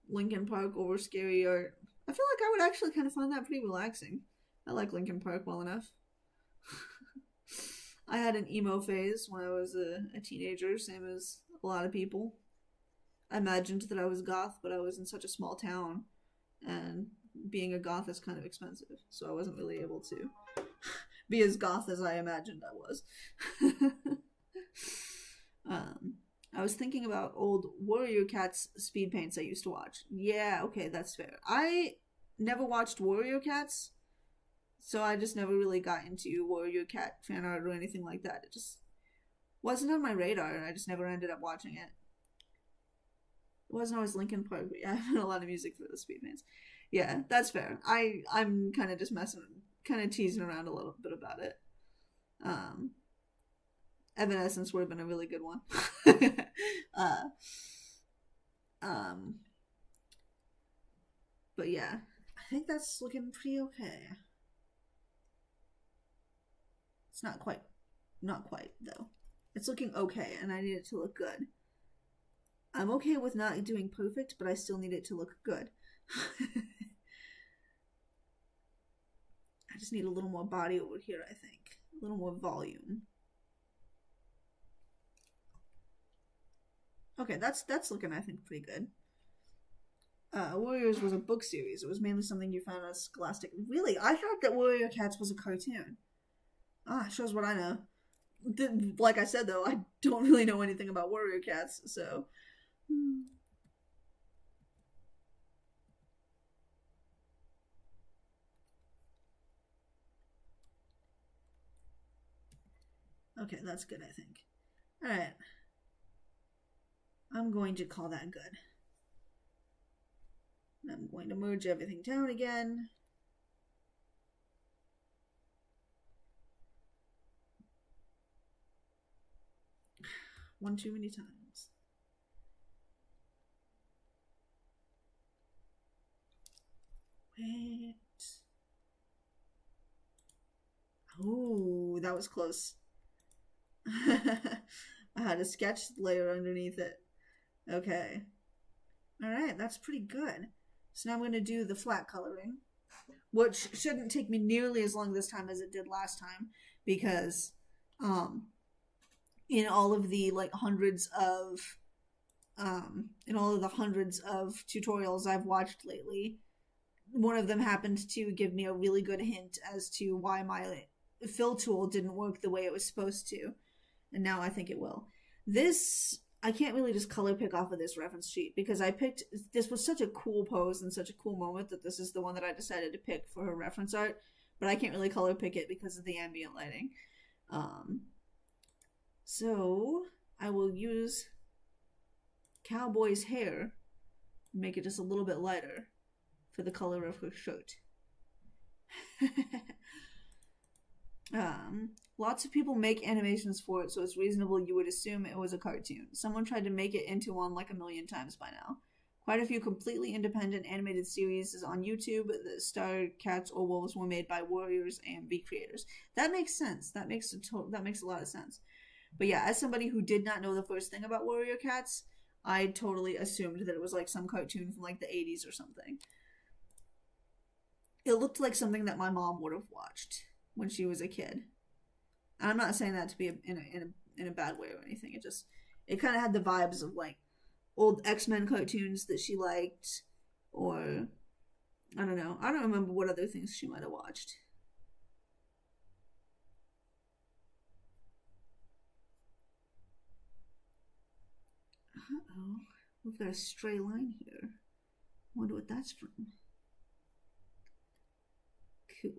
Linkin Park over scary art, I feel like I would actually kind of find that pretty relaxing. I like Linkin Park well enough. I had an emo phase when I was a teenager, same as a lot of people. I imagined that I was goth, but I was in such a small town, and being a goth is kind of expensive, so I wasn't really able to be as goth as I imagined I was. I was thinking about old Warrior Cats speed paints I used to watch. Yeah, okay, that's fair. I never watched Warrior Cats, so I just never really got into Warrior Cat fan art or anything like that. It just wasn't on my radar, and I just never ended up watching it. It wasn't always Linkin Park, but yeah, I have a lot of music for the speed paints. Yeah, that's fair. I'm kind of just kind of teasing around a little bit about it. Evanescence would have been a really good one. But yeah, I think that's looking pretty okay. It's not quite though. It's looking okay, and I need it to look good. I'm okay with not doing perfect, but I still need it to look good. I just need a little more body over here, I think. A little more volume. Okay, that's looking, I think, pretty good. Warriors was a book series. It was mainly something you found on Scholastic. Really? I thought that Warrior Cats was a cartoon. Ah, shows what I know. Like I said, though, I don't really know anything about Warrior Cats, so... Okay, that's good, I think. All right. I'm going to call that good. I'm going to merge everything down again. One too many times. Wait. Oh, that was close. I had a sketch layer underneath it. Okay. All right, that's pretty good. So now I'm going to do the flat coloring, which shouldn't take me nearly as long this time as it did last time, because in all of the hundreds of tutorials I've watched lately, one of them happened to give me a really good hint as to why my fill tool didn't work the way it was supposed to, and now I think it will. This, I can't really just color pick off of this reference sheet, because this was such a cool pose and such a cool moment that this is the one that I decided to pick for her reference art, but I can't really color pick it because of the ambient lighting. So I will use Cowboy's hair, make it just a little bit lighter for the color of her shirt. Lots of people make animations for it, so it's reasonable you would assume it was a cartoon. Someone tried to make it into one like a million times by now. Quite a few completely independent animated series on YouTube that star cats or wolves were made by Warriors AMV creators. That makes sense. That makes a lot of sense. But yeah, as somebody who did not know the first thing about Warrior Cats, I totally assumed that it was like some cartoon from like the 80s or something. It looked like something that my mom would have watched when she was a kid. And I'm not saying that to be in a bad way or anything. It kind of had the vibes of like old X-Men cartoons that she liked, or I don't know. I don't remember what other things she might have watched. Uh-oh. We've got a stray line here. Wonder what that's from. Cool.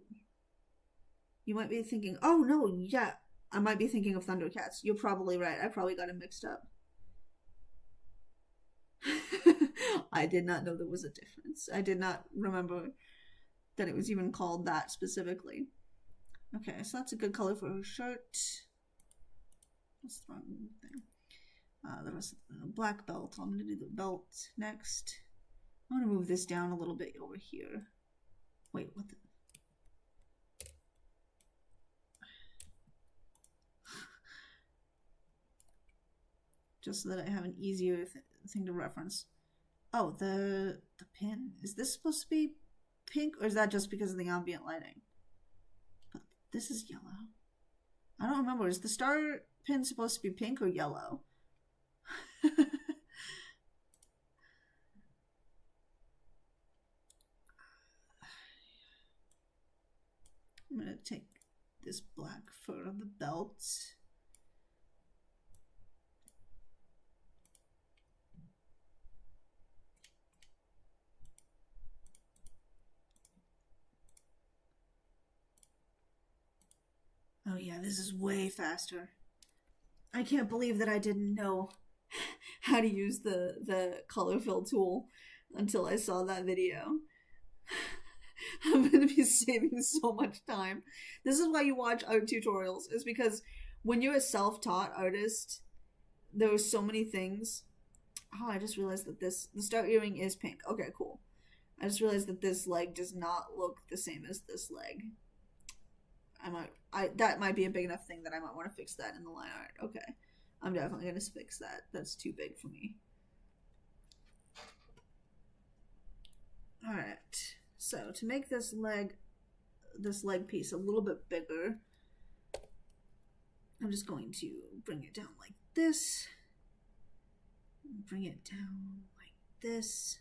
You might be thinking, oh no, yeah, I might be thinking of Thundercats. You're probably right. I probably got it mixed up. I did not know there was a difference. I did not remember that it was even called that specifically. Okay, so that's a good color for her shirt. What's the wrong thing? The rest of the black belt. I'm going to do the belt next. I'm going to move this down a little bit over here. Wait, what the... Just so that I have an easier thing to reference. Oh, the pin. Is this supposed to be pink, or is that just because of the ambient lighting? But this is yellow. I don't remember. Is the star pin supposed to be pink or yellow? I'm going to take this black fur of the belt. Oh yeah, this is way faster. I can't believe that I didn't know how to use the color fill tool until I saw that video. I'm going to be saving so much time. This is why you watch art tutorials, is because when you're a self-taught artist, there are so many things. Oh, I just realized that the star earring is pink. Okay, cool. I just realized that this leg does not look the same as this leg. That might be a big enough thing that I might want to fix that in the line art. Okay. I'm definitely going to fix that. That's too big for me. Alright. So, to make this leg piece a little bit bigger, I'm just going to bring it down like this. Bring it down like this.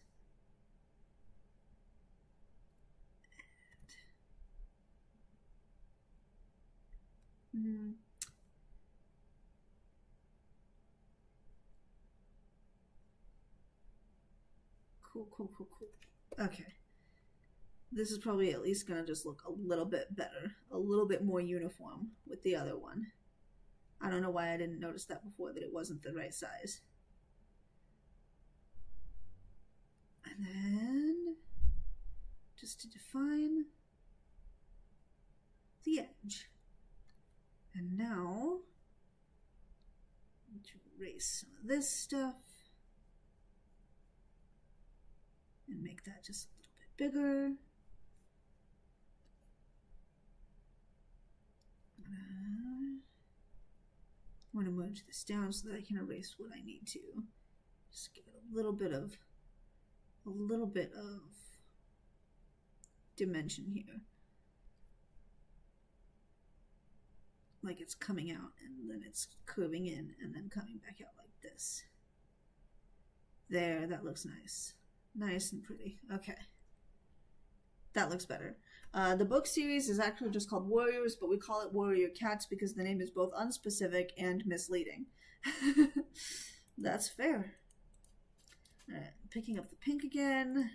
Cool. Okay. This is probably at least going to just look a little bit better. A little bit more uniform with the other one. I don't know why I didn't notice that before, that it wasn't the right size. And then, just to define the edge. And now, to erase some of this stuff and make that just a little bit bigger. I want to merge this down so that I can erase what I need to. Just give it a little bit of dimension here. Like it's coming out and then it's curving in and then coming back out like this. There, that looks nice. Nice and pretty. Okay. That looks better. The book series is actually just called Warriors, but we call it Warrior Cats because the name is both unspecific and misleading. That's fair. Alright, picking up the pink again.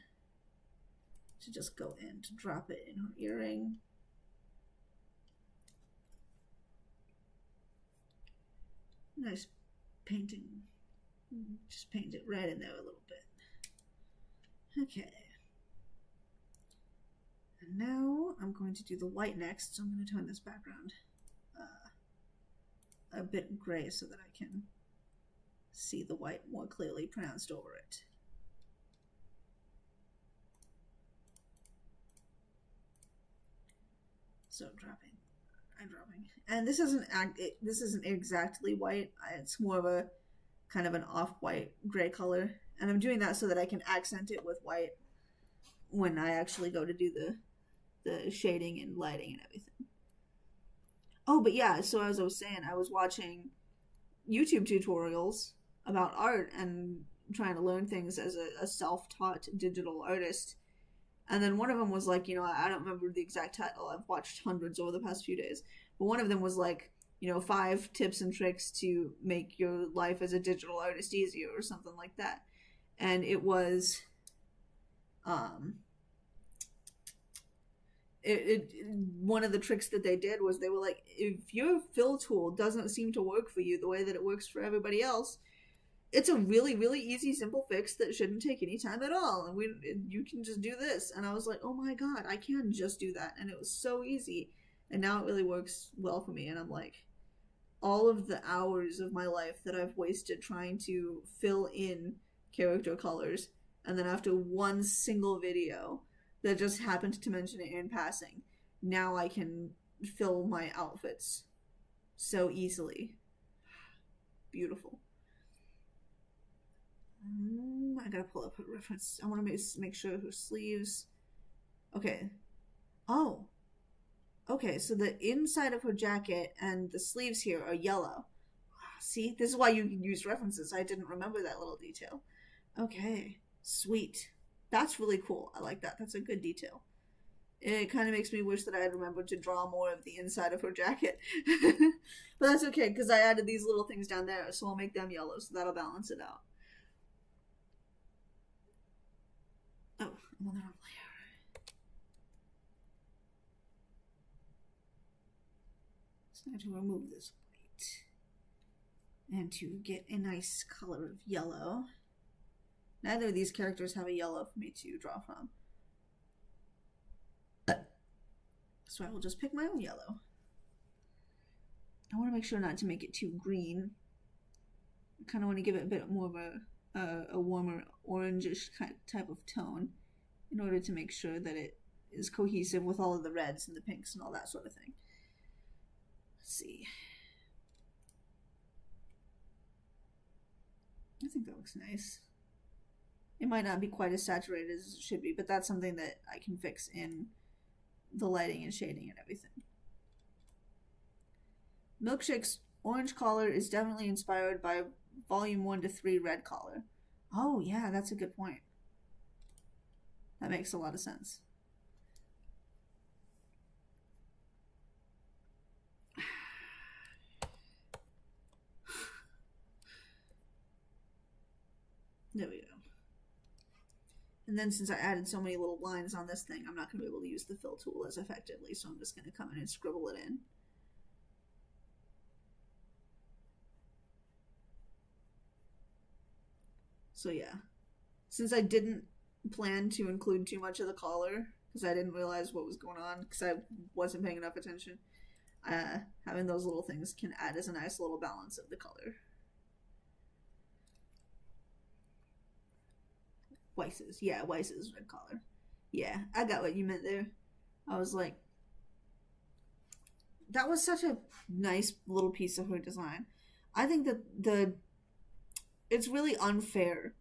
To just go in to drop it in her earring. Nice painting. Just paint it right in there a little bit. Okay. And now I'm going to do the white next, so I'm going to turn this background a bit gray so that I can see the white more clearly pronounced over it. So I'm dropping. And this isn't exactly white. It's more of a kind of an off-white gray color. And I'm doing that so that I can accent it with white when I actually go to do the shading and lighting and everything. Oh, but yeah, so as I was saying, I was watching YouTube tutorials about art and trying to learn things as a self-taught digital artist. And then one of them was like, I don't remember the exact title. I've watched hundreds over the past few days. But one of them was like, 5 tips and tricks to make your life as a digital artist easier or something like that. And it was... one of the tricks that they did was they were like, if your fill tool doesn't seem to work for you the way that it works for everybody else, it's a really, really easy, simple fix that shouldn't take any time at all. And you can just do this. And I was like, oh my God, I can just do that. And it was so easy. And now it really works well for me. And I'm like, all of the hours of my life that I've wasted trying to fill in character colors, and then after one single video that just happened to mention it in passing, now I can fill my outfits so easily. Beautiful. I gotta pull up her reference. I want to make sure her sleeves. Okay. Oh. Okay, so the inside of her jacket and the sleeves here are yellow. See, this is why you can use references. I didn't remember that little detail. Okay, sweet. That's really cool. I like that. That's a good detail. It kind of makes me wish that I had remembered to draw more of the inside of her jacket. But that's okay, because I added these little things down there, so I'll make them yellow, so that'll balance it out. Oh, I'm on the wrong layer. So now to remove this white. And to get a nice color of yellow. Neither of these characters have a yellow for me to draw from. So I will just pick my own yellow. I want to make sure not to make it too green. I kind of want to give it a bit more of a warmer orangish type of tone in order to make sure that it is cohesive with all of the reds and the pinks and all that sort of thing. Let's see. I think that looks nice. It might not be quite as saturated as it should be, but that's something that I can fix in the lighting and shading and everything. Milkshake's orange collar is definitely inspired by volume 1 to 3 red collar. Oh yeah, that's a good point. That makes a lot of sense. There we go. And then since I added so many little lines on this thing, I'm not going to be able to use the fill tool as effectively, so I'm just going to come in and scribble it in. So yeah, since I didn't plan to include too much of the collar because I didn't realize what was going on because I wasn't paying enough attention, having those little things can add as a nice little balance of the color. Weiss's, yeah, Weiss's red collar. Yeah, I got what you meant there. I was like, that was such a nice little piece of her design. I think that it's really unfair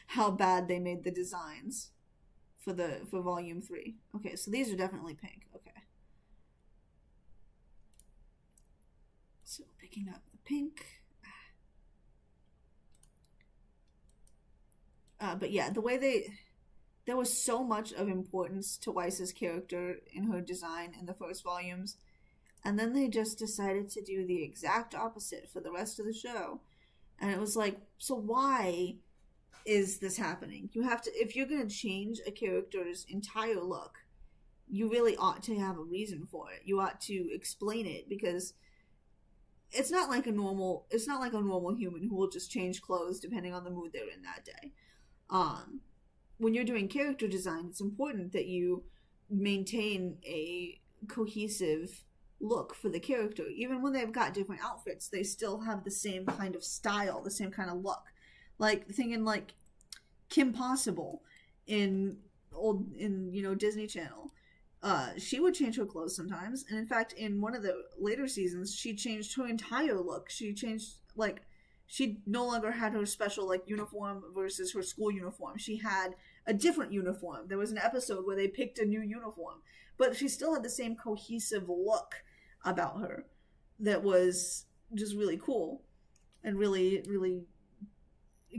how bad they made the designs for volume 3. Okay, so these are definitely pink. Okay. So picking up the pink. But yeah, the way there was so much of importance to Weiss's character in her design in the first volumes, and then they just decided to do the exact opposite for the rest of the show. And it was like, so why is this happening? You have to, if you're going to change a character's entire look, you really ought to have a reason for it. You ought to explain it, because it's not like a normal human who will just change clothes depending on the mood they're in that day. When you're doing character design, it's important that you maintain a cohesive look for the character. Even when they've got different outfits, they still have the same kind of style, the same kind of look. Like thinking like Kim Possible in Disney Channel. She would change her clothes sometimes, and in fact in one of the later seasons she changed her entire look. She changed, like, she no longer had her special like uniform versus her school uniform. She had a different uniform. There was an episode where they picked a new uniform, but she still had the same cohesive look about her that was just really cool and really, really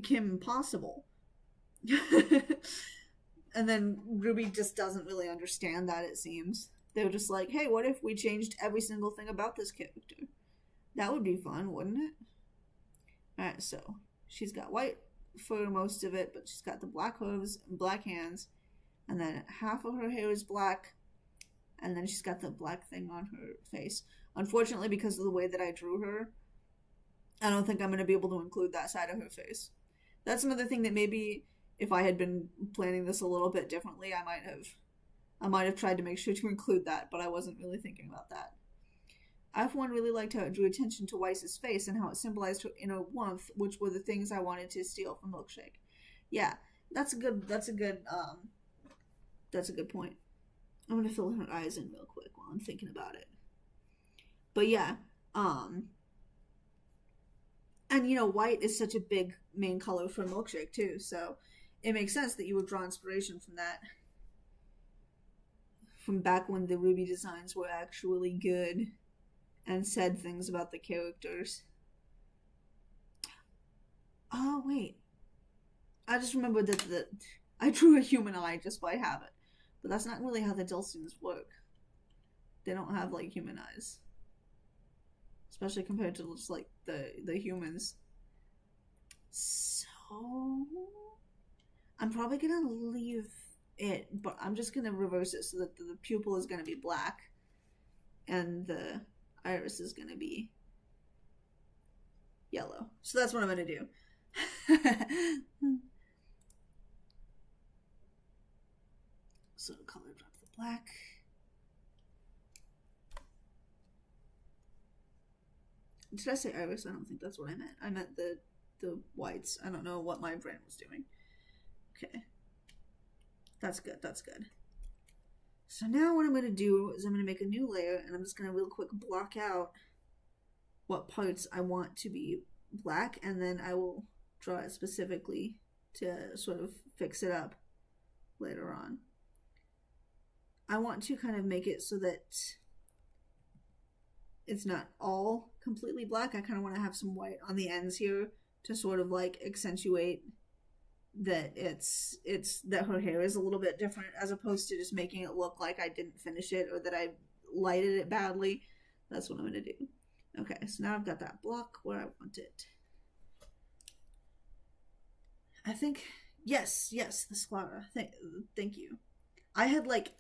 Kim Possible. And then Ruby just doesn't really understand that, it seems. They were just like, hey, what if we changed every single thing about this character? That would be fun, wouldn't it? Alright, so she's got white for most of it, but she's got the black hooves and black hands, and then half of her hair is black, and then she's got the black thing on her face. Unfortunately, because of the way that I drew her, I don't think I'm going to be able to include that side of her face. That's another thing that maybe if I had been planning this a little bit differently, I might have tried to make sure to include that, but I wasn't really thinking about that. I, for one, really liked how it drew attention to Weiss's face and how it symbolized her inner warmth, which were the things I wanted to steal from Milkshake. Yeah, that's a good point. I'm gonna fill her eyes in real quick while I'm thinking about it. But yeah, and white is such a big main color for Milkshake too, so it makes sense that you would draw inspiration from that. From back when the Ruby designs were actually good and said things about the characters. Oh, wait. I just remembered that I drew a human eye just by habit. But that's not really how the Dulcians work. They don't have, like, human eyes. Especially compared to just, like, the humans. So I'm probably gonna leave it, but I'm just gonna reverse it so that the pupil is gonna be black. And the iris is gonna be yellow. So that's what I'm gonna do. So color drop the black. Did I say iris? I don't think that's what I meant. I meant the whites. I don't know what my brain was doing. Okay. That's good. That's good. So now what I'm going to do is I'm going to make a new layer, and I'm just going to real quick block out what parts I want to be black, and then I will draw it specifically to sort of fix it up later on. I want to kind of make it so that it's not all completely black. I kind of want to have some white on the ends here to sort of like accentuate that it's that her hair is a little bit different, as opposed to just making it look like I didn't finish it or that I lighted it badly. That's what I'm going to do. Okay, so now I've got that block where I want it. I think, yes, the sclera. Thank you. I had, like,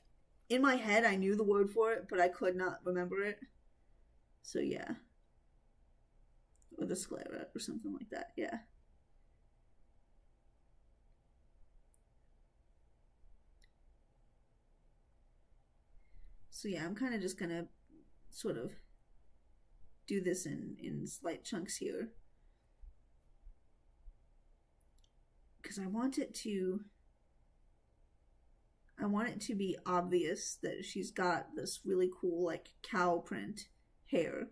in my head, I knew the word for it, but I could not remember it. So, yeah. Or the sclera or something like that, yeah. So yeah, I'm kind of just gonna sort of do this in slight chunks here, because I want it to be obvious that she's got this really cool like cow print hair.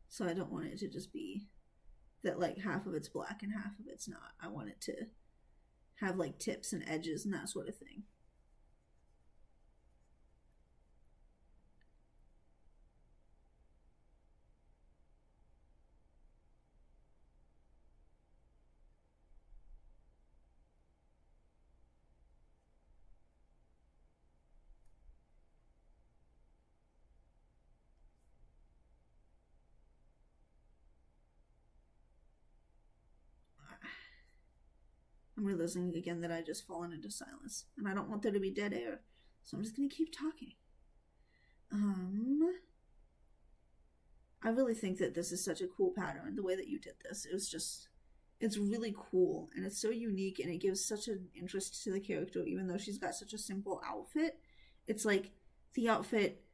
So I don't want it to just be that like half of it's black and half of it's not. I want it to have like tips and edges and that sort of thing. I'm realizing again that I just fallen into silence, and I don't want there to be dead air, so I'm just gonna keep talking. I really think that this is such a cool pattern, the way that you did this. It's really cool, and it's so unique, and it gives such an interest to the character, even though she's got such a simple outfit. It's like the outfit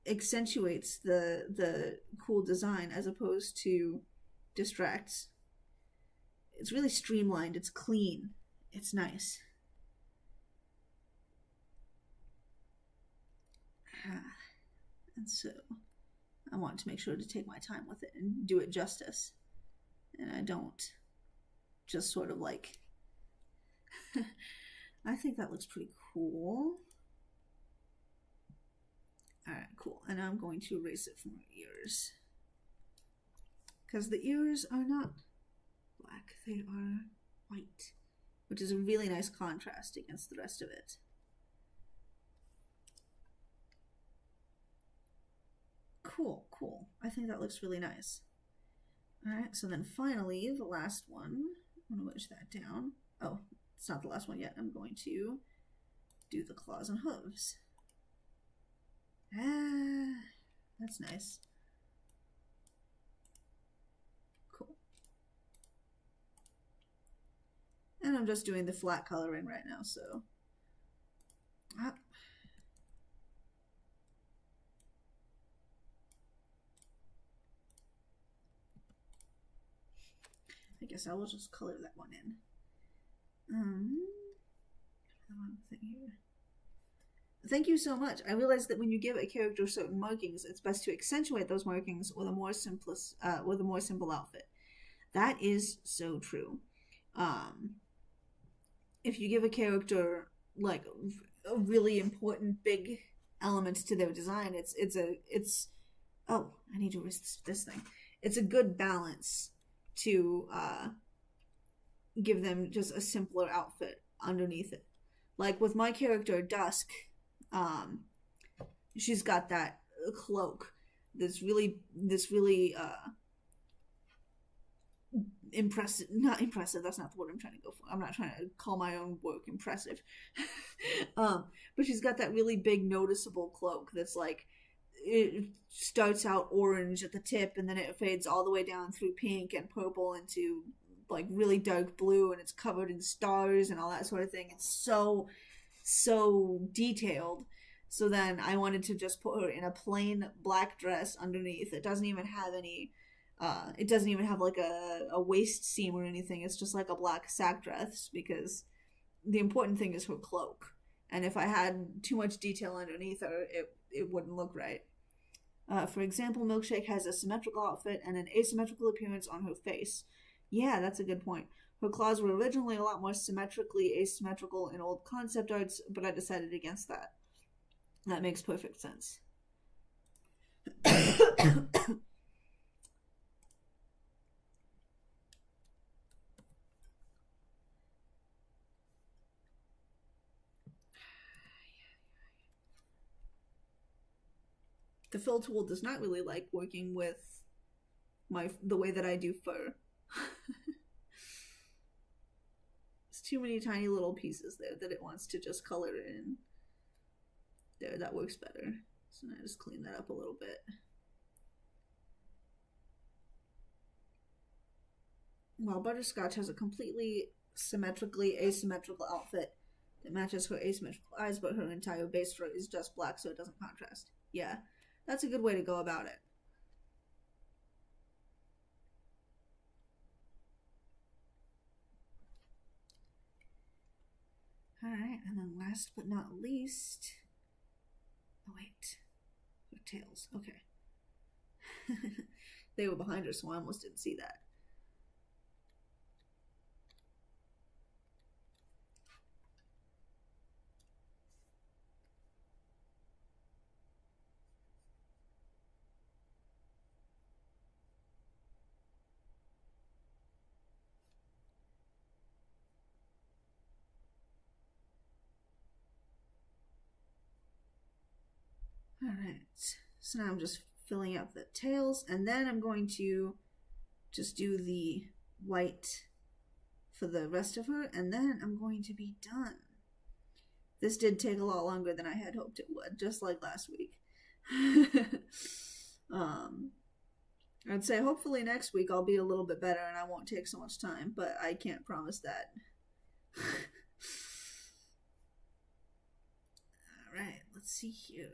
accentuates the cool design as opposed to distracts. It's really streamlined, it's clean, it's nice. And so I want to make sure to take my time with it and do it justice. And I don't just sort of like I think that looks pretty cool. Alright, cool. And I'm going to erase it from her ears, because the ears are not black, they are white, which is a really nice contrast against the rest of it. Cool, cool. I think that looks really nice. Alright, so then finally, the last one. I'm going to wedge that down. Oh, it's not the last one yet. I'm going to do the claws and hooves. Ah, that's nice. Cool. And I'm just doing the flat coloring right now, so. I guess I will just color that one in. Thank you so much. I realized that when you give a character certain markings, it's best to accentuate those markings with a more simple outfit. That is so true. If you give a character like a really important big element to their design, it's oh, I need to erase this thing. It's a good balance to give them just a simpler outfit underneath it. Like with my character Dusk, she's got that cloak, this really impressive, not impressive, that's not the word I'm trying to go for. I'm not trying to call my own work impressive. But she's got that really big noticeable cloak that's like, it starts out orange at the tip and then it fades all the way down through pink and purple into like really dark blue, and it's covered in stars and all that sort of thing. It's so detailed. So then I wanted to just put her in a plain black dress underneath. It doesn't even have any it doesn't even have like a waist seam or anything. It's just like a black sack dress, because the important thing is her cloak, and if I had too much detail underneath her, it wouldn't look right. For example, Milkshake has a symmetrical outfit and an asymmetrical appearance on her face. Yeah, that's a good point. Her claws were originally a lot more symmetrically asymmetrical in old concept arts, but I decided against that. That makes perfect sense. The fill tool does not really like working with the way that I do fur. It's too many tiny little pieces there that it wants to just color in. There, that works better. So now I just clean that up a little bit. While Butterscotch has a completely symmetrically asymmetrical outfit that matches her asymmetrical eyes, but her entire base fur is just black so it doesn't contrast. Yeah, that's a good way to go about it. Alright, and then last but not least... Oh wait, her tails, okay. They were behind her, so I almost didn't see that. Alright, so now I'm just filling out the tails, and then I'm going to just do the white for the rest of her, and then I'm going to be done. This did take a lot longer than I had hoped it would, just like last week. I'd say hopefully next week I'll be a little bit better and I won't take so much time, but I can't promise that. Alright, let's see here.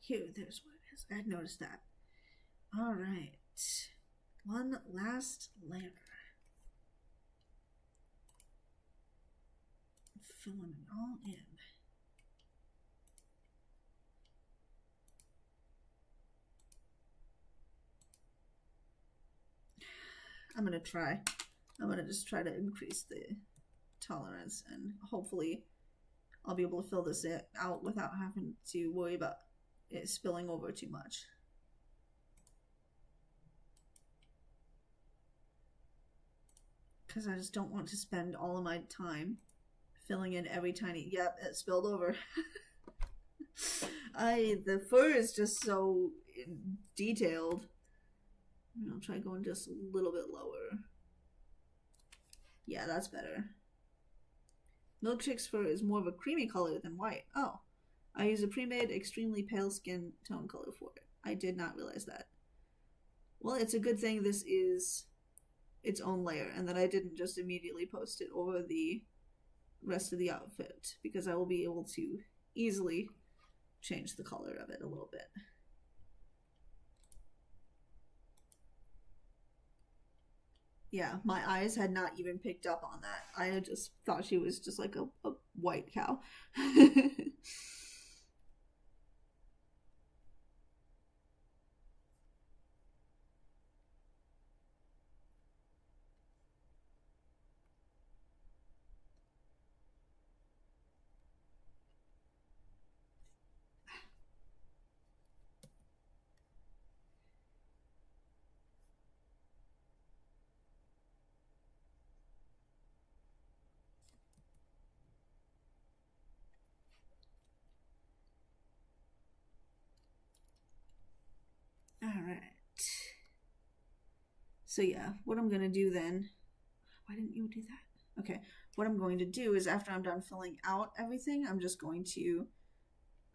Here, there's what it is. I had noticed that. Alright. One last layer. Filling it all in. I'm gonna try. I'm gonna just try to increase the tolerance, and hopefully I'll be able to fill this out without having to worry about it spilling over too much. Because I just don't want to spend all of my time filling in every tiny... Yep, it spilled over. The fur is just so detailed. I'll try going just a little bit lower. Yeah, that's better. Milkshake's fur is more of a creamy color than white. Oh, I use a pre-made extremely pale skin tone color for it. I did not realize that. Well, it's a good thing this is its own layer and that I didn't just immediately post it over the rest of the outfit, because I will be able to easily change the color of it a little bit. Yeah, my eyes had not even picked up on that. I had just thought she was just like a white cow. Alright. So yeah, what I'm going to do then... Why didn't you do that? Okay, what I'm going to do is after I'm done filling out everything, I'm just going to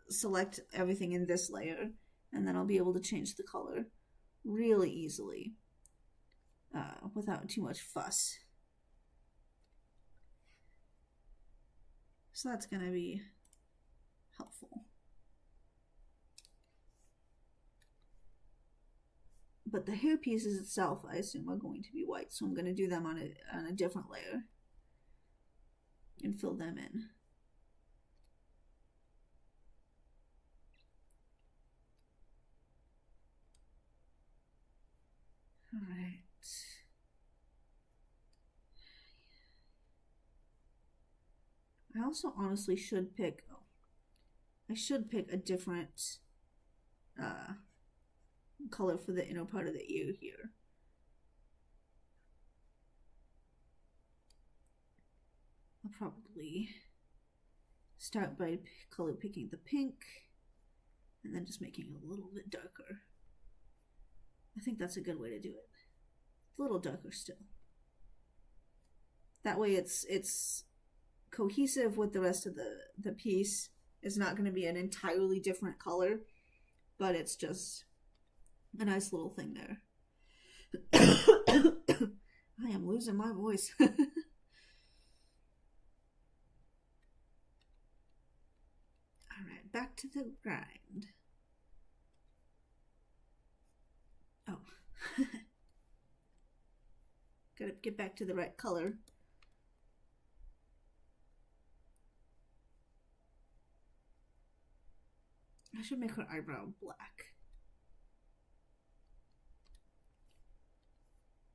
select everything in this layer, and then I'll be able to change the color really easily without too much fuss. So that's going to be helpful. But the hair pieces itself, I assume, are going to be white, so I'm going to do them on a different layer and fill them in. All right. I also honestly should pick... Oh, I should pick a different... color for the inner part of the ear here. I'll probably start by color picking the pink and then just making it a little bit darker. I think that's a good way to do it. A little darker still. That way it's cohesive with the rest of the piece. It's not going to be an entirely different color, but it's just a nice little thing there. I am losing my voice. All right, back to the grind. Oh. Gotta get back to the right color. I should make her eyebrow black.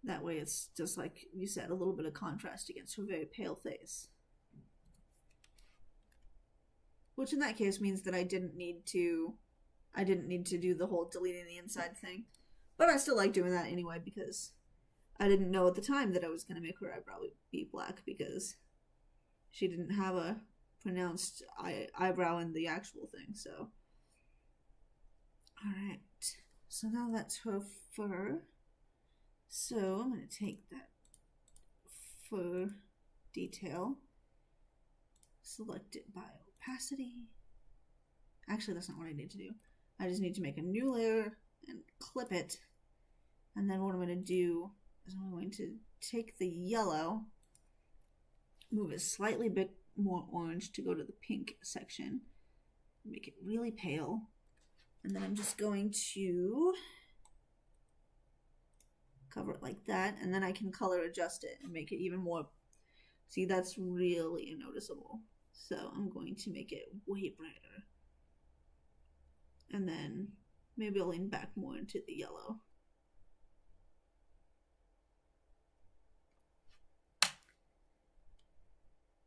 That way it's just like you said, a little bit of contrast against her very pale face. Which in that case means that I didn't need to do the whole deleting the inside thing. But I still like doing that anyway because I didn't know at the time that I was going to make her eyebrow be black because she didn't have a pronounced eyebrow in the actual thing, so. Alright, so now that's her fur. So I'm going to take that fur detail, select it by opacity. Actually, that's not what I need to do. I just need to make a new layer and clip it. And then what I'm going to do is I'm going to take the yellow, move it slightly bit more orange to go to the pink section, make it really pale. And then I'm just going to cover it like that, and then I can color adjust it and make it even more. See, that's really noticeable. So I'm going to make it way brighter. And then maybe I'll lean back more into the yellow.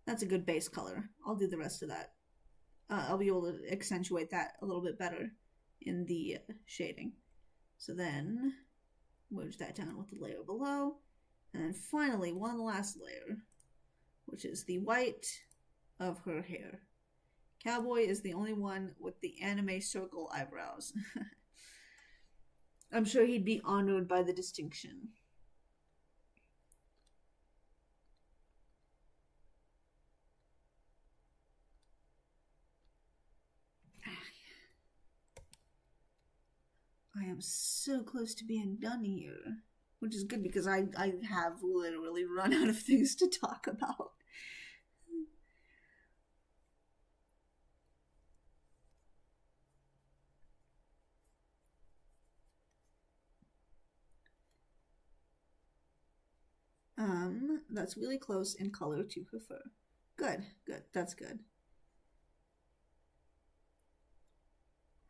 That's a good base color. I'll do the rest of that. I'll be able to accentuate that a little bit better in the shading. So then merge that down with the layer below. And then finally, one last layer, which is the white of her hair. Cowboy is the only one with the anime circle eyebrows. I'm sure he'd be honored by the distinction. I am so close to being done here, which is good because I have literally run out of things to talk about. That's really close in color to her fur. Good, good, that's good.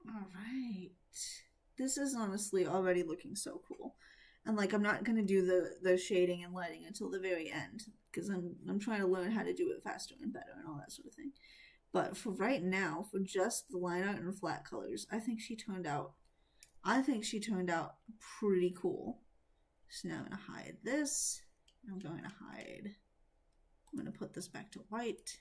All right. This is honestly already looking so cool. And like I'm not gonna do the shading and lighting until the very end because I'm trying to learn how to do it faster and better and all that sort of thing. But for right now, for just the line art and flat colors, I think she turned out pretty cool. So now I'm gonna hide this. I'm gonna put this back to white.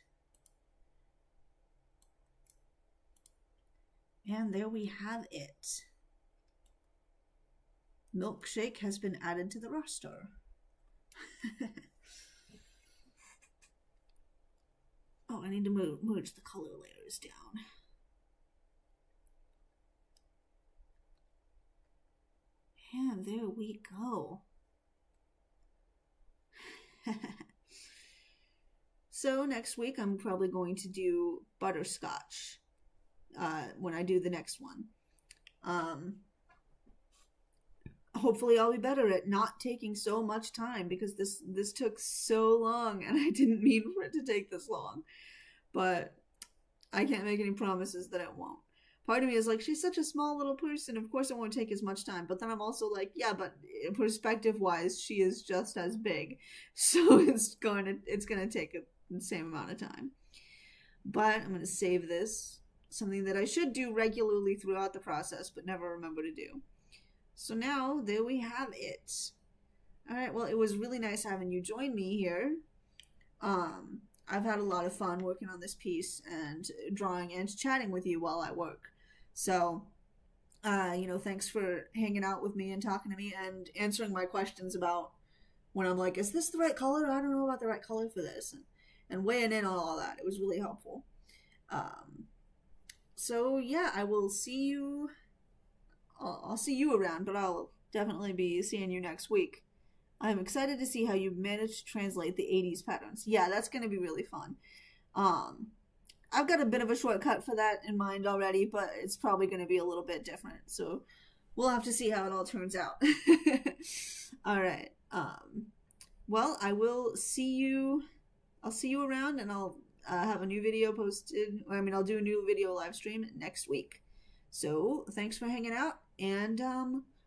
And there we have it. Milkshake has been added to the roster. Oh, I need to merge the color layers down. And there we go. So next week I'm probably going to do Butterscotch when I do the next one. Hopefully I'll be better at not taking so much time because this took so long and I didn't mean for it to take this long. But I can't make any promises that it won't. Part of me is like, she's such a small little person, of course it won't take as much time. But then I'm also like, yeah, but perspective-wise, she is just as big. So it's gonna take the same amount of time. But I'm gonna save this, something that I should do regularly throughout the process, but never remember to do. So now, there we have it. Alright, well, it was really nice having you join me here. I've had a lot of fun working on this piece and drawing and chatting with you while I work. So, thanks for hanging out with me and talking to me and answering my questions about when I'm like, is this the right color? I don't know about the right color for this. And weighing in on all that. It was really helpful. So yeah, I will see you. I'll see you around, but I'll definitely be seeing you next week. I'm excited to see how you manage to translate the 80s patterns. Yeah, that's going to be really fun. Um, I've got a bit of a shortcut for that in mind already, but it's probably going to be a little bit different. So we'll have to see how it all turns out. All right. Well, I will see you. I'll see you around, and I'll have a new video posted. I mean, I'll do a new video live stream next week. So thanks for hanging out, and